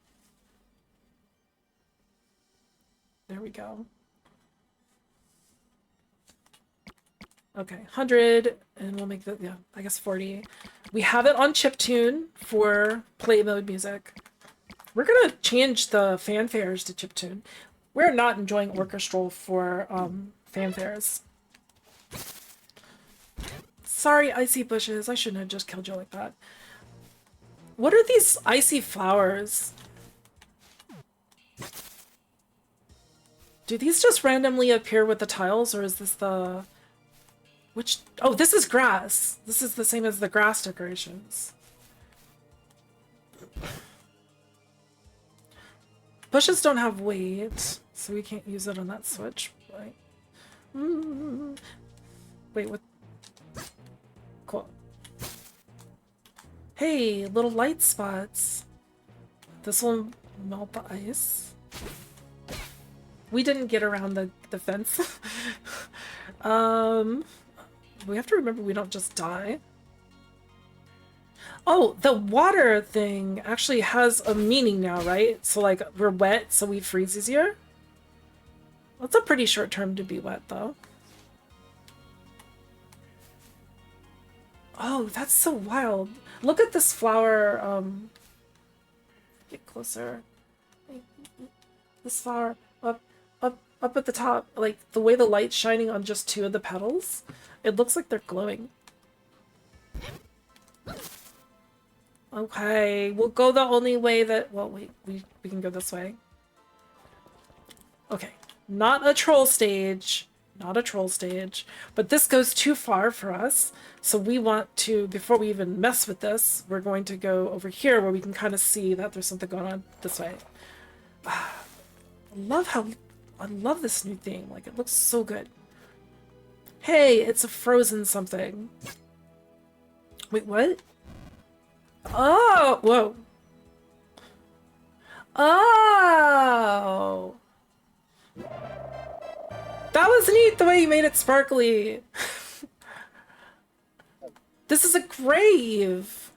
There we go. Okay, 100, and we'll make that, yeah, I guess 40. We have it on chiptune for play mode music. We're gonna change the fanfares to chiptune. We're not enjoying orchestral for fanfares. Sorry, icy bushes. I shouldn't have just killed you like that. What are these icy flowers? Do these just randomly appear with the tiles, or is this the... Which... Oh, this is grass. This is the same as the grass decorations. Bushes don't have weight, so we can't use it on that switch. Right? Wait, what? Cool. Hey, little light spots. This will melt the ice. We didn't get around the fence. We have to remember we don't just die. Oh, the water thing actually has a meaning now, right? So like we're wet, so we freeze easier. That's a pretty short term to be wet though. Oh, that's so wild. Look at this flower. Get closer. This flower up at the top. Like the way the light's shining on just two of the petals, it looks like they're glowing. Okay, we'll go the only way that. Well, wait, we can go this way. Okay, not a troll stage. Not a troll stage, but this goes too far for us. So we want to, before we even mess with this, we're going to go over here where we can kind of see that there's something going on this way. I love this new thing. Like, it looks so good. Hey, it's a frozen something. Wait, what? Oh, whoa. Oh. That was neat, the way you made it sparkly. This is a grave.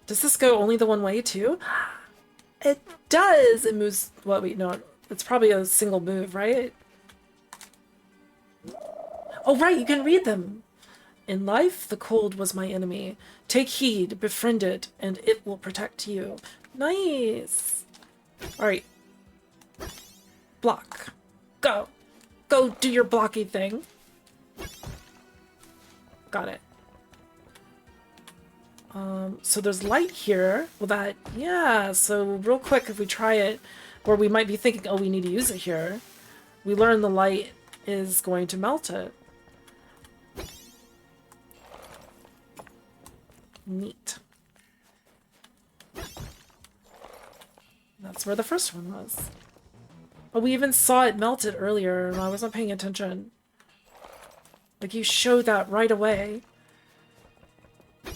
Does this go only the one way, too? It does. It moves... Well, wait, no. It's probably a single move, right? Oh, right, you can read them. In life, the cold was my enemy. Take heed, befriend it, and it will protect you. Nice. All right. Block. Go. Go do your blocky thing. Got it. So there's light here. Well, yeah, so real quick, if we try it, where we might be thinking, oh, we need to use it here, we learn the light is going to melt it. Neat. That's where the first one was. Oh, we even saw it melted earlier, and I wasn't paying attention. Like, you showed that right away.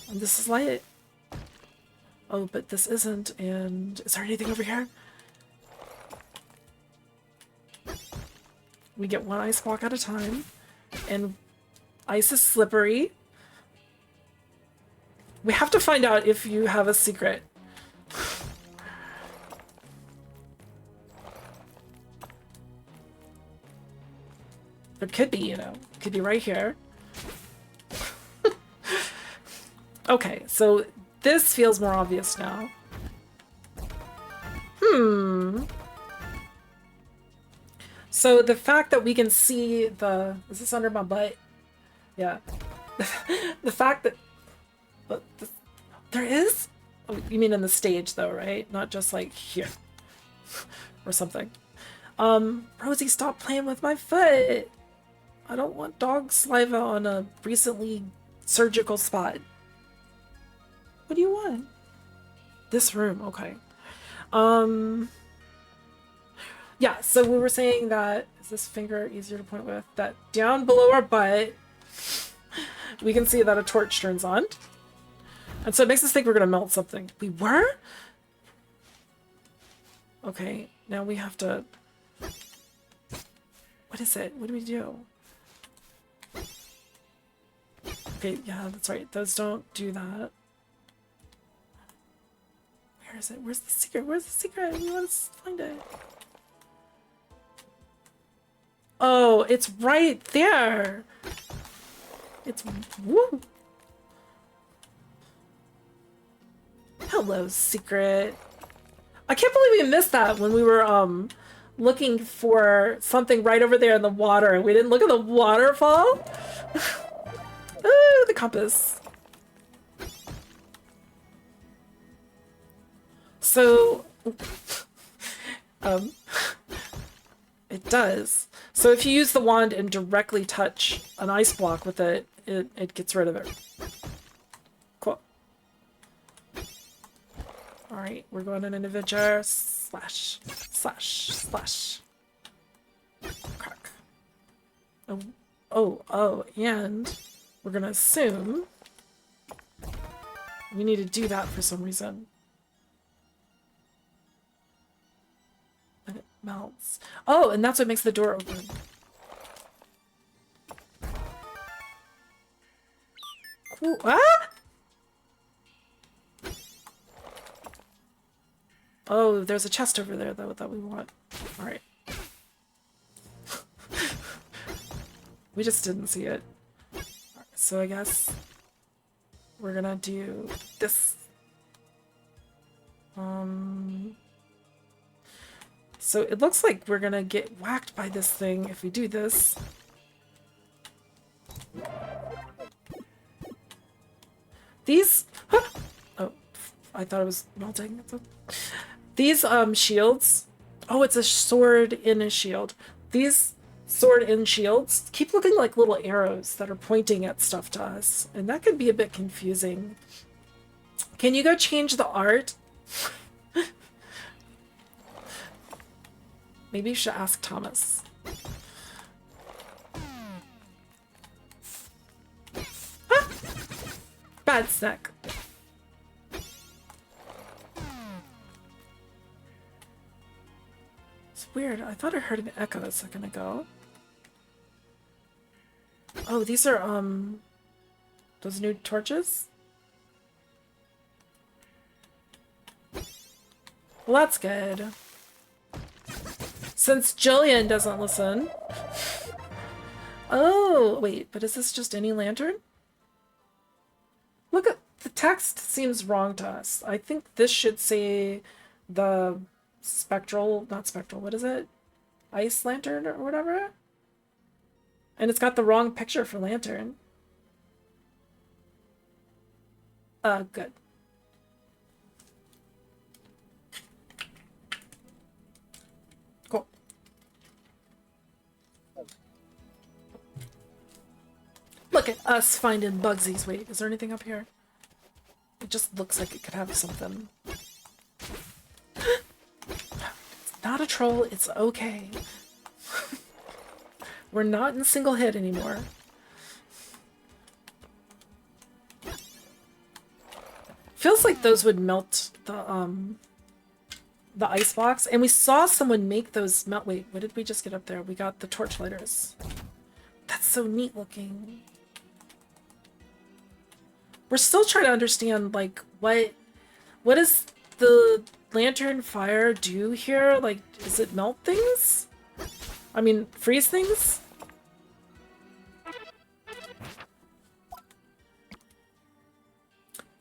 And this is light. Oh, but this isn't, and is there anything over here? We get one ice block at a time, and ice is slippery. We have to find out if you have a secret. There could be, you know, it could be right here. Okay, so this feels more obvious now. So the fact that we can see the... Is this under my butt? Yeah. The fact that... But there is? Oh, you mean in the stage though, right? Not just like here. Or something. Rosie, stop playing with my foot! I don't want dog saliva on a recently surgical spot. What do you want? This room, okay. Yeah, so we were saying that, is this finger easier to point with? That down below our butt, we can see that a torch turns on. And so it makes us think we're gonna melt something. We were? Okay, now we have to... What is it? What do we do? Okay, yeah, that's right. Those don't do that. Where is it? Where's the secret? Where's the secret? We want to find it. Oh, it's right there. It's... Woo! Hello, secret. I can't believe we missed that when we were, looking for something right over there in the water and we didn't look at the waterfall. Ooh, the compass. So, it does. So if you use the wand and directly touch an ice block with it, it gets rid of it. Cool. Alright, we're going in an adventure. Slash, slash, slash. Crack. Oh, and we're gonna assume we need to do that for some reason. And it melts. Oh, and that's what makes the door open. Cool. Ah! Oh, there's a chest over there, though, that we want. Alright. We just didn't see it. Right, so I guess we're gonna do this. So it looks like we're gonna get whacked by this thing if we do this. These, oh, I thought it was melting. These shields, oh, it's a sword in a shield. These sword in shields keep looking like little arrows that are pointing at stuff to us, and that can be a bit confusing. Can you go change the art? Maybe you should ask Thomas. Ah! Bad snack. It's weird. I thought I heard an echo a second ago. Oh, these are, those new torches? Well, that's good. Since Jillian doesn't listen. Oh, wait, but is this just any lantern? Look at the text seems wrong to us. I think this should say the spectral, not spectral, what is it? Ice lantern or whatever? And it's got the wrong picture for lantern. Good. Cool. Look at us finding bugsies. Wait, is there anything up here? It just looks like it could have something. It's not a troll, it's okay. We're not in single hit anymore. Feels like those would melt the ice blocks, and we saw someone make those melt. Wait, what did we just get up there? We got the torchlighters. That's so neat looking. We're still trying to understand, like, what does the lantern fire do here? Like, does it melt things? I mean, freeze things?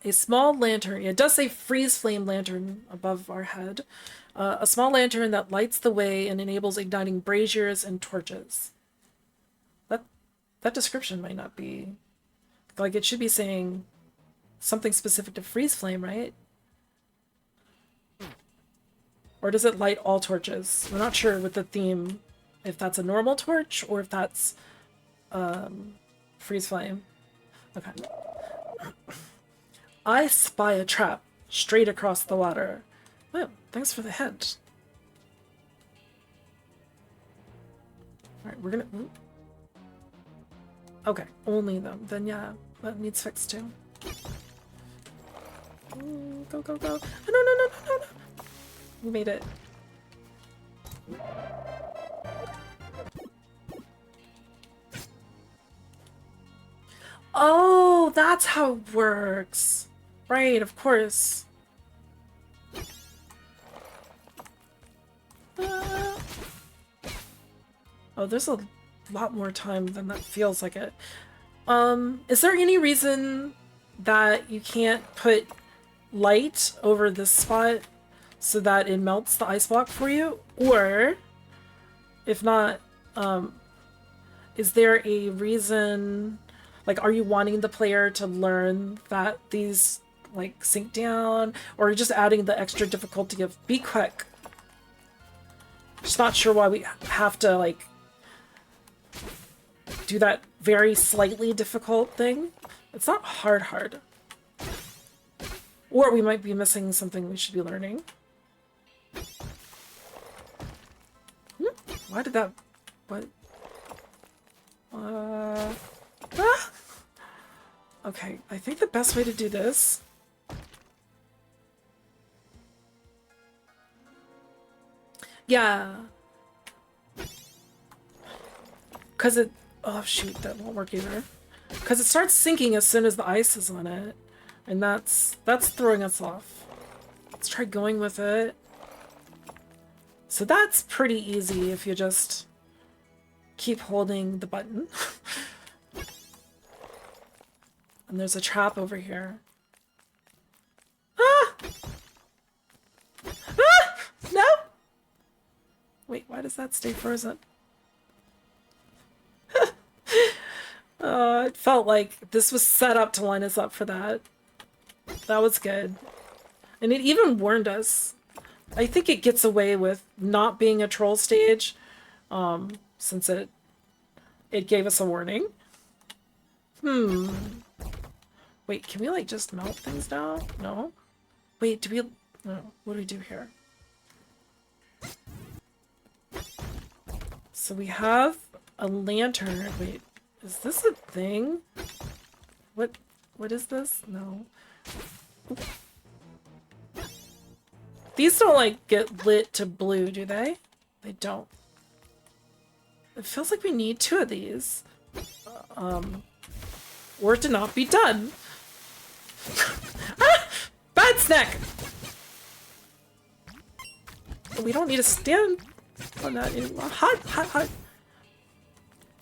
A small lantern. It does say freeze flame lantern above our head. A small lantern that lights the way and enables igniting braziers and torches. That description might not be... Like, it should be saying something specific to freeze flame, right? Or does it light all torches? We're not sure with the theme if that's a normal torch or if that's freeze flame. Okay. I spy a trap straight across the water. Well, thanks for the hint. Alright, we're gonna... Ooh. Okay, only them. Then yeah, that needs fixed too. Ooh, go, go, go. No, no, no, no, no, no. We made it. Oh, that's how it works. Right, of course. Oh, there's a lot more time than that feels like it. Is there any reason that you can't put light over this spot so that it melts the ice block for you? Or, if not, is there a reason, like, are you wanting the player to learn that these, like, sink down? Or are you just adding the extra difficulty of be quick? Just not sure why we have to, like, do that very slightly difficult thing. It's not hard. Or we might be missing something we should be learning. Why did that... What? Ah! Okay, I think the best way to do this... Yeah. Because it... Oh, shoot, that won't work either. Because it starts sinking as soon as the ice is on it. And that's throwing us off. Let's try going with it. So that's pretty easy if you just keep holding the button. And there's a trap over here. Ah! Ah! No! Wait, why does that stay frozen? It felt like this was set up to line us up for that. That was good. And it even warned us. I think it gets away with not being a troll stage, since it gave us a warning. Wait, can we like just melt things down? No? Wait, do we... No, what do we do here? So we have a lantern. Wait, is this a thing? What is this? No. Oop. These don't like get lit to blue, do they? They don't. It feels like we need 2 of these. Or to not be done. Ah! Bad snack! We don't need to stand on that anymore. Hot.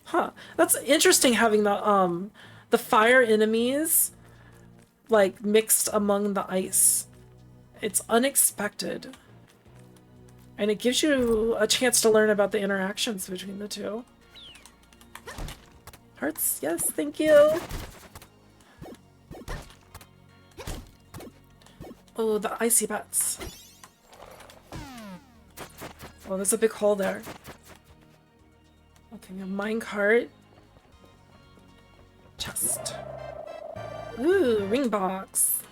Huh. That's interesting having the fire enemies like mixed among the ice. It's unexpected. And it gives you a chance to learn about the interactions between the two. Hearts, yes, thank you. Oh, the icy bats. Oh, there's a big hole there. Okay, a minecart. Chest. Ooh, ring box.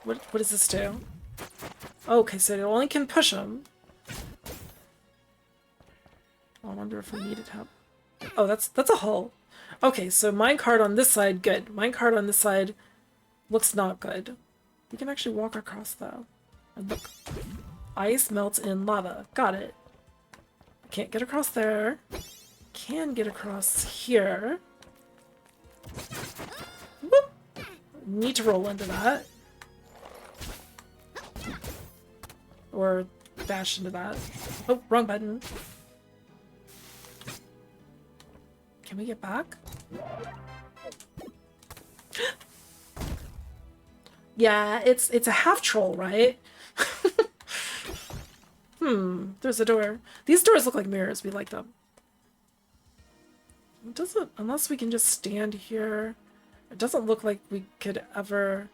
What does this do? Okay, so it only can push them. I wonder if we needed help. Oh, that's a hole. Okay, so minecart on this side, good. Minecart on this side looks not good. We can actually walk across though. And look. Ice melts in lava. Got it. I can't get across there. Can get across here. Whoop. Need to roll into that. Or bash into that. Oh, wrong button. Can we get back? Yeah, it's a half troll, right? There's a door. These doors look like mirrors. We like them. It doesn't, unless we can just stand here. It doesn't look like we could ever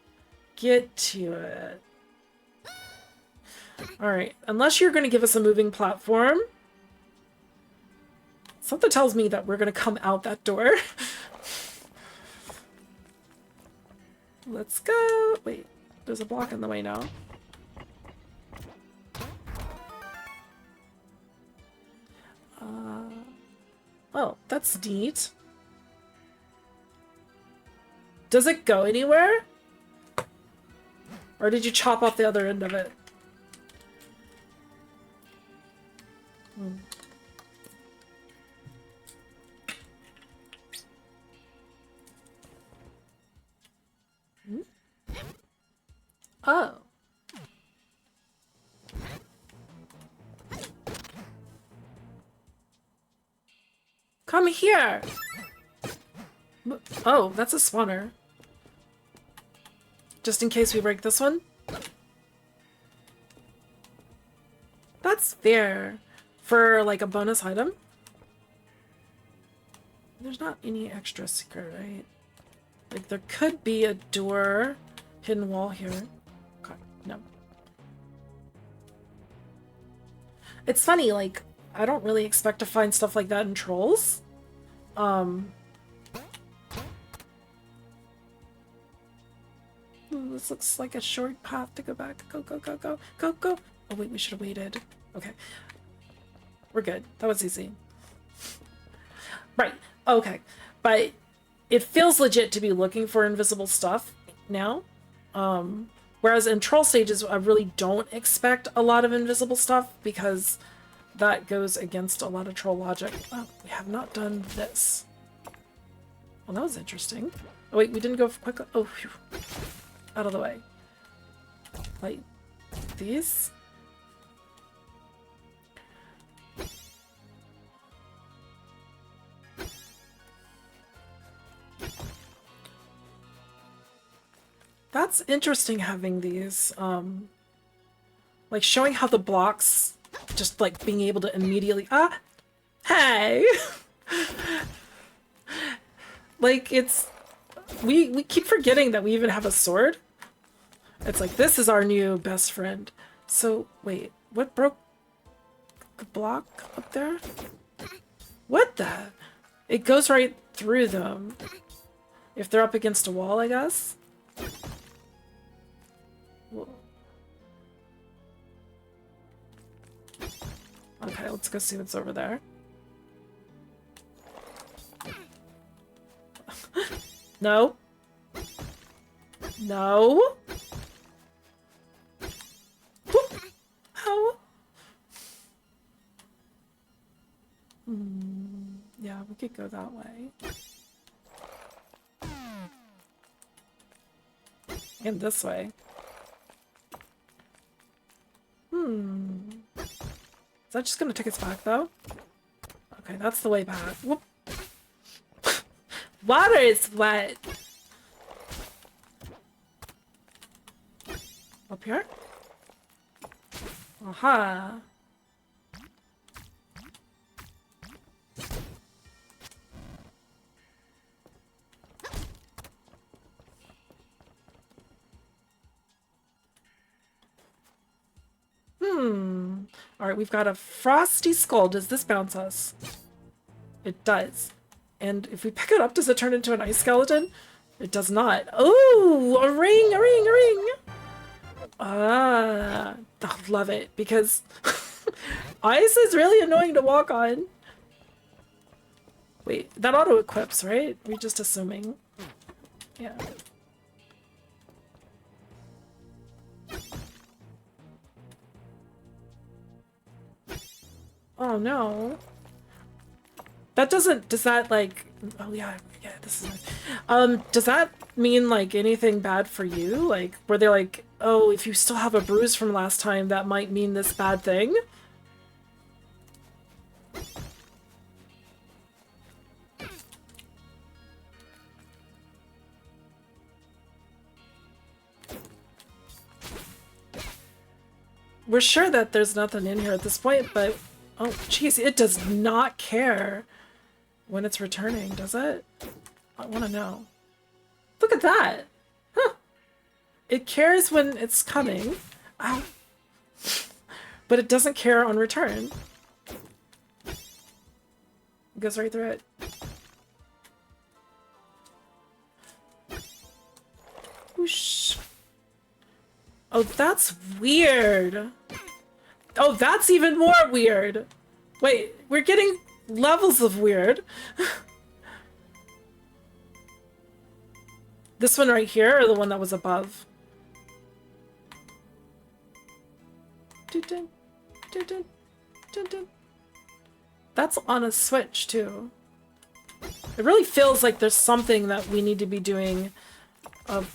get to it. Alright, unless you're going to give us a moving platform. Something tells me that we're going to come out that door. Let's go. Wait, there's a block in the way now. Oh, that's neat. Does it go anywhere? Or did you chop off the other end of it? Oh. Come here! Oh, that's a spawner. Just in case we break this one? That's fair. For, like, a bonus item? There's not any extra secret, right? Like, there could be a door, hidden wall here. God, no. It's funny, like, I don't really expect to find stuff like that in Trolls. This looks like a short path to go back. Go, go, go, go, go, go. Oh wait, we should have waited. Okay. We're good. That was easy. Right. Okay. But it feels legit to be looking for invisible stuff now. Whereas in Troll stages, I really don't expect a lot of invisible stuff because that goes against a lot of troll logic. Oh, we have not done this. Well, that was interesting. Oh, wait, we didn't go quickly. Oh, phew. Out of the way. Like these? that's interesting having these, like showing how the blocks, just like being able to immediately, hey! Like it's, we keep forgetting that we even have a sword. It's like, this is our new best friend. So, wait, what broke the block up there? What the? It goes right through them. If they're up against a wall, I guess? Okay, let's go see what's over there. No. No. How? Yeah, we could go that way. And this way. Is that just gonna take us back though? Okay, that's the way back. Whoop. Water is wet. Up here? Aha. Alright, we've got a frosty skull. Does this bounce us? It does. And if we pick it up, does it turn into an ice skeleton? It does not. Oh, a ring, a ring, a ring! I love it, because ice is really annoying to walk on. Wait, that auto-equips, right? We're just assuming. Yeah. Oh no. That doesn't, does that like, oh yeah, this is nice. Does that mean like anything bad for you? Like, were they like, oh, if you still have a bruise from last time, that might mean this bad thing? We're sure that there's nothing in here at this point, but oh, jeez, it does not care when it's returning, does it? I want to know. Look at that! Huh. It cares when it's coming. Ow. But it doesn't care on return. It goes right through it. Whoosh. Oh, that's weird. Oh, that's even more weird. Wait, we're getting levels of weird. This one right here, or the one that was above? That's on a switch, too. It really feels like there's something that we need to be doing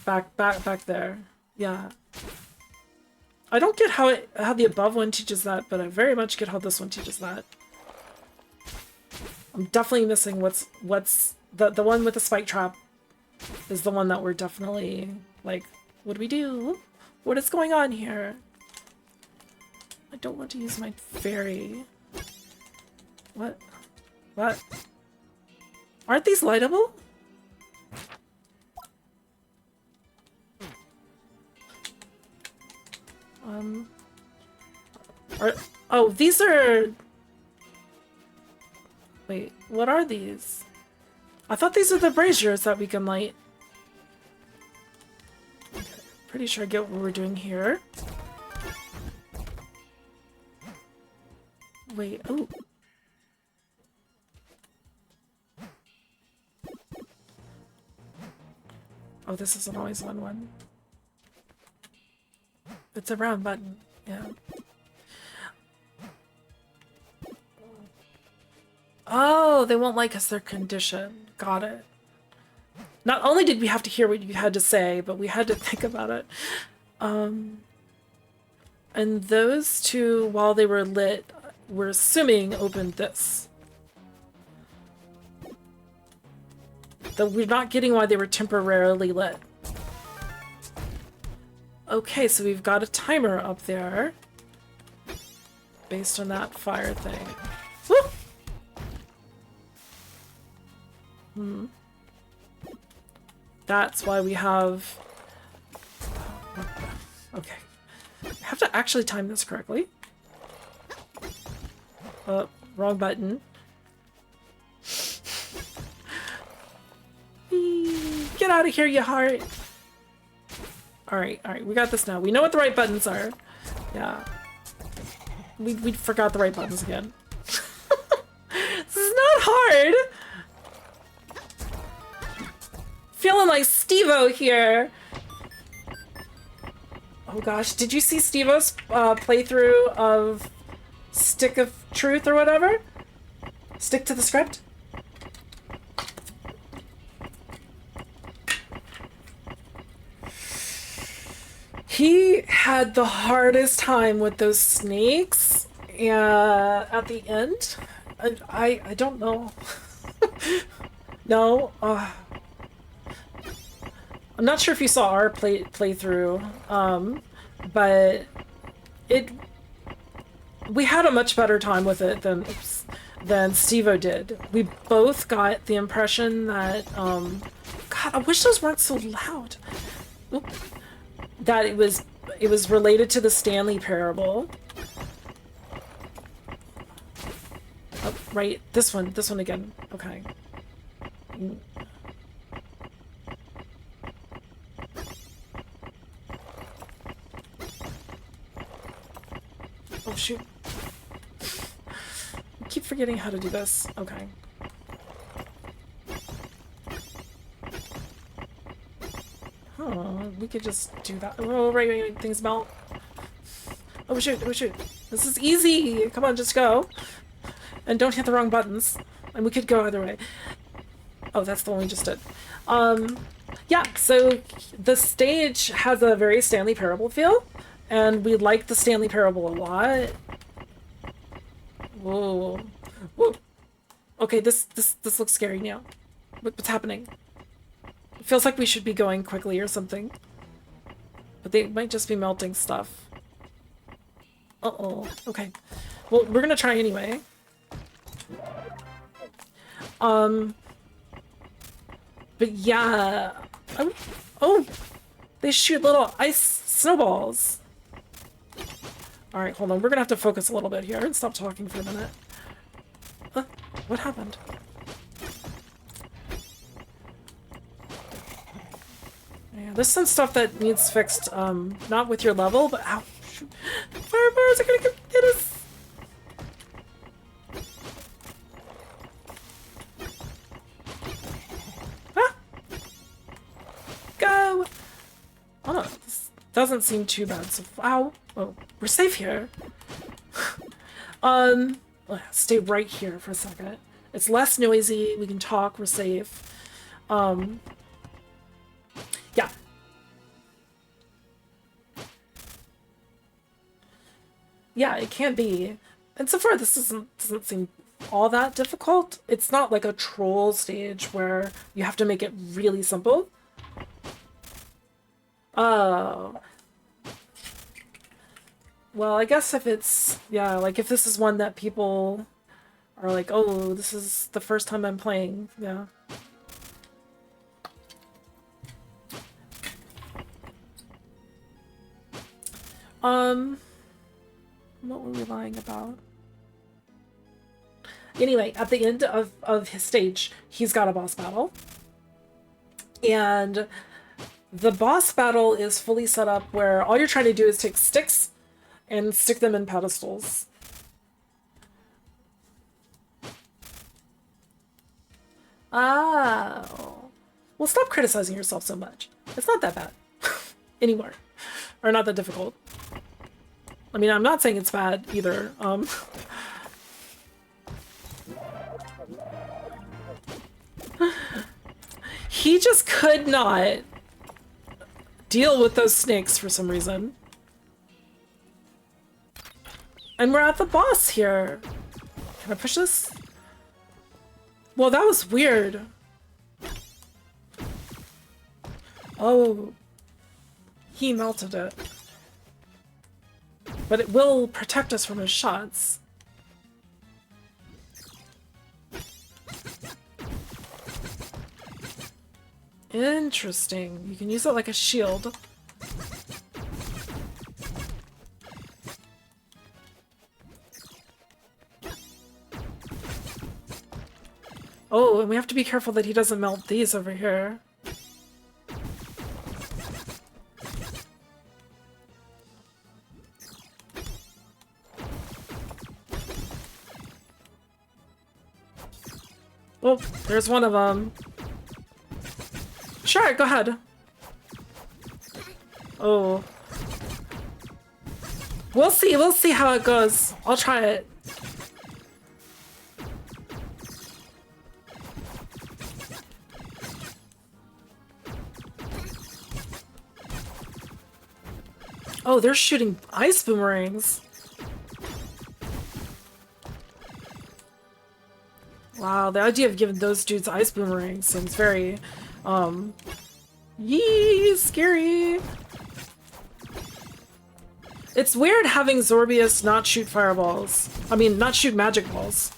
back there. Yeah. I don't get how the above one teaches that, but I very much get how this one teaches that. I'm definitely missing what's the one with the spike trap is the one that we're definitely like, what do we do? What is going on here? I don't want to use my fairy. What? What? Aren't these lightable? Oh, these are... Wait, what are these? I thought these are the braziers that we can light. Okay, pretty sure I get what we're doing here. Wait, oh. Oh, this isn't always one. It's a round button, yeah. Oh, they won't like us, they're conditioned. Got it. Not only did we have to hear what you had to say, but we had to think about it. And those two, while they were lit, we're assuming opened this. Though we're not getting why they were temporarily lit. Okay, so we've got a timer up there. Based on that fire thing. Woo! That's why we have... Okay. I have to actually time this correctly. Wrong button. Get out of here, you heart! Alright, we got this now. We know what the right buttons are. Yeah. We forgot the right buttons again. This is not hard! Feeling like Steve-O here! Oh gosh, did you see Steve-O's playthrough of Stick of Truth or whatever? Stick to the script? He had the hardest time with those snakes at the end. I don't know. No. I'm not sure if you saw our playthrough, but we had a much better time with it than Steve-O did. We both got the impression that God, I wish those weren't so loud. Oop. That it was related to the Stanley Parable. Oh, right, this one again. Okay. Oh shoot. I keep forgetting how to do this. Okay. Oh, we could just do that. Oh, right, things melt. Oh shoot, This is easy! Come on, just go. And don't hit the wrong buttons. And we could go either way. Oh, that's the one we just did. Yeah, so the stage has a very Stanley Parable feel, and we like the Stanley Parable a lot. Whoa. Whoa. Okay, this looks scary now. What's happening? It feels like we should be going quickly or something. But they might just be melting stuff. Uh-oh. Okay. Well, we're gonna try anyway. But yeah. Oh! They shoot little ice snowballs. Alright, hold on. We're gonna have to focus a little bit here and stop talking for a minute. What happened? Yeah, there's some stuff that needs fixed, not with your level, but ow, shoot. Firebars are gonna hit us! Ah! Go! Oh no, this doesn't seem too bad, so ow. Oh, we're safe here. Stay right here for a second. It's less noisy, we can talk, we're safe. Yeah. Yeah, it can be. And so far this doesn't seem all that difficult. It's not like a troll stage where you have to make it really simple. Oh. Well, I guess if it's, yeah, like if this is one that people are like, oh, this is the first time I'm playing, yeah. What were we lying about? Anyway, at the end of his stage, he's got a boss battle. And the boss battle is fully set up where all you're trying to do is take sticks and stick them in pedestals. Oh. Well, stop criticizing yourself so much. It's not that bad. Anymore. Or not that difficult. I mean, I'm not saying it's bad either. He just could not deal with those snakes for some reason. And we're at the boss here. Can I push this? Well, that was weird. Oh. he melted it. But it will protect us from his shots. Interesting. You can use it like a shield. Oh, and we have to be careful that he doesn't melt these over here. Oh, there's one of them. Sure, go ahead. Oh. We'll see how it goes. I'll try it. Oh, they're shooting ice boomerangs. Wow, the idea of giving those dudes ice boomerangs seems very, yee, scary. It's weird having Zorbius not shoot fireballs. I mean, not shoot magic balls.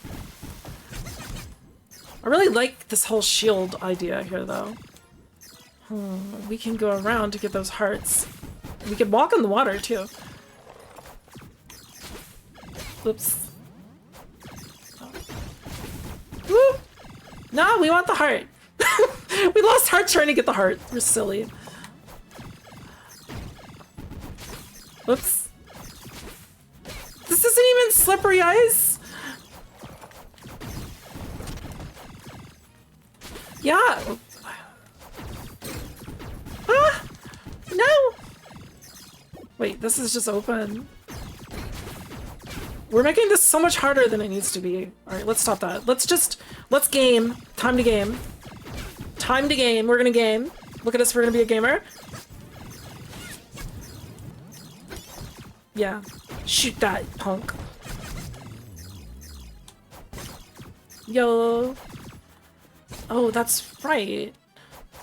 I really like this whole shield idea here, though. We can go around to get those hearts. We can walk in the water, too. Oops. Woo! No, we want the heart. We lost heart trying to get the heart. We're silly. Oops. This isn't even slippery ice. Yeah. Ah! No! Wait, this is just open. We're making this so much harder than it needs to be. Alright, let's stop that. Let's game. Time to game. Time to game. We're gonna game. Look at us, we're gonna be a gamer. Yeah. Shoot that, punk. Yo. Oh, that's right.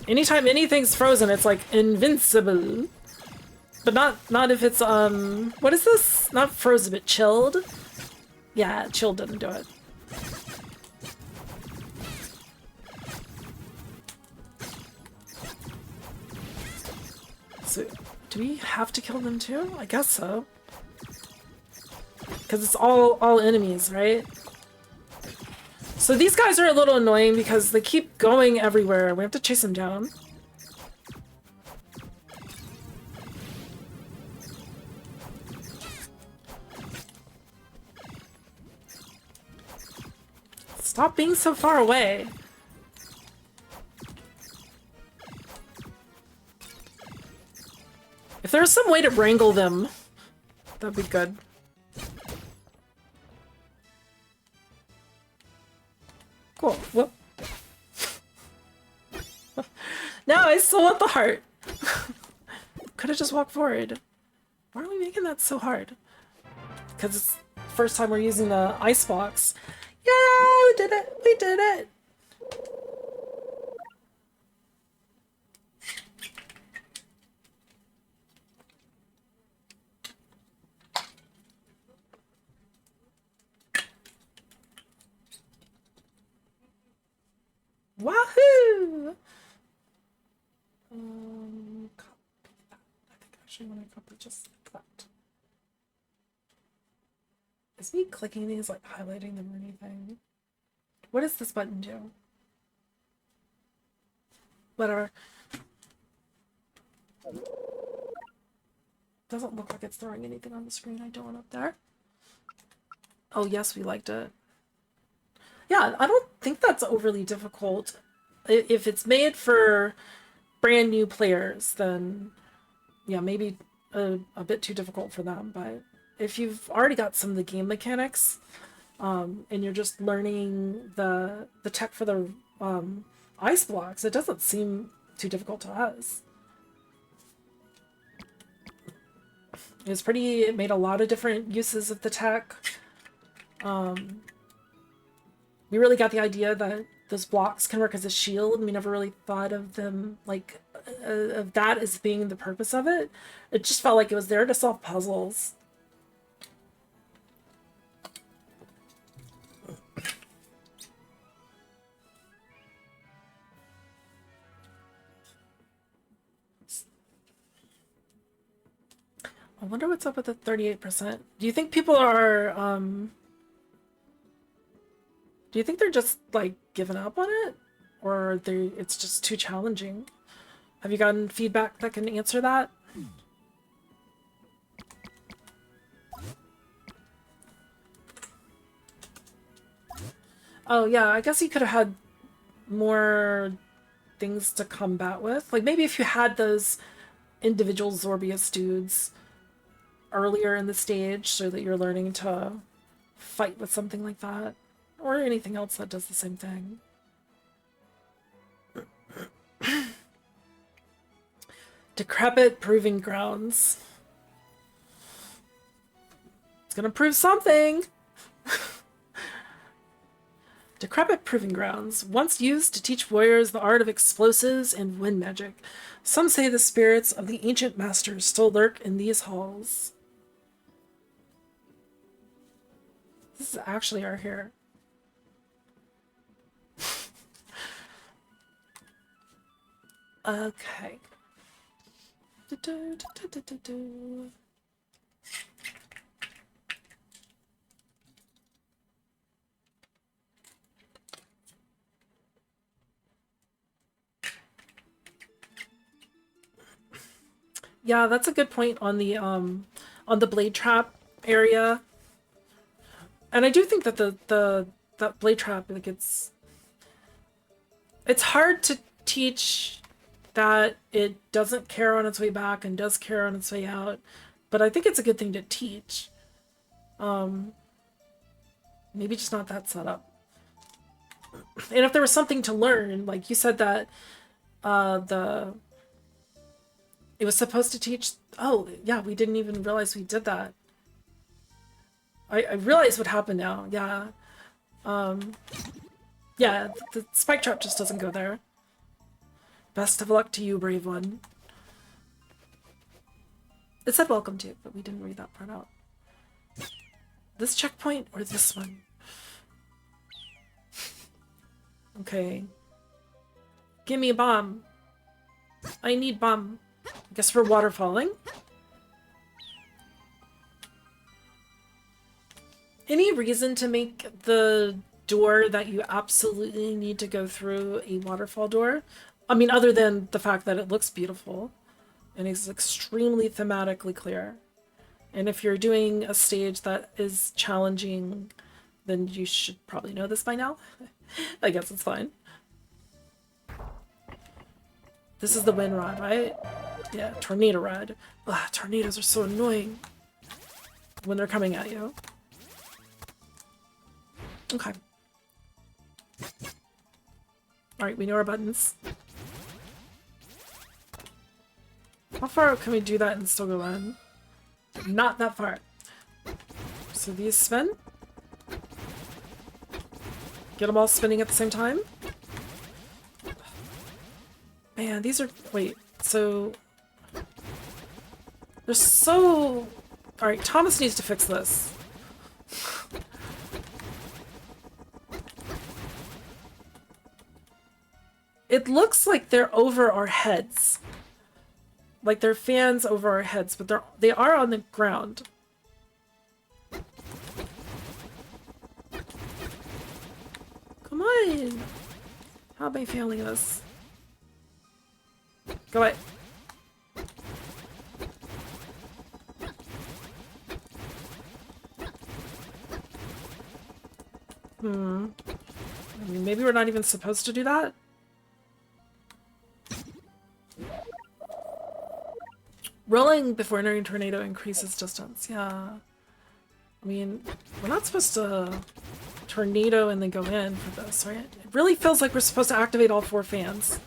Anytime anything's frozen, it's like invincible. But not if it's, what is this? Not frozen, but chilled? Yeah, chilled didn't do it. So, do we have to kill them too? I guess so. Because it's all enemies, right? So these guys are a little annoying because they keep going everywhere. We have to chase them down. Stop being so far away. If there's some way to wrangle them, that'd be good. Cool. Whoop. No, I still want the heart. Could have just walked forward. Why are we making that so hard? Because it's the first time we're using the icebox. Yeah, we did it! We did it! Wahoo! Copy that. I think I actually want to copy just like that. Is me clicking these like highlighting them or anything? What does this button do? Whatever. Doesn't look like it's throwing anything on the screen. I don't want up there. Oh yes, we liked it. Yeah, I don't think that's overly difficult. If it's made for brand new players, then yeah, maybe a bit too difficult for them. But if you've already got some of the game mechanics, and you're just learning the tech for the ice blocks, it doesn't seem too difficult to us. It made a lot of different uses of the tech. We really got the idea that those blocks can work as a shield. We never really thought of them like of that as being the purpose of it. It just felt like it was there to solve puzzles. I wonder what's up with the 38%. Do you think people are, do you think they're just, like, giving up on it? Or it's just too challenging? Have you gotten feedback that can answer that? Oh, yeah, I guess you could have had more things to combat with. Like, maybe if you had those individual Zorbius dudes earlier in the stage so that you're learning to fight with something like that. Or anything else that does the same thing. Decrepit Proving Grounds. It's gonna prove something! Decrepit Proving Grounds, once used to teach warriors the art of explosives and wind magic. Some say the spirits of the ancient masters still lurk in these halls. This is actually our hair. Okay. Yeah, that's a good point on the blade trap area. And I do think that that blade trap, like, it's hard to teach that it doesn't care on its way back and does care on its way out, but I think it's a good thing to teach. Maybe just not that setup. And if there was something to learn, like you said that it was supposed to teach. Oh yeah, we didn't even realize we did that. I realize what happened now. Yeah. Yeah, the spike trap just doesn't go there. Best of luck to you, brave one. It said welcome to, but we didn't read that part out. This checkpoint or this one? Okay. Give me a bomb. I need bomb. I guess we're waterfalling. Any reason to make the door that you absolutely need to go through a waterfall door? I mean, other than the fact that it looks beautiful and is extremely thematically clear. And if you're doing a stage that is challenging, then you should probably know this by now. I guess it's fine. This is the wind rod, right? Yeah, tornado rod. Ugh, tornadoes are so annoying when they're coming at you. Okay. Alright, we know our buttons. How far can we do that and still go in? Not that far. So these spin. Get them all spinning at the same time. Man, these are... Wait, so... They're so... Alright, Thomas needs to fix this. It looks like they're over our heads. Like they're fans over our heads, but they are on the ground. Come on! How am I failing this? Go away. I mean, maybe we're not even supposed to do that? Rolling before entering tornado increases distance, yeah. I mean, we're not supposed to tornado and then go in for this, right? It really feels like we're supposed to activate all 4 fans.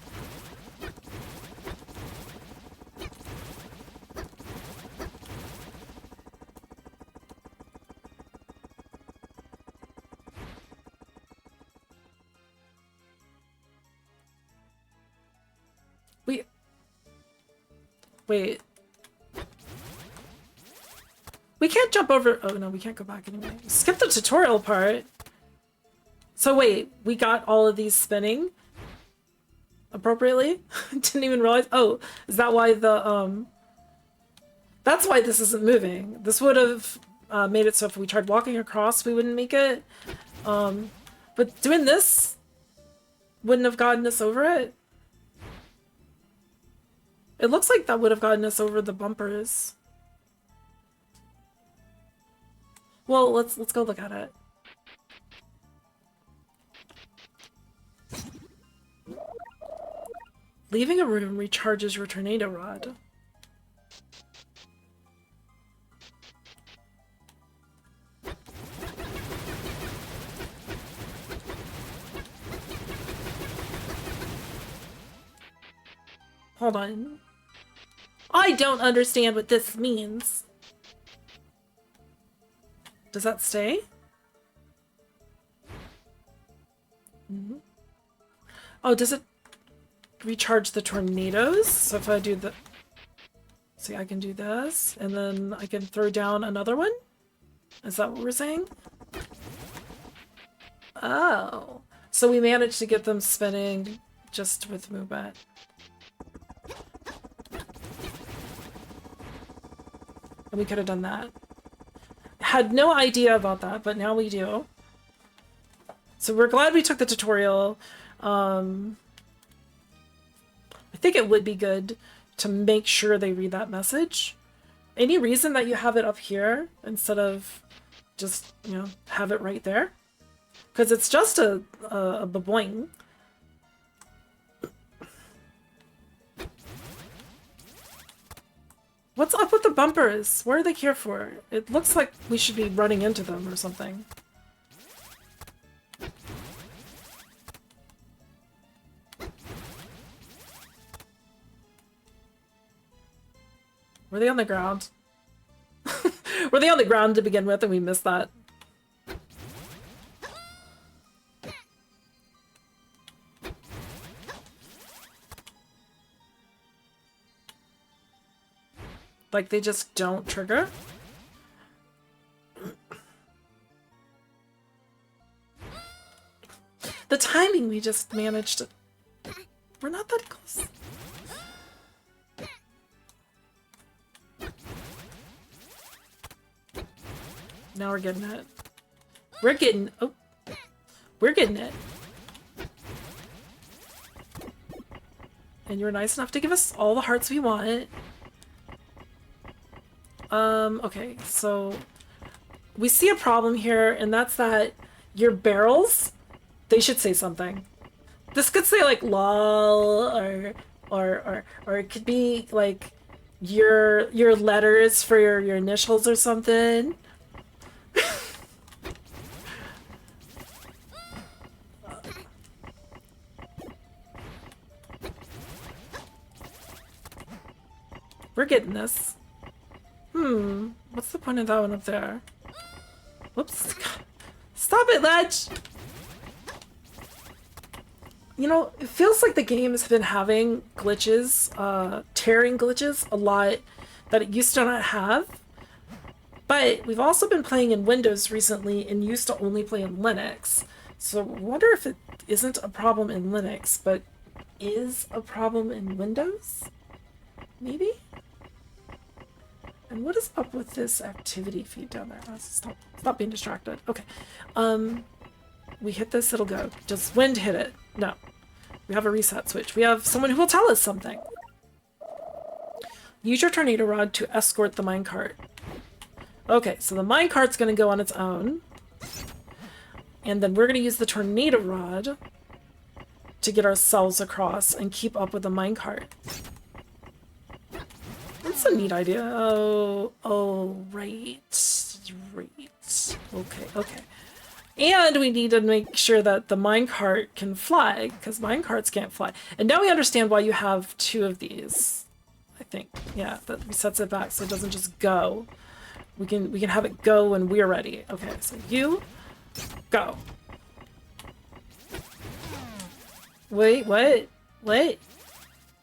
Wait. We can't jump over... Oh, no, we can't go back anyway. Skip the tutorial part. So wait, we got all of these spinning appropriately? Didn't even realize... Oh, is that why the... That's why this isn't moving. This would have made it so if we tried walking across, we wouldn't make it. But doing this wouldn't have gotten us over it. It looks like that would have gotten us over the bumpers. Well, let's go look at it. Leaving a room recharges your tornado rod. Hold on. I don't understand what this means. Does that stay? Mm-hmm. Oh, does it recharge the tornadoes? So if I do the... See, I can do this, and then I can throw down another one? Is that what we're saying? Oh. So we managed to get them spinning just with movement. And we could have done that. Had no idea about that, but now we do. So we're glad we took the tutorial. I think it would be good to make sure they read that message. Any reason that you have it up here instead of just, you know, have it right there? Because it's just a baboing. What's up with the bumpers? What are they here for? It looks like we should be running into them or something. Were they on the ground? Were they on the ground to begin with and we missed that? Like they just don't trigger? The timing we just managed to... We're not that close. Now we're getting it. We're getting... Oh. We're getting it. And you were nice enough to give us all the hearts we want. Okay, so we see a problem here, and that's that your barrels, they should say something. This could say like lol or it could be like your letters for your initials or something. We're getting this. What's the point of that one up there? Whoops. Stop it, Ledge! You know, it feels like the game has been having glitches, tearing glitches a lot that it used to not have. But we've also been playing in Windows recently and used to only play in Linux. So I wonder if it isn't a problem in Linux, but is a problem in Windows? Maybe? And what is up with this activity feed down there? Stop being distracted. Okay. We hit this, it'll go. Does wind hit it? No. We have a reset switch. We have someone who will tell us something. Use your tornado rod to escort the minecart. Okay, so the minecart's gonna go on its own. And then we're gonna use the tornado rod to get ourselves across and keep up with the minecart. That's a neat idea. Oh, right. Okay. And we need to make sure that the minecart can fly, because minecarts can't fly. And now we understand why you have two of these. I think, yeah, that resets it back so it doesn't just go. We can have it go when we're ready. Okay, so you go. Wait, what?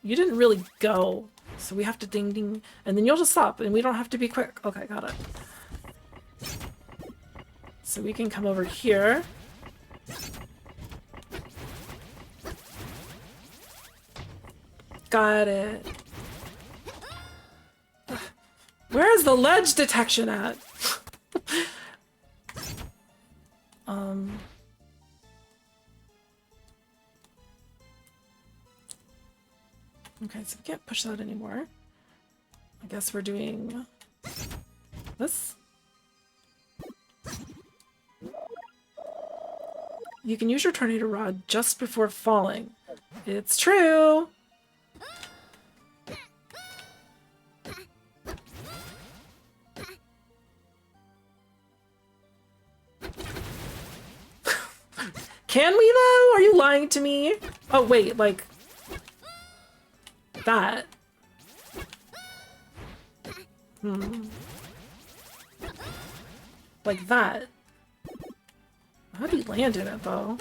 You didn't really go. So we have to ding ding, and then you'll just stop, and we don't have to be quick. Okay, got it. So we can come over here. Got it. Where is the ledge detection at? Okay, so we can't push that anymore. I guess we're doing this. You can use your tornado rod just before falling. It's true! Can we though? Are you lying to me? Oh wait, like that. Like that. How do you land in it though?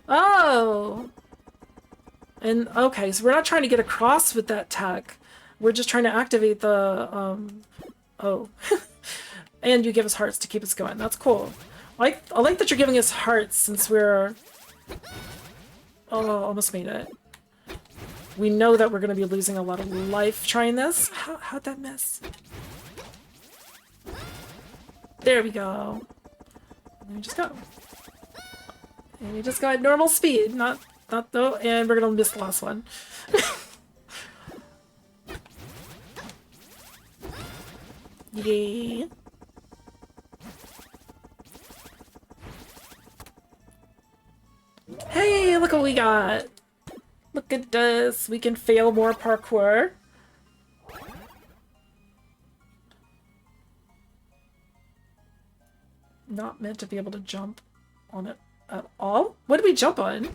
Oh! And okay, so we're not trying to get across with that tech. We're just trying to activate the oh. And you give us hearts to keep us going. That's cool. I like that you're giving us hearts since we're... Oh, almost made it. We know that we're going to be losing a lot of life trying this. How'd that miss? There we go. And we just go. And we just go at normal speed. Not though. And we're going to miss the last one. Yay. Hey, look what we got! Look at this! We can fail more parkour. Not meant to be able to jump on it at all? What did we jump on?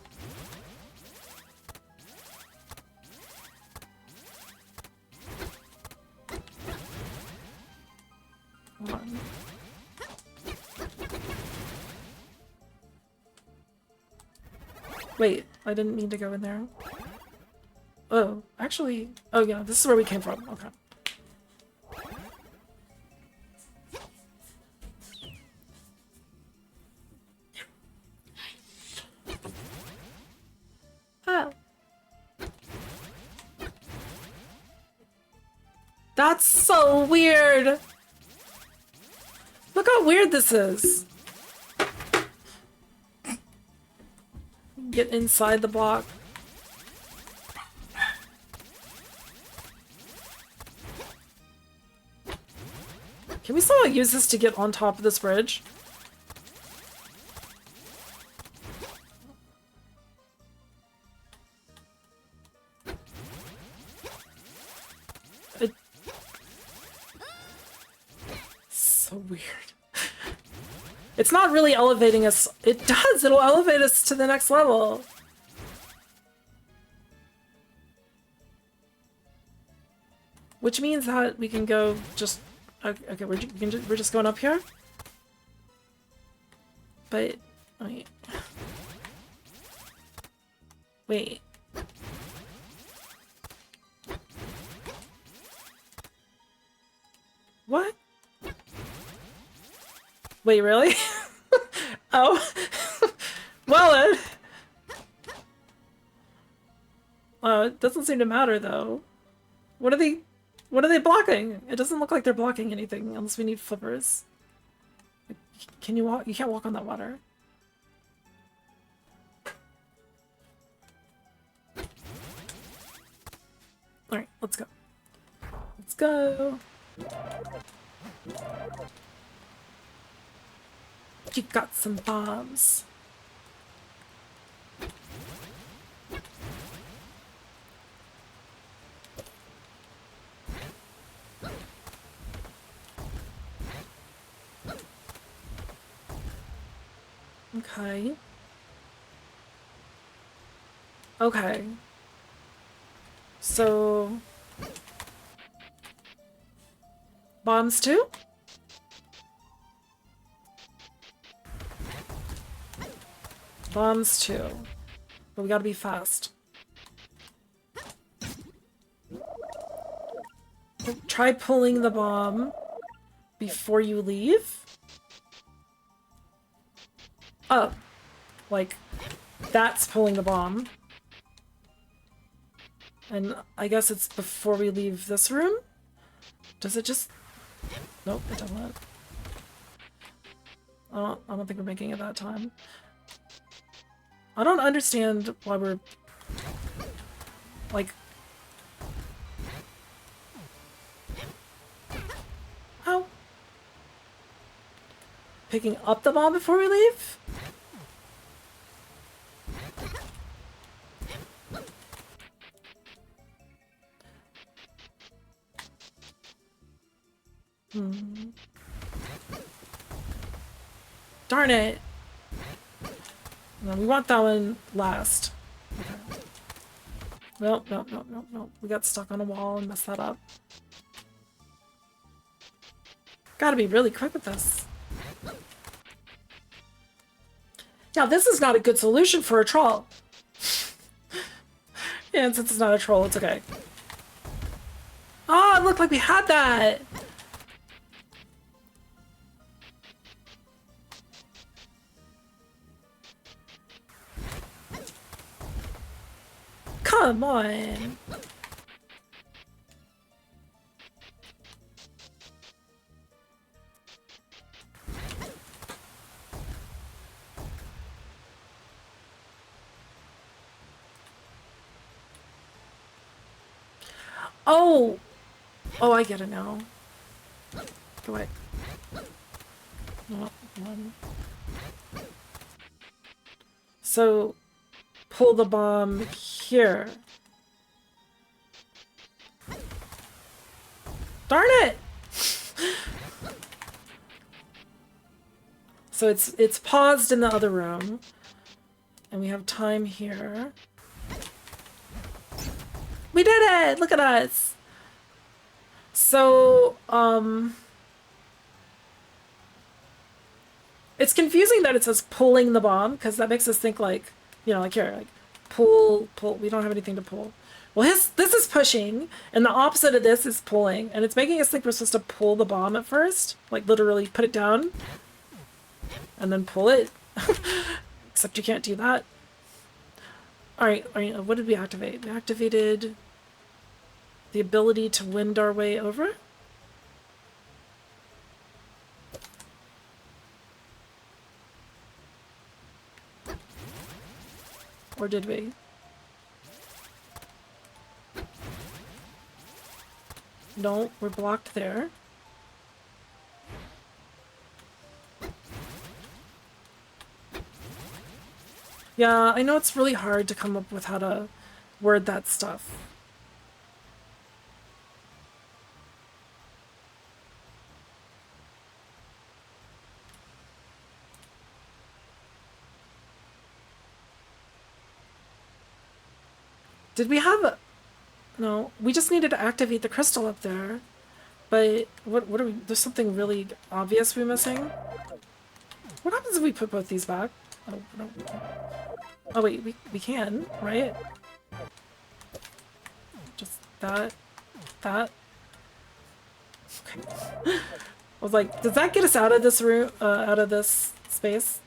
Hold on. Wait, I didn't mean to go in there. Oh, actually... Oh yeah, this is where we came from. Okay. Oh. That's so weird! Look how weird this is! Get inside the block. Can we somehow use this to get on top of this bridge? So weird. It's not really elevating us. It does! It'll elevate us to the next level. Which means that we can go just... Okay, we're just going up here? But... Wait. Wait. What? Wait, really? Oh. Well then. It doesn't seem to matter though. What are they blocking? It doesn't look like they're blocking anything unless we need flippers. Can you walk? You can't walk on that water. Alright, let's go. Let's go. You got some bombs. Okay. Okay. So... Bombs too? Bombs too. But we gotta be fast. try pulling the bomb before you leave. Oh, like that's pulling the bomb. And I guess it's before we leave this room? Does it just... Nope, it doesn't. I don't think we're making it that time. I don't understand why we're... like... How? Picking up the bomb before we leave? Darn it! No, we want that one last. Okay. Nope, nope, nope, nope, nope. We got stuck on a wall and messed that up. Gotta be really quick with this. Yeah, this is not a good solution for a troll. Yeah, and since it's not a troll, it's okay. Oh, it looked like we had that! Come on! Oh! Oh, I get it now. Go away. Oh, one. So, pull the bomb here. Darn it! So it's paused in the other room. And we have time here. We did it! Look at us! So, it's confusing that it says pulling the bomb, because that makes us think like, you know, like here, like, pull, we don't have anything to pull. Well, this is pushing, and the opposite of this is pulling, and it's making us think we're supposed to pull the bomb at first, like literally put it down, and then pull it. Except you can't do that. Alright, what did we activate? We activated the ability to wind our way over? Or did we? No, we're blocked there. Yeah, I know it's really hard to come up with how to word that stuff. Did we have a... No, we just needed to activate the crystal up there. But what are we... There's something really obvious we're missing. What happens if we put both these back? Oh, no. Oh wait, we can, right? Just that. Okay. I was like, does that get us out of this room, out of this space?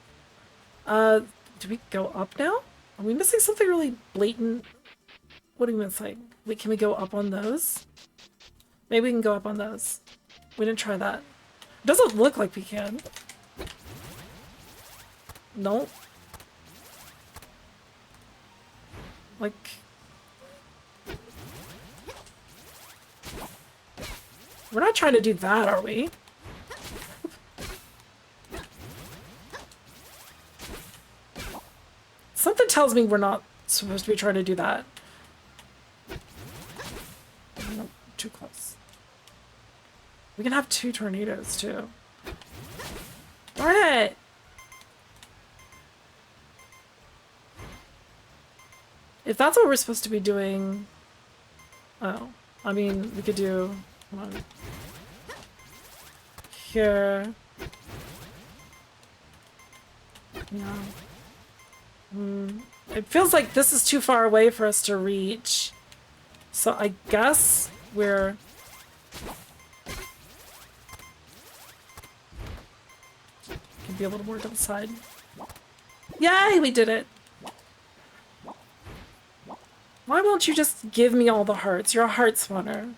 Do we go up now? Are we missing something really blatant? What are we missing? Wait, can we go up on those? Maybe we can go up on those. We didn't try that. It doesn't look like we can. Nope. Like... We're not trying to do that, are we? Something tells me we're not supposed to be trying to do that. Nope, too close. We can have two tornadoes, too. Darn it! If that's what we're supposed to be doing... Oh. I mean, we could do... Come on. Here. Yeah. It feels like this is too far away for us to reach. So I guess we're Can be a little more to the side. Yay, we did it! Why won't you just give me all the hearts? You're a heart spawner.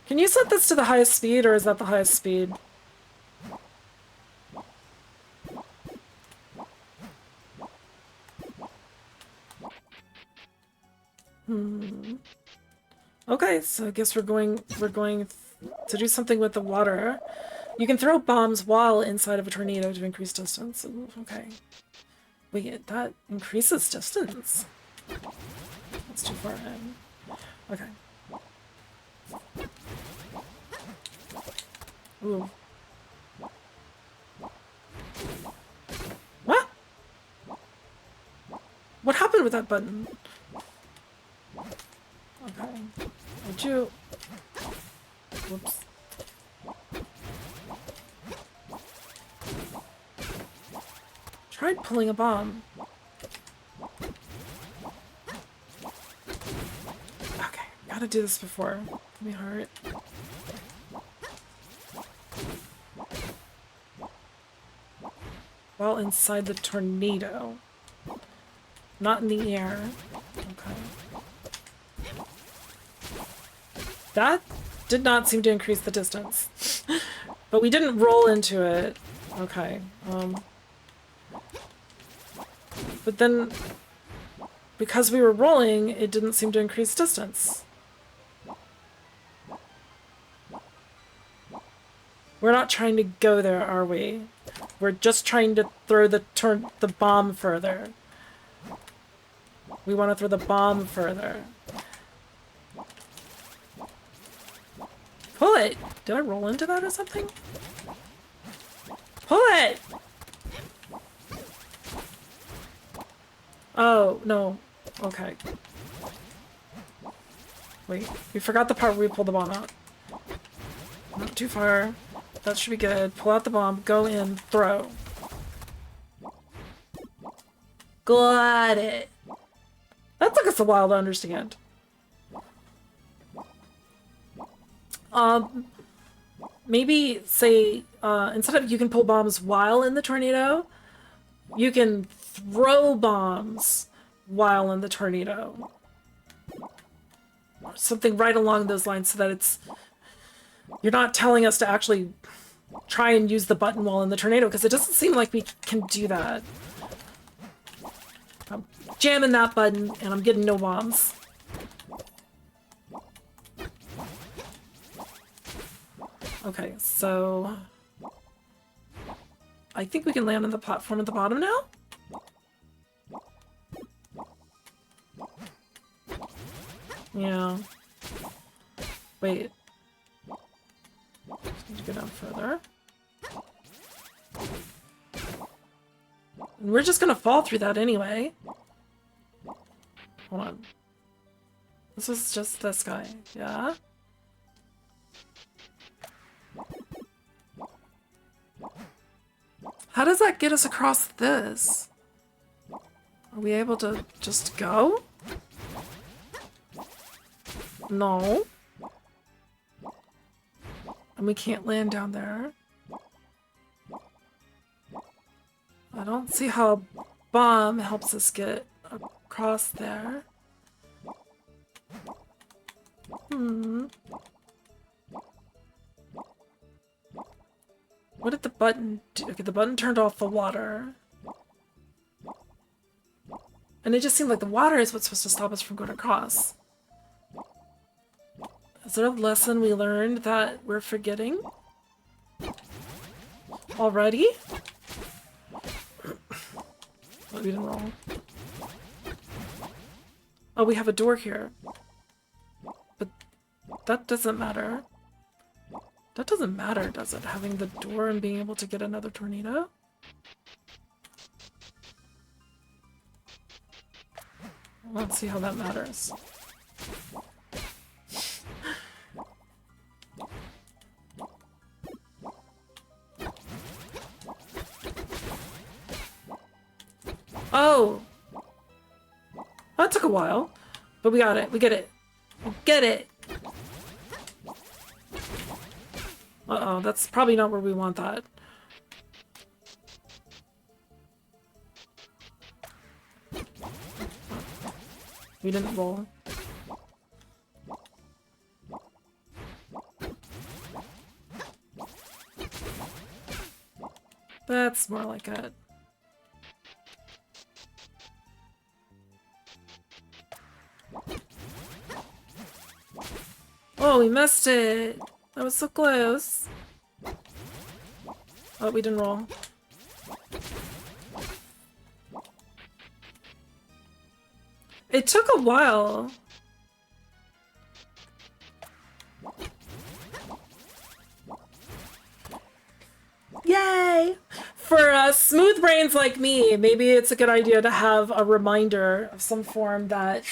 Can you set this to the highest speed, or is that the highest speed? Okay, so I guess we're going to do something with the water. You can throw bombs while inside of a tornado to increase distance. Ooh, okay. Wait, that increases distance. That's too far in. Okay. Ooh. What? What happened with that button? Okay. Would you... Whoops. Tried pulling a bomb. Okay, gotta do this before. Give me heart. While inside the tornado. Not in the air. Okay. That did not seem to increase the distance. But we didn't roll into it. Okay. But then, because we were rolling, it didn't seem to increase distance. We're not trying to go there, are we? We're just trying to throw the bomb further. We want to throw the bomb further. Pull it! Did I roll into that or something? Pull it! Oh, no. Okay. Wait, we forgot the part where we pulled the bomb out. Not too far. That should be good. Pull out the bomb, go in, throw. Got it. That took us a while to understand. Maybe say, instead of you can pull bombs while in the tornado, you can throw bombs while in the tornado. Or something right along those lines so that it's... You're not telling us to actually try and use the button while in the tornado, because it doesn't seem like we can do that. I'm jamming that button, and I'm getting no bombs. Okay, so... I think we can land on the platform at the bottom now? Yeah. Wait. Just need to go down further. We're just gonna fall through that anyway. Hold on. This is just this guy, yeah? How does that get us across this? Are we able to just go? No. And we can't land down there. I don't see how a bomb helps us get across there. What did the button do? Okay, the button turned off the water. And it just seemed like the water is what's supposed to stop us from going across. Is there a lesson we learned that we're forgetting? Already? Oh, we didn't roll. Oh, we have a door here. But that doesn't matter. That doesn't matter, does it? Having the door and being able to get another tornado? Let's see how that matters. Oh! That took a while. But we got it. We get it. We get it. Uh-oh, that's probably not where we want that. We didn't roll. That's more like it. Oh, we missed it! That was so close. Oh, we didn't roll. It took a while. Yay! For smooth brains like me, maybe it's a good idea to have a reminder of some form that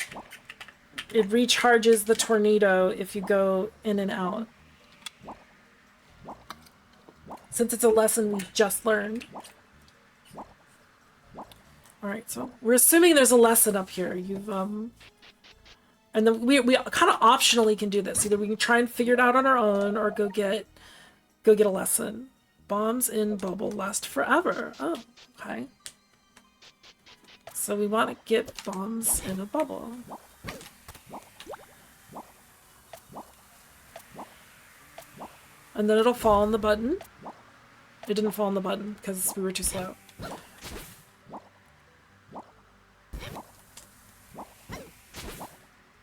it recharges the tornado if you go in and out. Since it's a lesson we just learned. Alright, so we're assuming there's a lesson up here. You've, and then we kind of optionally can do this. Either we can try and figure it out on our own or go get a lesson. Bombs in bubble last forever. Oh, okay. So we want to get bombs in a bubble. And then it'll fall on the button. It didn't fall on the button because we were too slow.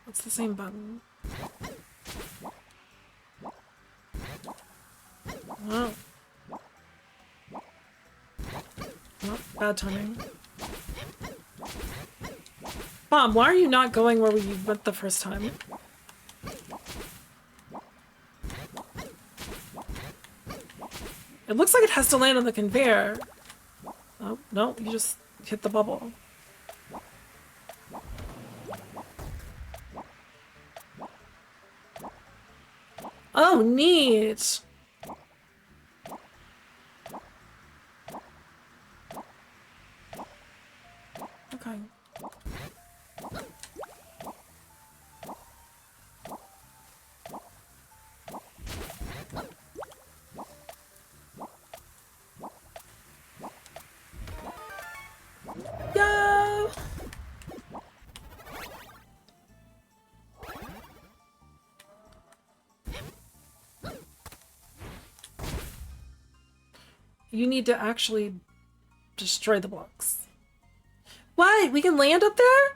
It's the same button. Oh. Oh, bad timing. Mom, why are you not going where we went the first time? It looks like it has to land on the conveyor. Oh, no, you just hit the bubble. Oh, neat! Okay. Go! You need to actually destroy the blocks. What? We can land up there?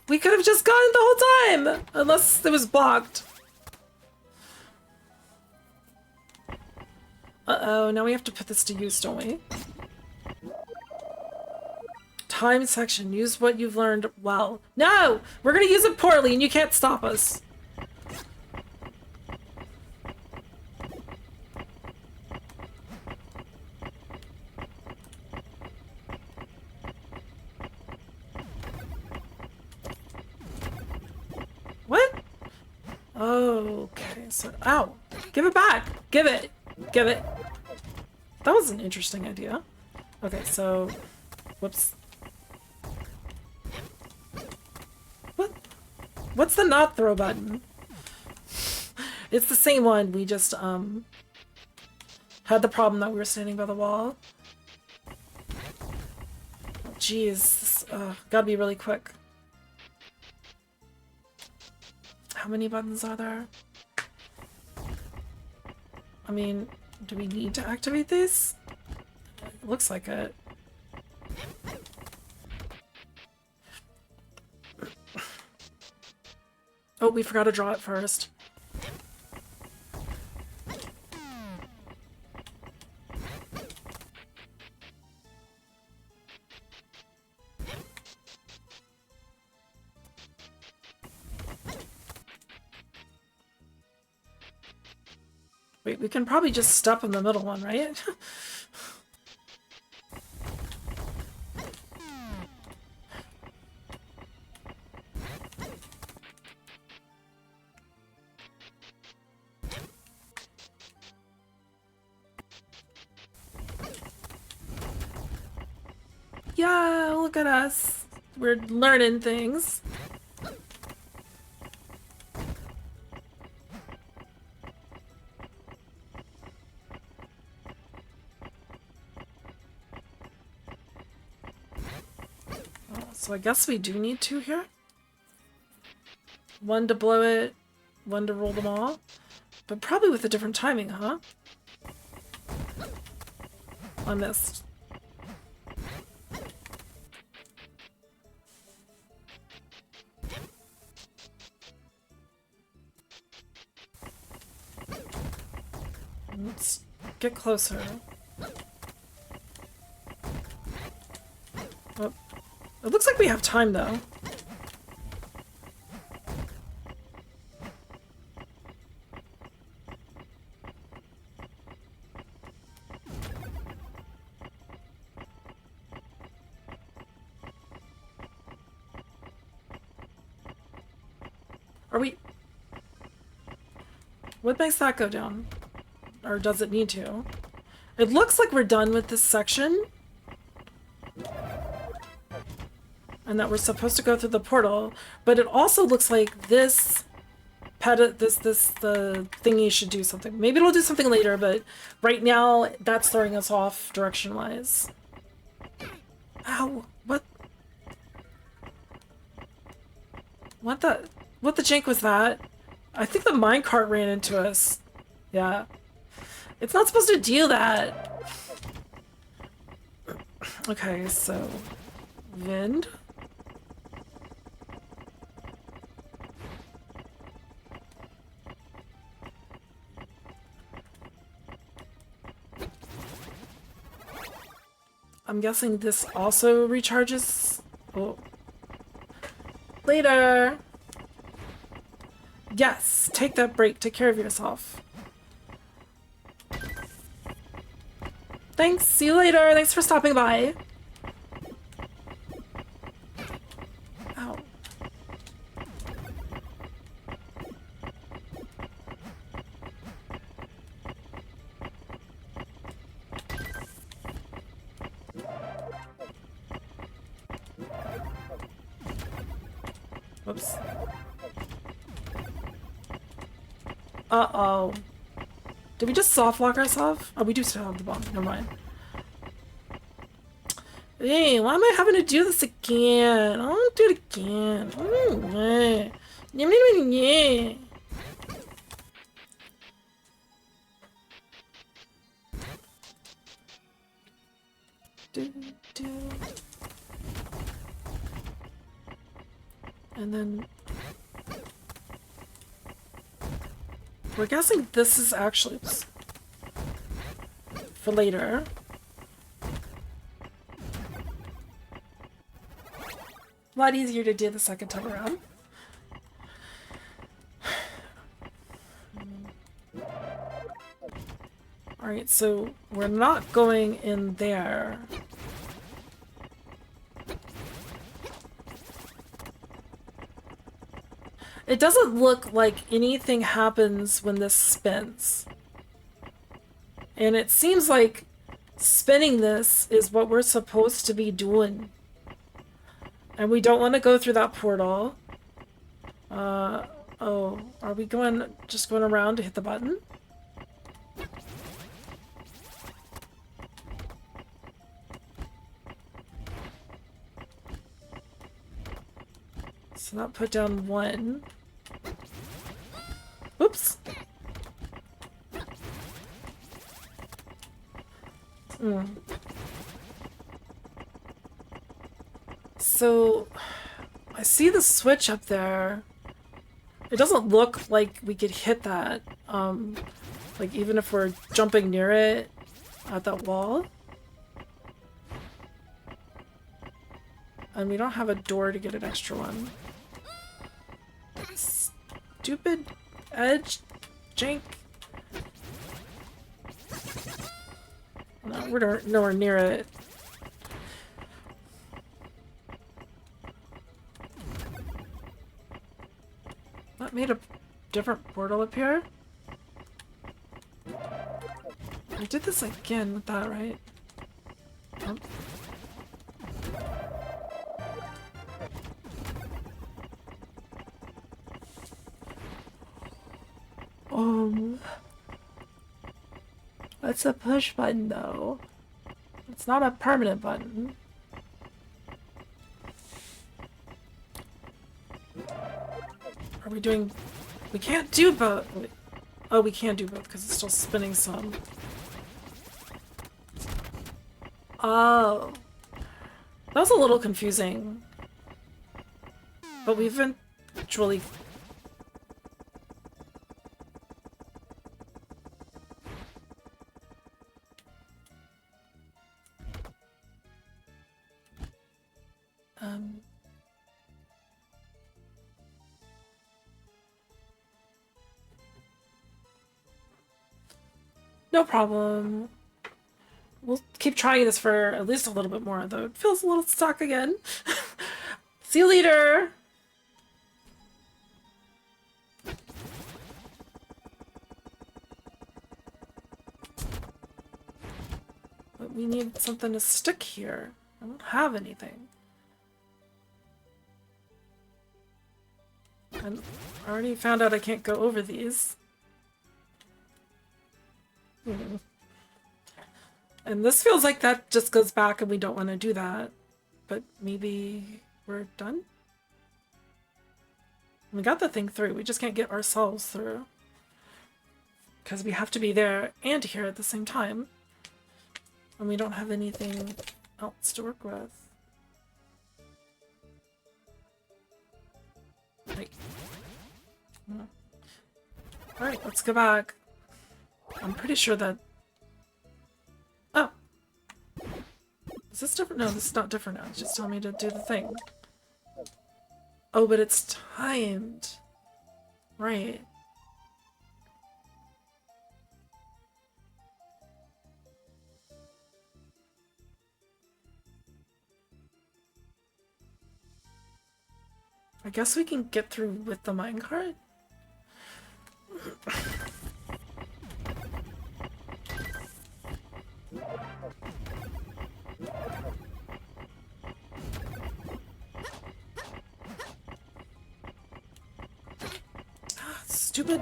We could have just gone the whole time! Unless it was blocked. Uh-oh, now we have to put this to use, don't we? Time section. Use what you've learned well. No! We're gonna use it poorly and you can't stop us. What? Oh, okay, so, ow. Give it back. Give it. Give it. That was an interesting idea. Okay, so, whoops. What? What's the not throw button? It's the same one. We just, had the problem that we were standing by the wall. Jeez, gotta be really quick. How many buttons are there? I mean, do we need to activate these? It looks like it. Oh, we forgot to draw it first. Wait, we can probably just step in the middle one, right? Yeah, look at us. We're learning things. So I guess we do need 2 here. 1 to blow it, 1 to roll them all. But probably with a different timing, huh? I missed. Let's get closer. Oh. It looks like we have time, though. Are we... What makes that go down? Or does it need to? It looks like we're done with this section. And that we're supposed to go through the portal, but it also looks like the thingy should do something. Maybe it'll do something later, but right now that's throwing us off direction-wise. Ow! What? What the jank was that? I think the minecart ran into us. Yeah. It's not supposed to do that. Okay, so... Wind? I'm guessing this also recharges. Oh. Later! Yes! Take that break. Take care of yourself. Thanks! See you later! Thanks for stopping by! Ow. Whoops. Uh-oh. Did we just soft lock ourselves? Oh, we do still have the bomb. Never mind. Hey, why am I having to do this again? I don't do it again. And then we're guessing this is actually oops, for later. A lot easier to do the second time around. Alright, so we're not going in there. It doesn't look like anything happens when this spins. And it seems like spinning this is what we're supposed to be doing. And we don't want to go through that portal. Oh, are we just going around to hit the button? So that put down 1. Oops. So, I see the switch up there. It doesn't look like we could hit that, like even if we're jumping near it at that wall. And we don't have a door to get an extra one. Stupid edge jank. No, we're nowhere near it. That made a different portal appear. I did this again with that, right? Oh. It's a push button though. It's not a permanent button. Are we doing... We can't do both. Oh, we can do both because it's still spinning some. Oh. That was a little confusing. But we've eventually... No problem. We'll keep trying this for at least a little bit more, though it feels a little stuck again. See you later! But we need something to stick here. I don't have anything. And I already found out I can't go over these. And this feels like that just goes back and we don't want to do that. But maybe we're done? We got the thing through, we just can't get ourselves through. Because we have to be there and here at the same time. And we don't have anything else to work with. Like... Alright, let's go back. I'm pretty sure that... Oh! Is this different? No, this is not different now. It's just telling me to do the thing. Oh, but it's timed. Right. I guess we can get through with the minecart? Stupid.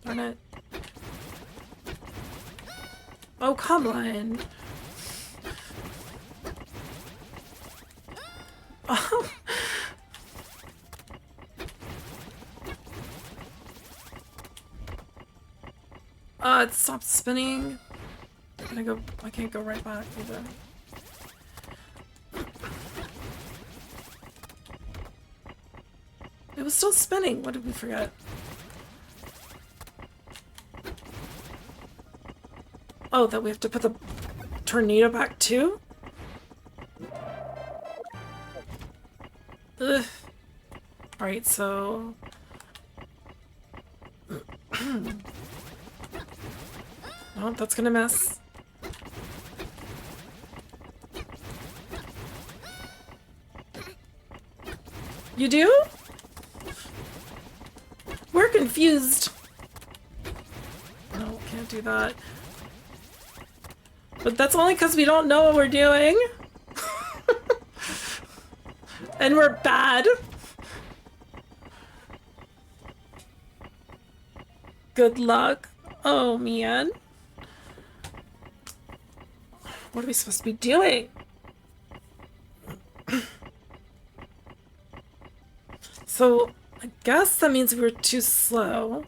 Darn it. Oh, come on. Oh. It stopped spinning. I can't go right back either. It was still spinning. What did we forget? Oh, that we have to put the tornado back too? Ugh. Alright, so... Oh, that's gonna miss. You do? We're confused. No, can't do that. But that's only because we don't know what we're doing. And we're bad. Good luck. Oh, man. What are we supposed to be doing? So, I guess that means we were too slow.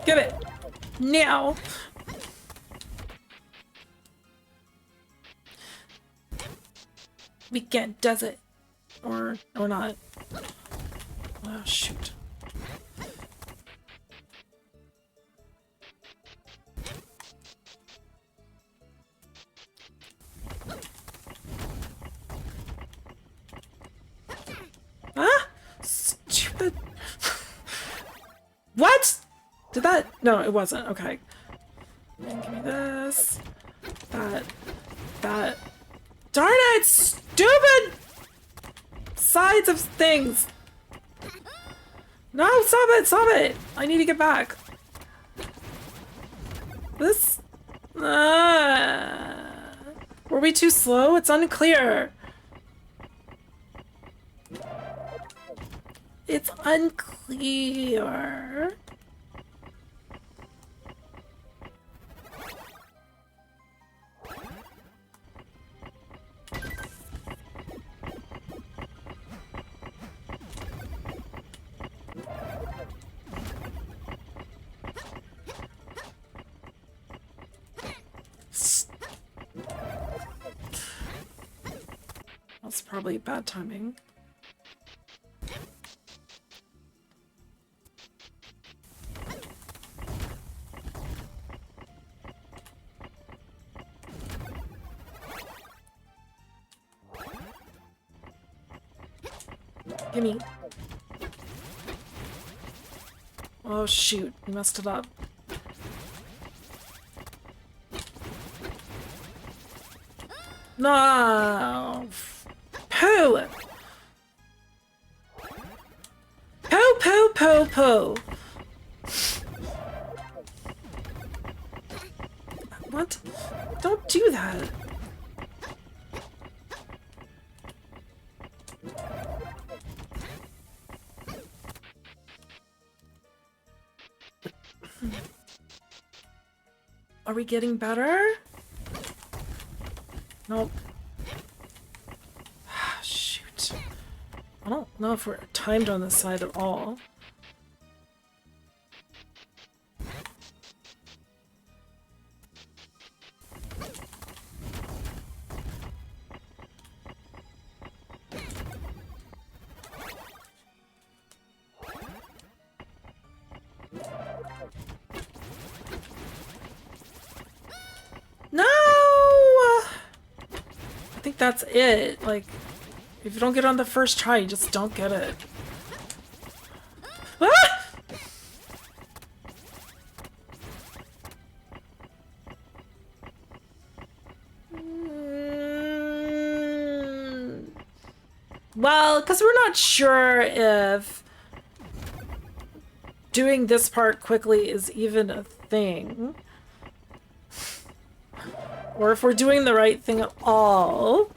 Give it! Now! Weekend does it. Or not. Oh, shoot. Ah! Stupid. What? Did that? No, it wasn't. Okay. And give me this. That. Darn it! Stupid sides of things! No, stop it! Stop it! I need to get back. This... were we too slow? It's unclear. It's unclear. That's probably bad timing. Gimme. Oh shoot, we messed it up. No! Poo! Poo, poo, poo, poo! What? Don't do that! Are we getting better? Nope. Shoot. I don't know if we're timed on this side at all. No! I think that's it. Like, if you don't get it on the first try, you just don't get it. Ah! Well, because we're not sure if doing this part quickly is even a thing. Or if we're doing the right thing at all.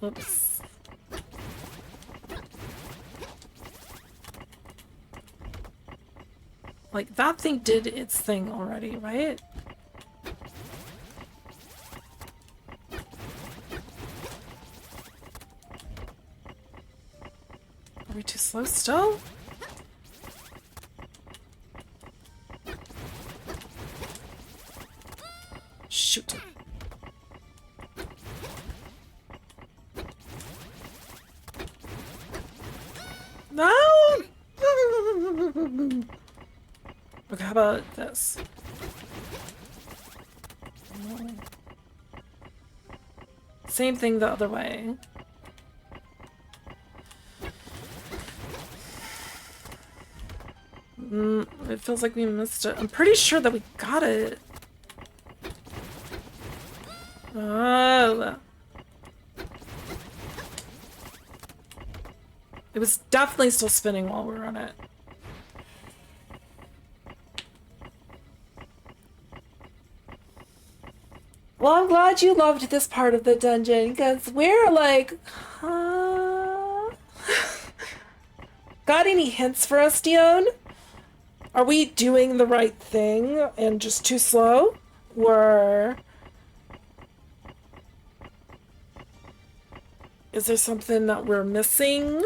Oops. Like, that thing did its thing already, right? Are we too slow still? Shoot. No! Okay, how about this? Same thing the other way. It feels like we missed it. I'm pretty sure that we got it. It was definitely still spinning while we were on it. Well, I'm glad you loved this part of the dungeon, because we're like, huh? Got any hints for us, Dion? Are we doing the right thing and just too slow? Or is there something that we're missing?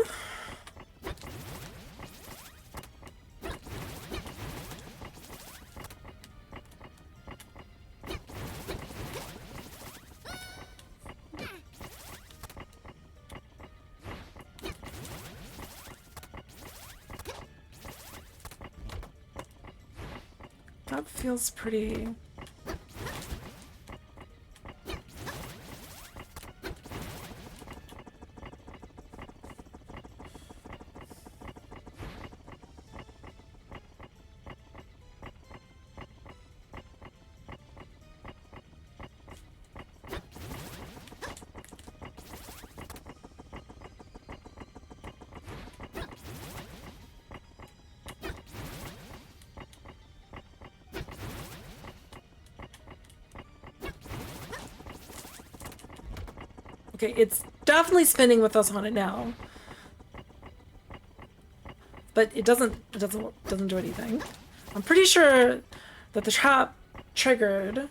That feels pretty... Okay, it's definitely spinning with us on it now. But it doesn't do anything. I'm pretty sure that the trap triggered.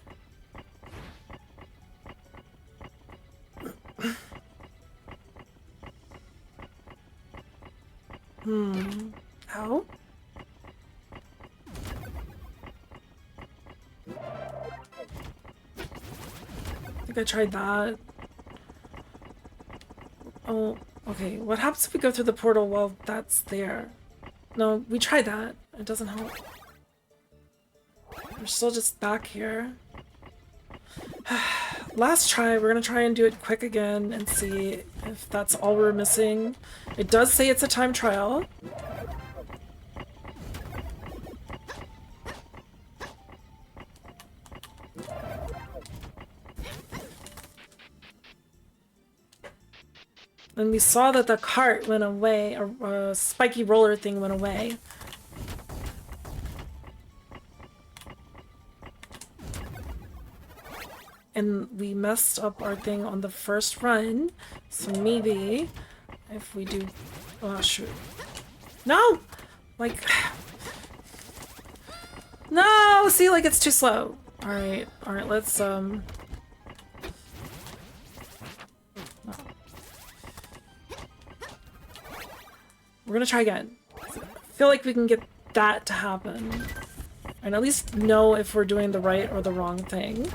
Ow. I think I tried that. Oh, okay. What happens if we go through the portal while that's there? No, we tried that. It doesn't help. We're still just back here. Last try, we're gonna try and do it quick again and see if that's all we're missing. It does say it's a time trial. And we saw that the cart went away, or spiky roller thing went away. And we messed up our thing on the first run, so maybe if we do... Oh, shoot. No! Like... No! See, like, it's too slow. Alright, let's, We're gonna try again. I feel like we can get that to happen. And at least know if we're doing the right or the wrong thing.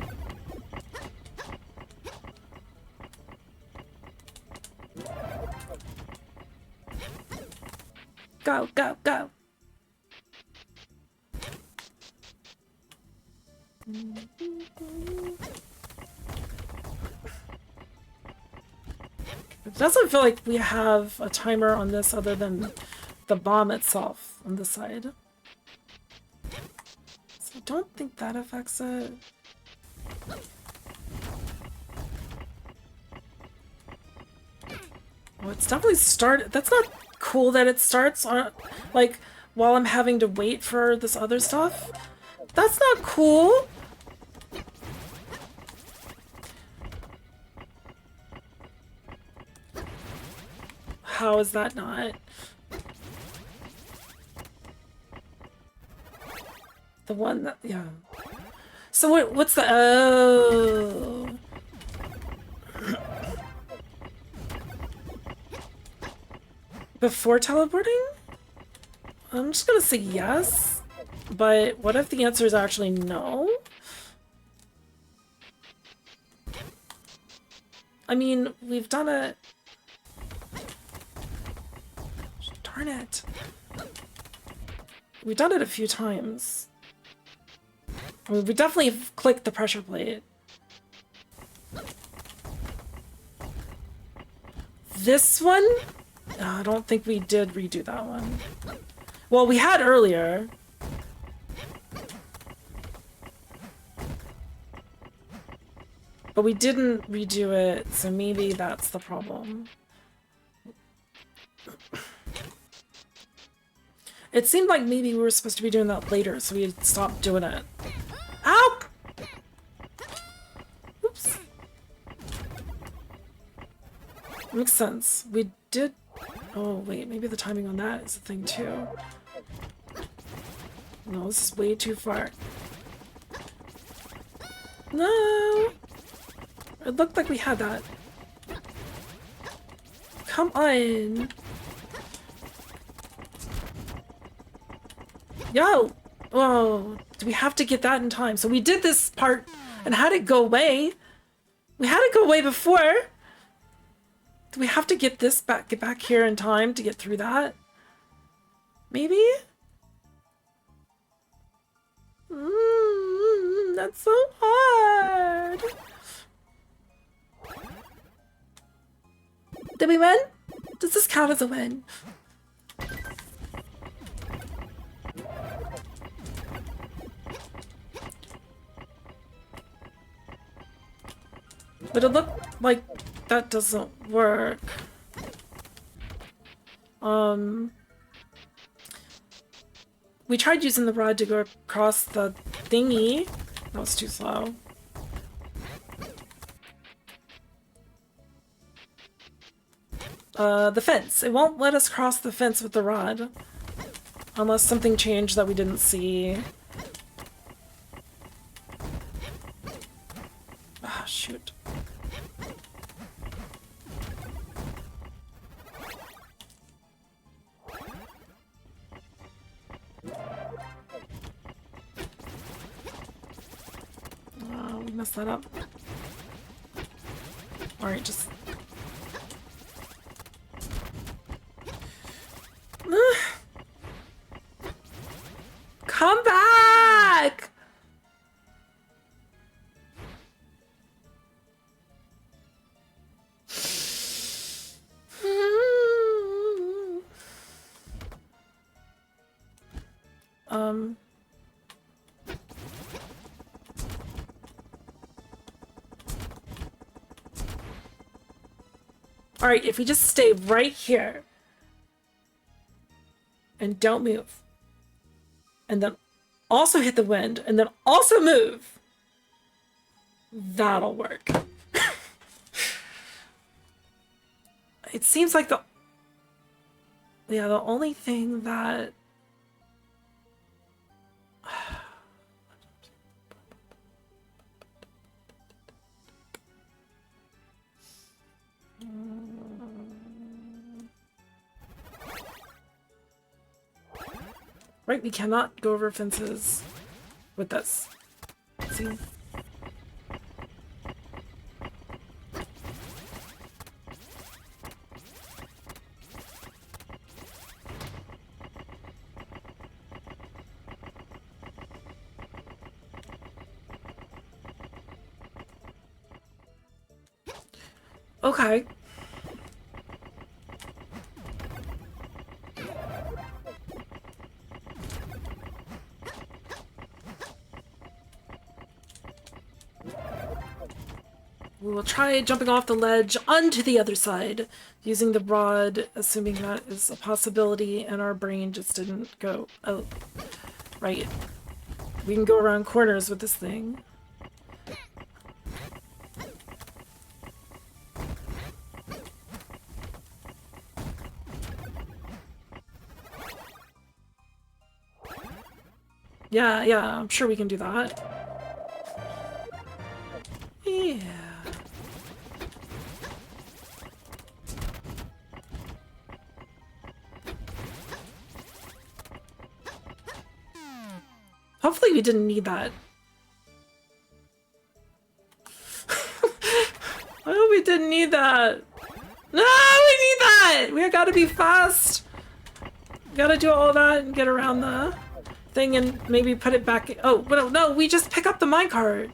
Go, go, go! It doesn't feel like we have a timer on this other than the bomb itself on this side. So I don't think that affects it. Oh, it's definitely started. That's not cool that it starts on, like, while I'm having to wait for this other stuff. That's not cool. How is that not? The one that, yeah. So what's the, oh. Before teleporting? I'm just gonna say yes, but what if the answer is actually no? I mean, we've done it. Darn it. We've done it a few times. I mean, we definitely clicked the pressure plate. This one? No, I don't think we did redo that one. Well, we had earlier. But we didn't redo it, so maybe that's the problem. It seemed like maybe we were supposed to be doing that later, so we stopped doing it. Ow! Oops. Makes sense. We did... Oh, wait, maybe the timing on that is a thing, too. No, this is way too far. No! It looked like we had that. Come on! Yo! Whoa! Do we have to get that in time? So we did this part and had it go away. We had it go away before. Do we have to get this back, get back here in time to get through that? Maybe? That's so hard. Did we win? Does this count as a win? But it looked like that doesn't work. We tried using the rod to go across the thingy. That was too slow. the fence. It won't let us cross the fence with the rod. Unless something changed that we didn't see. Ah, shoot. We messed that up. Alright, just... Come back! Alright, if we just stay right here and don't move, and then also hit the wind, and then also move, that'll work. It seems like the only thing that right, we cannot go over fences with this. See? Okay. We will try jumping off the ledge onto the other side, using the rod, assuming that is a possibility, and our brain just didn't go, oh, right. We can go around corners with this thing. Yeah, I'm sure we can do that. Yeah. Hopefully we didn't need that. I hope we didn't need that. No, we need that! We gotta be fast. Gotta do all that and get around the thing and maybe put it back. Oh, no, we just pick up the minecart.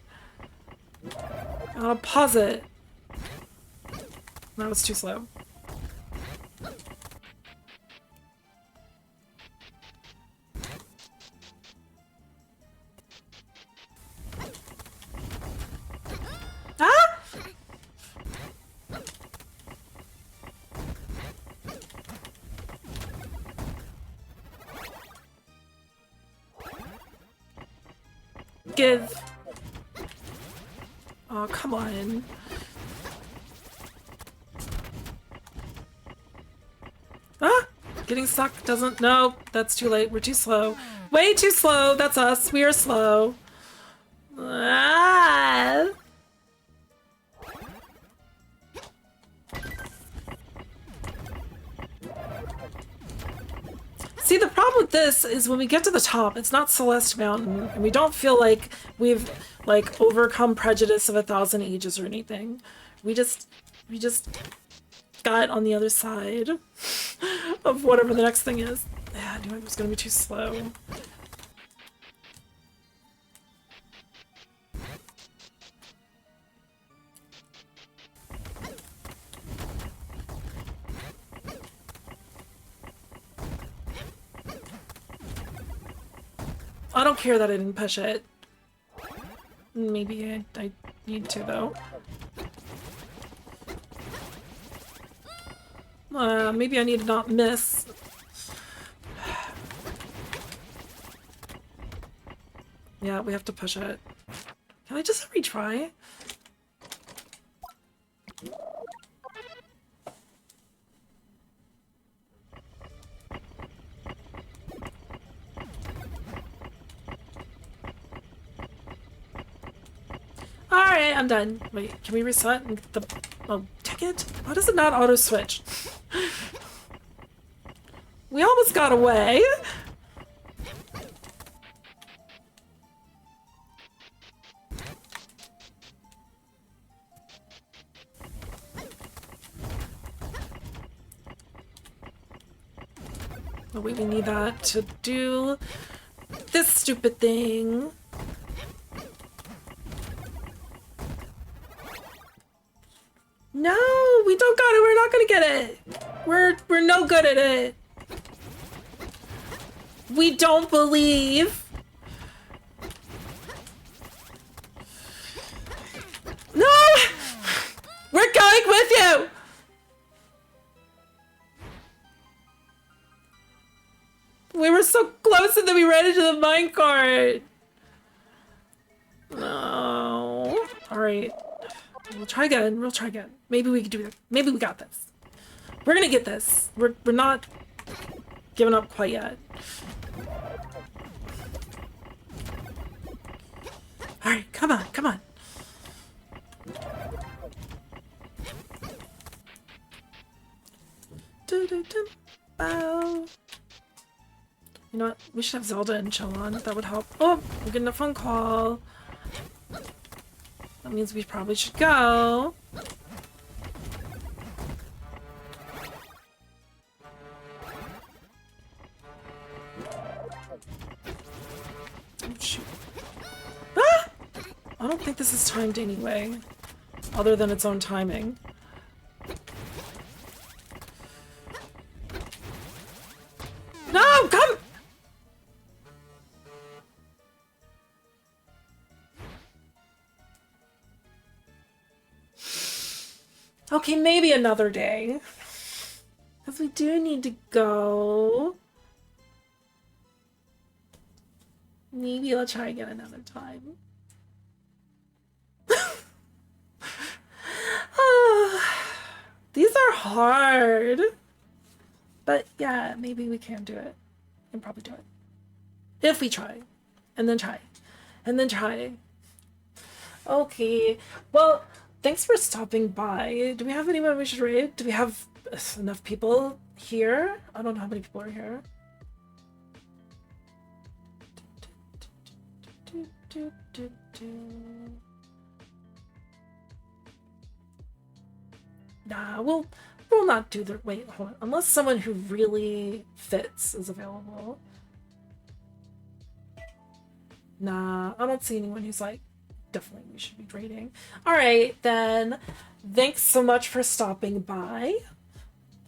I'll pause it. That was too slow. Ah! Give. Oh, come on. Ah! Getting stuck doesn't... No, that's too late. We're too slow. Way too slow. That's us. We are slow. Ah! See, the problem with this is when we get to the top, it's not Celeste Mountain, and we don't feel like we've, like, overcome prejudice of 1,000 ages or anything. We just got on the other side of whatever the next thing is. Yeah, I knew it was gonna be too slow. I don't care that I didn't push it. Maybe I need to, though. Maybe I need to not miss. Yeah, we have to push it. Can I just retry? Alright, I'm done. Wait, can we reset and get the ticket? Why does it not auto switch? We almost got away. Oh wait, we need that to do this stupid thing. No, we don't got it. We're not gonna get it. We're no good at it. We don't believe. No! We're going with you! We were so close and then we ran into the minecart. No. Alright. We'll try again. We'll try again. Maybe we can do it. Maybe we got this. We're gonna get this. We're not giving up quite yet. Alright, come on, come on. Bow. You know what? We should have Zelda and chill on. That would help. Oh, we're getting a phone call. That means we probably should go. Oh, shoot. Ah! I don't think this is timed anyway, other than its own timing. No, come! Okay, maybe another day. Because we do need to go. Maybe I'll try again another time. These are hard. But yeah, maybe we can do it. We can probably do it. If we try. And then try. And then try. Okay. Well, thanks for stopping by. Do we have anyone we should raid? Do we have enough people here? I don't know how many people are here. Nah, we'll not do the wait, hold on. Unless someone who really fits is available. Nah, I don't see anyone who's like definitely we should be raiding. Alright, then thanks so much for stopping by.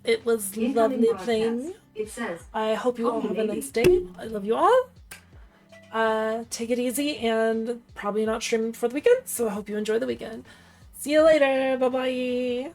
It was lovely playing. It says I hope you all have a nice day. I love you all. Take it easy and probably not streaming for the weekend, so I hope you enjoy the weekend. See you later. Bye bye.